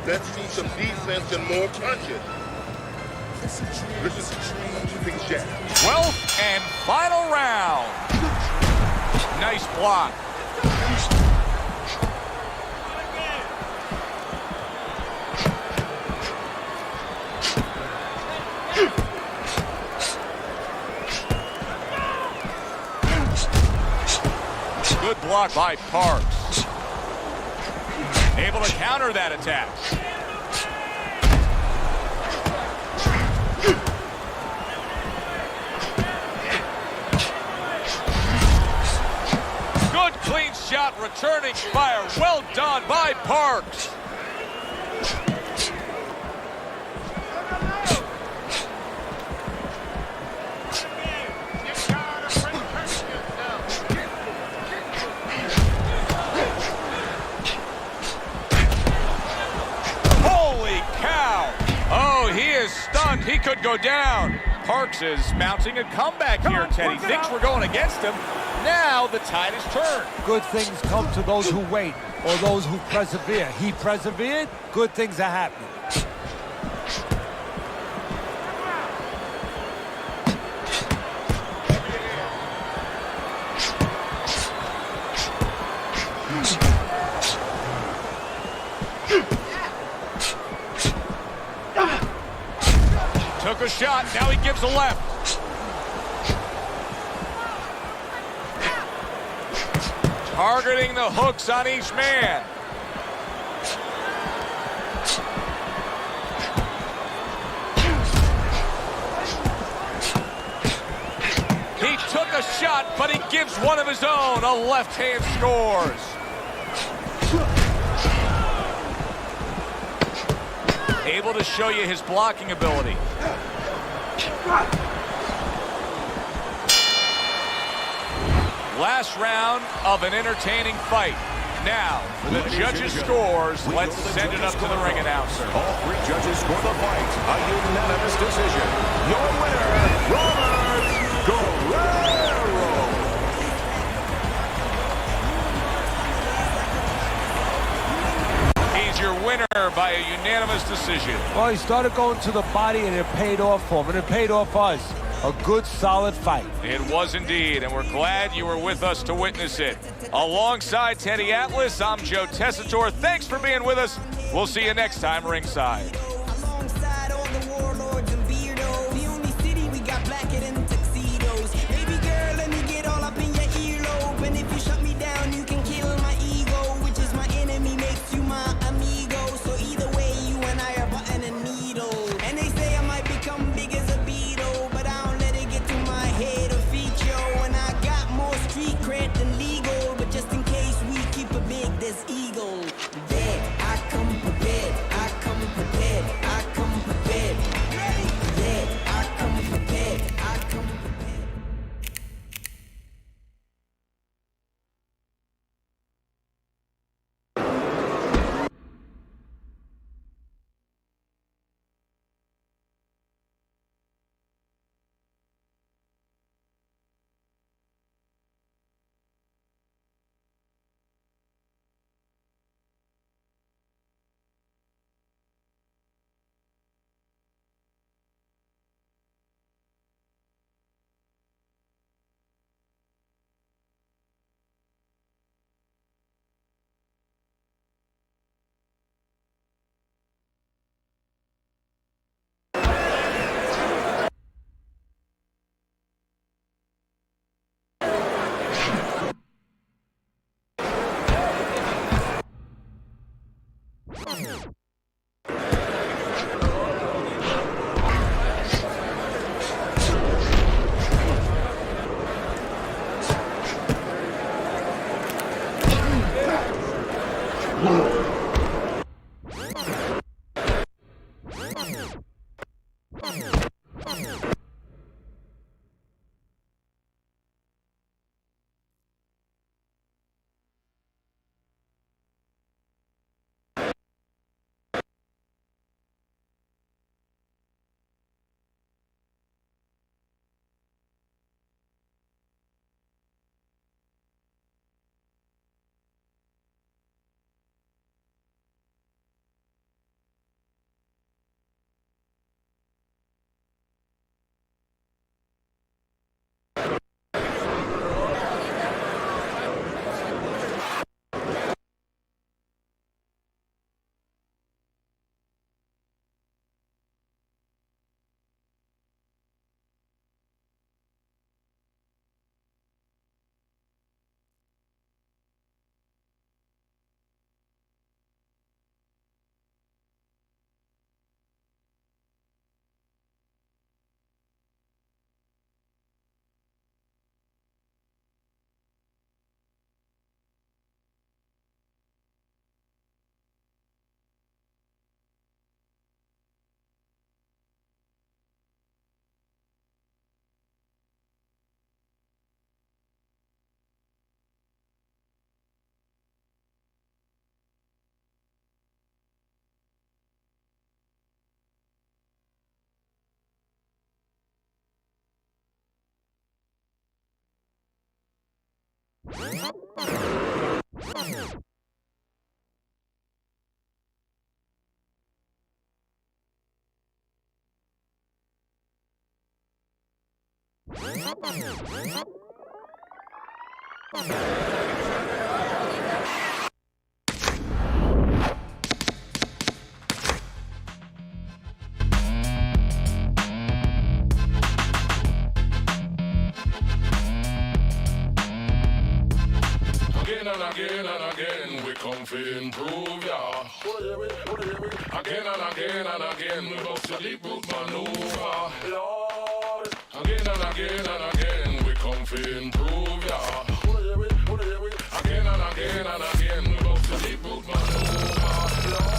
Let's see some defense and more punches. Listen, big shot. 12th and final round. Nice block. Good block by Parks. Able to counter that attack. Good clean shot, returning fire. Well done by Parks. Stunned, he could go down. Parks is mounting a comeback here, Teddy. Thinks we're going against him. Now the tide has turned. Good things come to those who wait, or those who persevere. He persevered, good things are happening. Took a shot, now he gives a left. Targeting the hooks on each man. He took a shot, but he gives one of his own. A left hand scores. Able to show you his blocking ability. Last round of an entertaining fight. Now, for the judges' scores, let's send it up to the ring announcer. All three judges score the fight. A unanimous decision. Your winner, Robert Guerrero. He's your winner by a unanimous decision. Well, he started going to the body, and it paid off for him, and it paid off us. A good, solid fight. It was indeed, and we're glad you were with us to witness it. Alongside Teddy Atlas, I'm Joe Tessitore. Thanks for being with us. We'll see you next time ringside. Alongside all the warlords and beardos, the only city we got blacker than tuxedos. Baby girl, let me get all up in your earlobe, and if you shut me down, you can kill my ego, which is my enemy, makes you my amigo. So either way, you and I are button and needle. And they say I might become big as a beetle, but I don't let it get to my head or feet, yo. And I got more street cred than legal, but just in case we keep it big, there's eagle. Dead, I come prepared, I come prepared. Again and again and again, we come to improve, yeah. Again and again and again, we bust a deep root maneuver, Lord. Again and again and again, we come to improve, yeah. Again and again and again, we bust a deep root maneuver, Lord.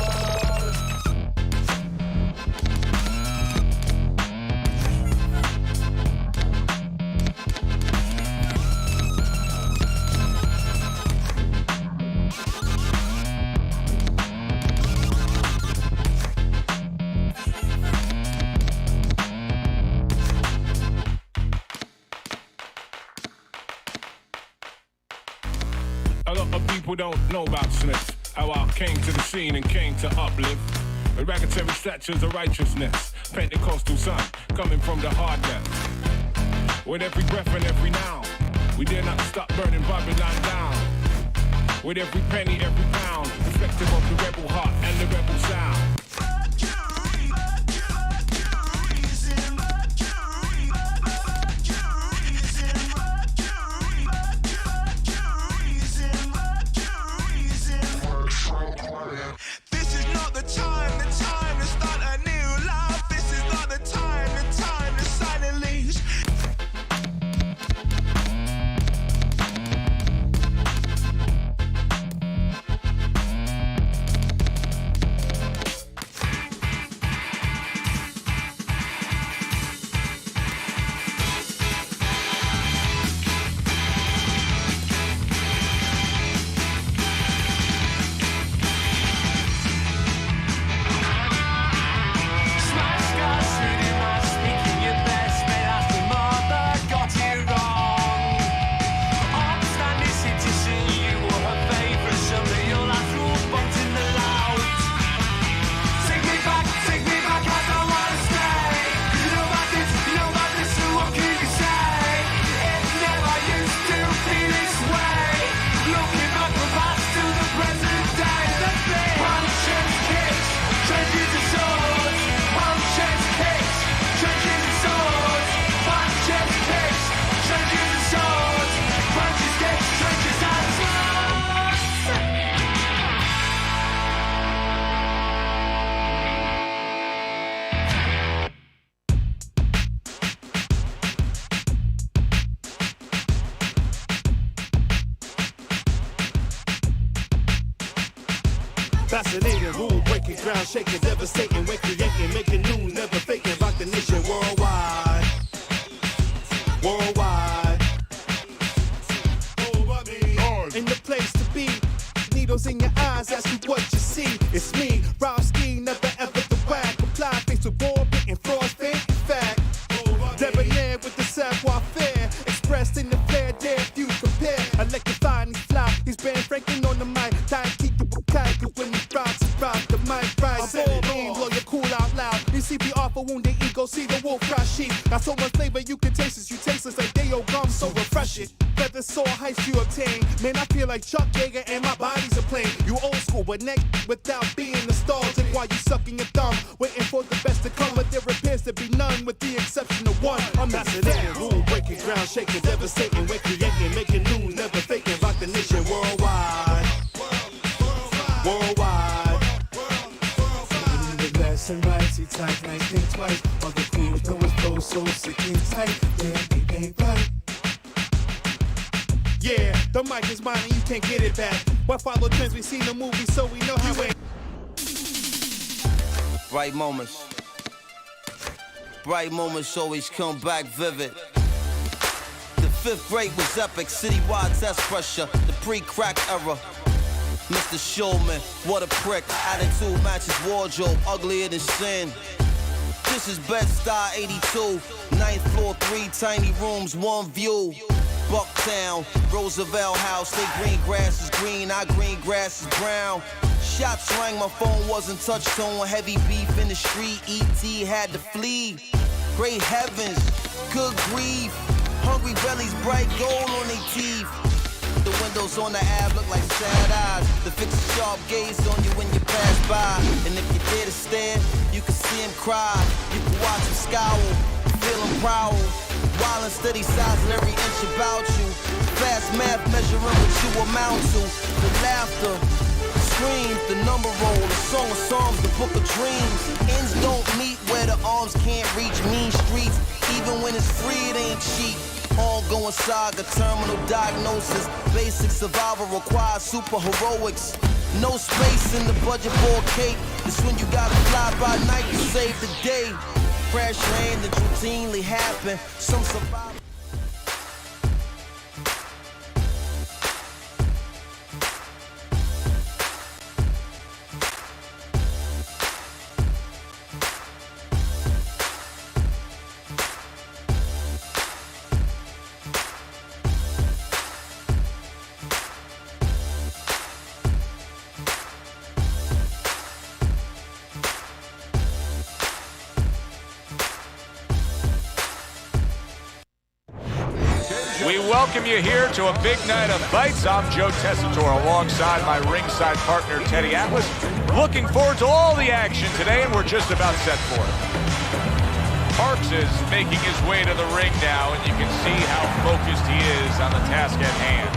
A lot of people don't know about Smith, how I came to the scene and came to uplift. With raggatary statues of righteousness, Pentecostal son, coming from the hard depth. With every breath and every now, we dare not stop burning Babylon down. With every penny, every pound, reflective of the rebel heart and the rebel sound. This is not the time to start a new life. This is not the time to silently. Fascinating, rule breaking, ground shaking, devastating, when creating, making new, never faking, rock the nation worldwide. Worldwide. In the place to be, needles in your eyes, ask you what you see. It's me, Rowski, never ever the whack. Apply face with ball, and frost, fake fact. Debonair with the savoir-faire, expressed in the flair, dare few compare. Electrifying these fly, he's Ben Franklin on the mic. Time keep you tight, cause when he rocks, the mic right. Said it mean, blow your cool out loud. You CPR for wounded ego, see the wolf cry sheep. Got so much flavor you can taste it. You taste it like Deo gum, so refreshing. Feather sore heights you obtain. Man, I feel like Chuck Yeager and my body's a plane. You old school, but next without being nostalgic. While you sucking your thumb, waiting for the best to come. But there appears to be none, with the exception of one. I'm fascinating, rule breaking, ground shaking, devastating, when creating, making new, never faking, rock the nation worldwide. Worldwide. The left and right, see tight, nice, think twice. All the crews know it's flow so sick and tight. Yeah, it ain't right. Yeah, the mic is mine and you can't get it back. Why follow trends? We seen the movie, so we know you ain't. Bright moments. Bright moments always come back vivid. The 5th grade was epic, citywide test pressure, the pre-crack era. Mr. Showman, what a prick. Attitude matches wardrobe, uglier than sin. This is Bed-Stuy 82, 9th floor, 3 tiny rooms, 1 view. Bucktown, Roosevelt House, they green grass is green, our green grass is brown. Shots rang, my phone wasn't touch tone, heavy beef in the street, E.T. had to flee. Great heavens, good grief, hungry bellies, bright gold on their teeth. The windows on the Ave look like sad eyes. The fix a sharp gaze on you when you pass by. And if you dare to stare, you can see him cry. You can watch him scowl, feel him prowl. Wild and steady size of every inch about you. Fast math measuring what you amount to. The laughter, screams, the number roll, the song of songs, the book of dreams. Ends don't meet where the arms can't reach. Mean streets, even when it's free, it ain't cheap. Ongoing saga, terminal diagnosis. Basic survival requires super heroics. No space in the budget for a cake. It's when you gotta fly by night to save the day. Crash landings routinely happen. Some survive. We welcome you here to a big night of fights. I'm Joe Tessitore alongside my ringside partner, Teddy Atlas. Looking forward to all the action today, and we're just about set for it. Parks is making his way to the ring now, and you can see how focused he is on the task at hand.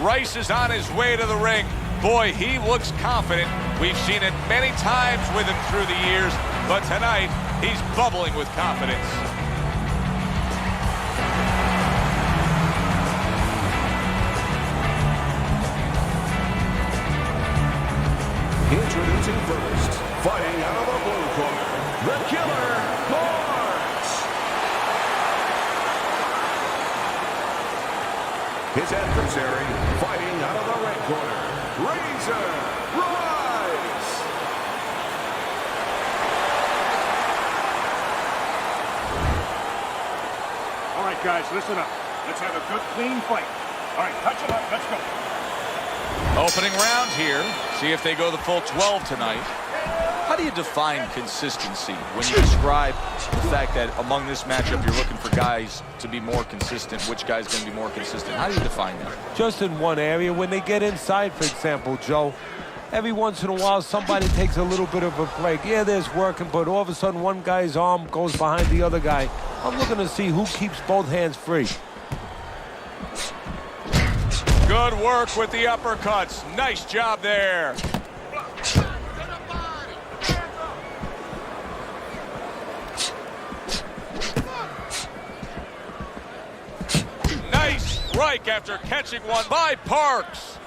Rice is on his way to the ring. Boy, he looks confident. We've seen it many times with him through the years, but tonight, he's bubbling with confidence. Introducing first, fighting out of the blue corner, the Killer Parks. His adversary, fighting out of the red corner, Razor Rice. All right, guys, listen up. Let's have a good, clean fight. All right, touch it up. Let's go. Opening round here. See if they go the full 12 tonight. How do you define consistency when you describe the fact that among this matchup you're looking for guys to be more consistent? Which guy's going to be more consistent? How do you define that? Just in one area. When they get inside, for example, Joe, every once in a while somebody takes a little bit of a break. Yeah, there's working, but all of a sudden one guy's arm goes behind the other guy. I'm looking to see who keeps both hands free. Good work with the uppercuts. Nice job there. break after catching one by Parks.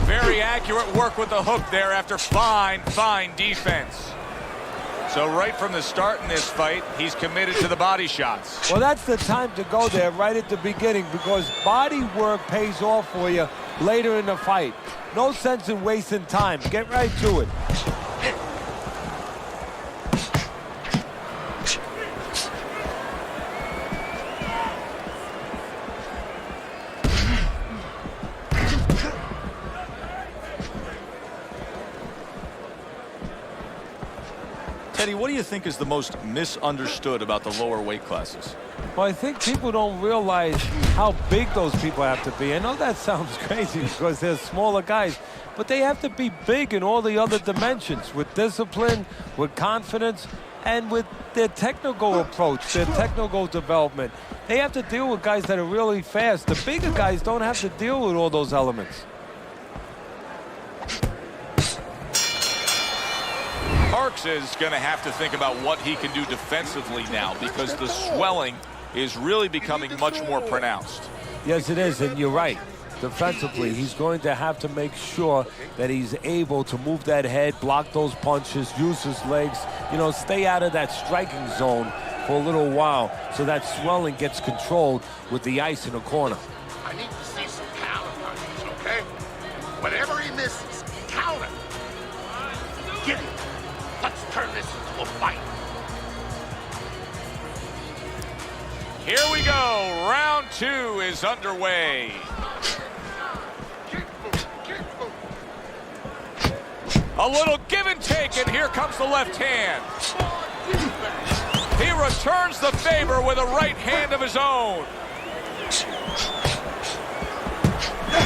Very accurate work with the hook there after fine defense. So right from the start in this fight, he's committed to the body shots. Well, that's the time to go there right at the beginning, because body work pays off for you later in the fight. No sense in wasting time. Get right to it. Teddy, what do you think is the most misunderstood about the lower weight classes? Well, I think people don't realize how big those people have to be. I know that sounds crazy because they're smaller guys, but they have to be big in all the other dimensions, with discipline, with confidence, and with their technical approach, their technical development. They have to deal with guys that are really fast. The bigger guys don't have to deal with all those elements. Parks is going to have to think about what he can do defensively now, because the swelling is really becoming much more pronounced. Yes, it is, and you're right. Defensively, he's going to have to make sure that he's able to move that head, block those punches, use his legs, you know, stay out of that striking zone for a little while so that swelling gets controlled with the ice in the corner. I need to see some counter punches, okay? Whenever he misses, counter. Get him. Let's turn this into a fight. Here we go. Round 2 is underway. A little give and take, and here comes the left hand. He returns the favor with a right hand of his own.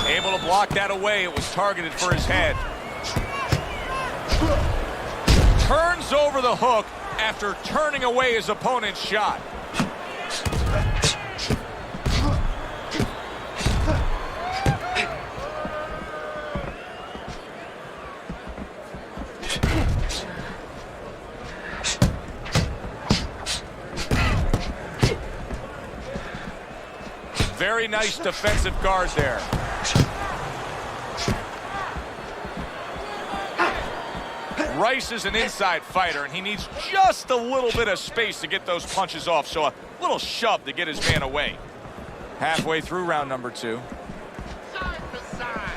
Able to block that away. It was targeted for his head. Turns over the hook after turning away his opponent's shot. Very nice defensive guard there. Rice is an inside fighter, and he needs just a little bit of space to get those punches off, so a little shove to get his man away. Halfway through round number 2. Side to side.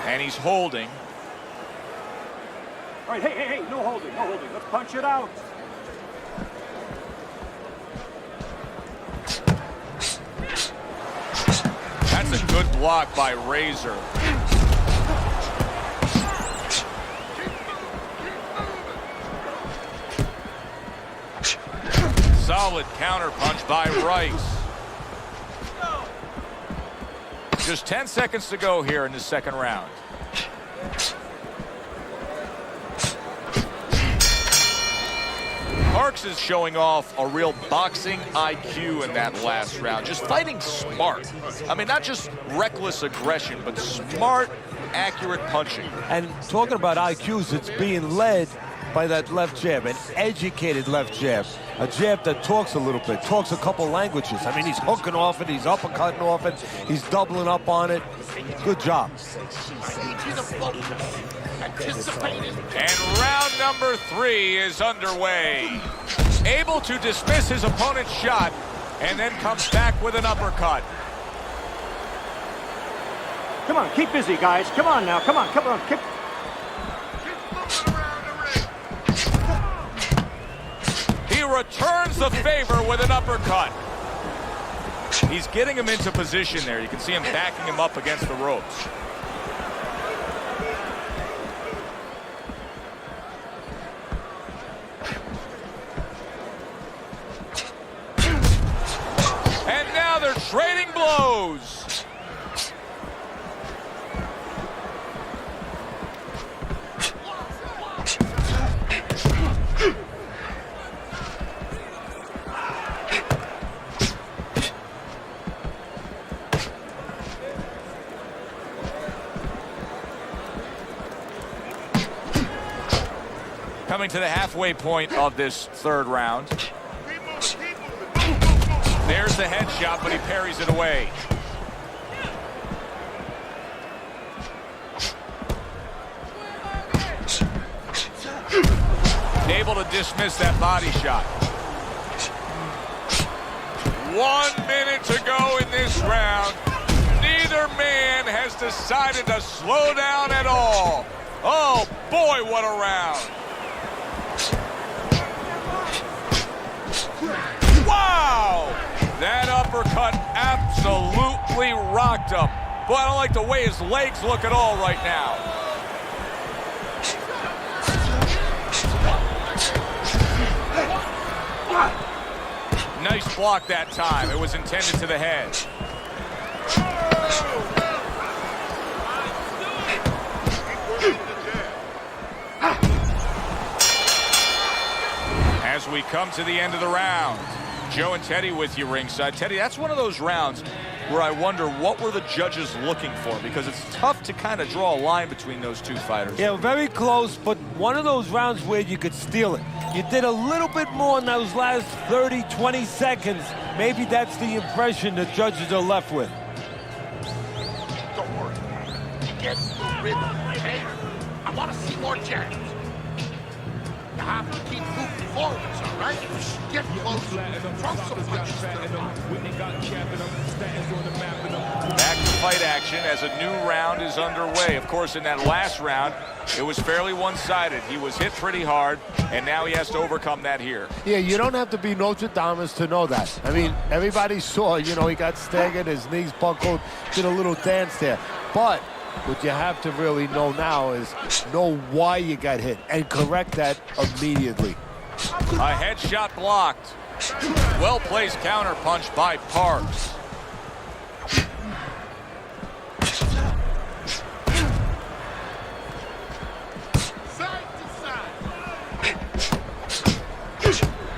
And he's holding. All right, hey, no holding. Let's punch it out. That's a good block by Razor. Solid counter punch by Rice. Just 10 seconds to go here in the second round. Parks is showing off a real boxing IQ in that last round. Just fighting smart. I mean, not just reckless aggression, but smart, accurate punching. And talking about IQs, it's being led by that left jab, an educated left jab. A jab that talks a little bit, talks a couple languages. I mean, he's hooking off it, he's uppercutting off it, he's doubling up on it. Good job. And round number 3 is underway. Able to dismiss his opponent's shot and then comes back with an uppercut. Come on, keep busy, guys. Come on now, come on. Keep... He returns the favor with an uppercut. He's getting him into position there. You can see him backing him up against the ropes. And now they're trading blows. Coming to the halfway point of this third round. There's the headshot, but he parries it away. Able to dismiss that body shot. 1 minute to go in this round. Neither man has decided to slow down at all. Oh boy, what a round. Wow! That uppercut absolutely rocked him. Boy, I don't like the way his legs look at all right now. Nice block that time. It was intended to the head. As we come to the end of the round, Joe and Teddy with you ringside. Teddy, that's one of those rounds where I wonder what were the judges looking for, because it's tough to kind of draw a line between those two fighters. Yeah, very close, but one of those rounds where you could steal it. You did a little bit more in those last 30, 20 seconds. Maybe that's the impression the judges are left with. Don't worry. Get the rhythm, okay? I want to see more jabs. You have to keep moving forwards, all right? Get close. Throw some punches to the Back to fight action as a new round is underway. Of course, in that last round, it was fairly one-sided. He was hit pretty hard, and now he has to overcome that here. Yeah, you don't have to be Nostradamus to know that. I mean, everybody saw, you know, he got staggered, his knees buckled, did a little dance there. But what you have to really know now is know why you got hit and correct that immediately. A headshot blocked. Well-placed counterpunch by Parks.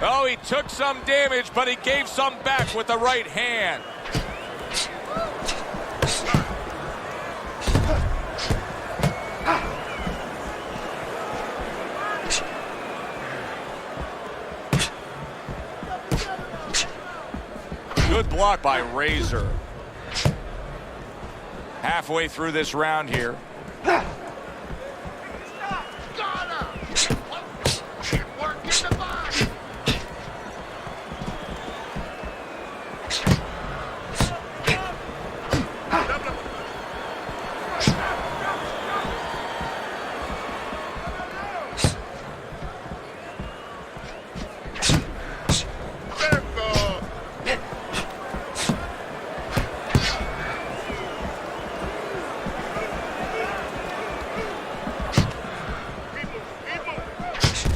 Oh, he took some damage, but he gave some back with the right hand. Good block by Razor. Halfway through this round here.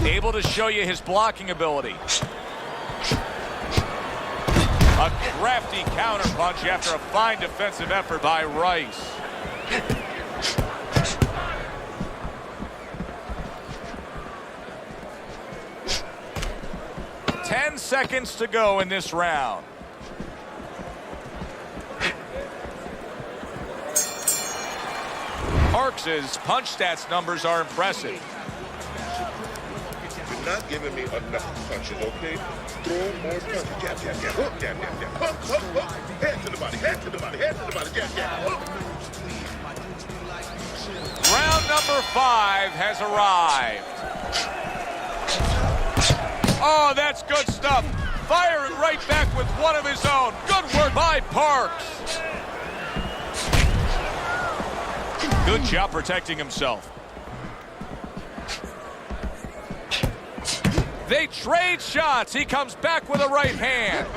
Able to show you his blocking ability. A crafty counterpunch after a fine defensive effort by Rice. Ten seconds to go in this round. Parks's punch stats numbers are impressive. You're not giving me enough punches, okay? Throw more punches. Jab, jab, jab. Hook, jab, jab, jab. Hook, hook, hook. Head to the body, head to the body, head to the body. Jab, jab. Hook. Round number 5 has arrived. Oh, that's good stuff. Firing right back with one of his own. Good work by Parks. Good job protecting himself. They trade shots. He comes back with a right hand.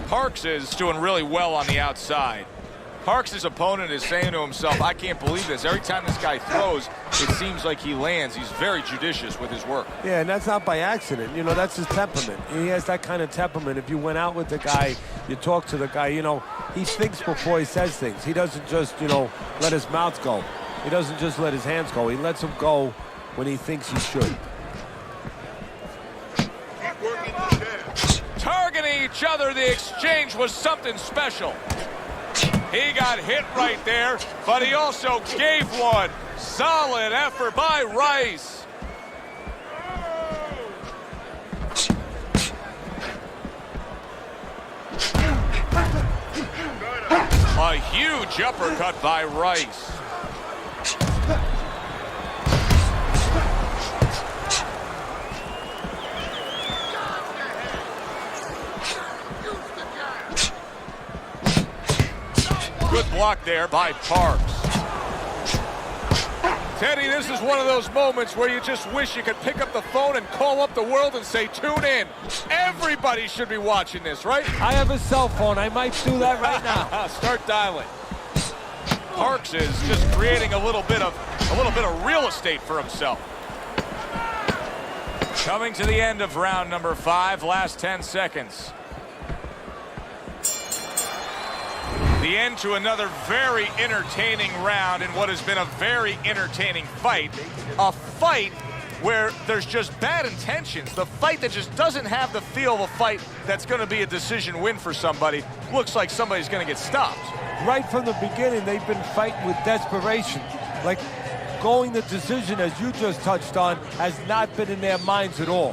Parks is doing really well on the outside. Parks' opponent is saying to himself, I can't believe this. Every time this guy throws, it seems like he lands. He's very judicious with his work. Yeah, and that's not by accident. You know, that's his temperament. He has that kind of temperament. If you went out with the guy, you talk to the guy, you know, he thinks before he says things. He doesn't just, you know, let his mouth go. He doesn't just let his hands go. He lets them go when he thinks he should. Targeting each other, the exchange was something special. He got hit right there, but he also gave one. Solid effort by Rice. A huge uppercut by Rice. Good block there by Parks. Teddy, this is one of those moments where you just wish you could pick up the phone and call up the world and say, tune in. Everybody should be watching this, right? I have a cell phone. I might do that right now. Start dialing. Parks is just creating a little bit of real estate for himself. Coming to the end of round number 5, last 10 seconds. The end to another very entertaining round in what has been a very entertaining fight. A fight where there's just bad intentions. The fight that just doesn't have the feel of a fight that's going to be a decision win for somebody. Looks like somebody's going to get stopped. Right from the beginning, they've been fighting with desperation. Like going the decision, as you just touched on, has not been in their minds at all.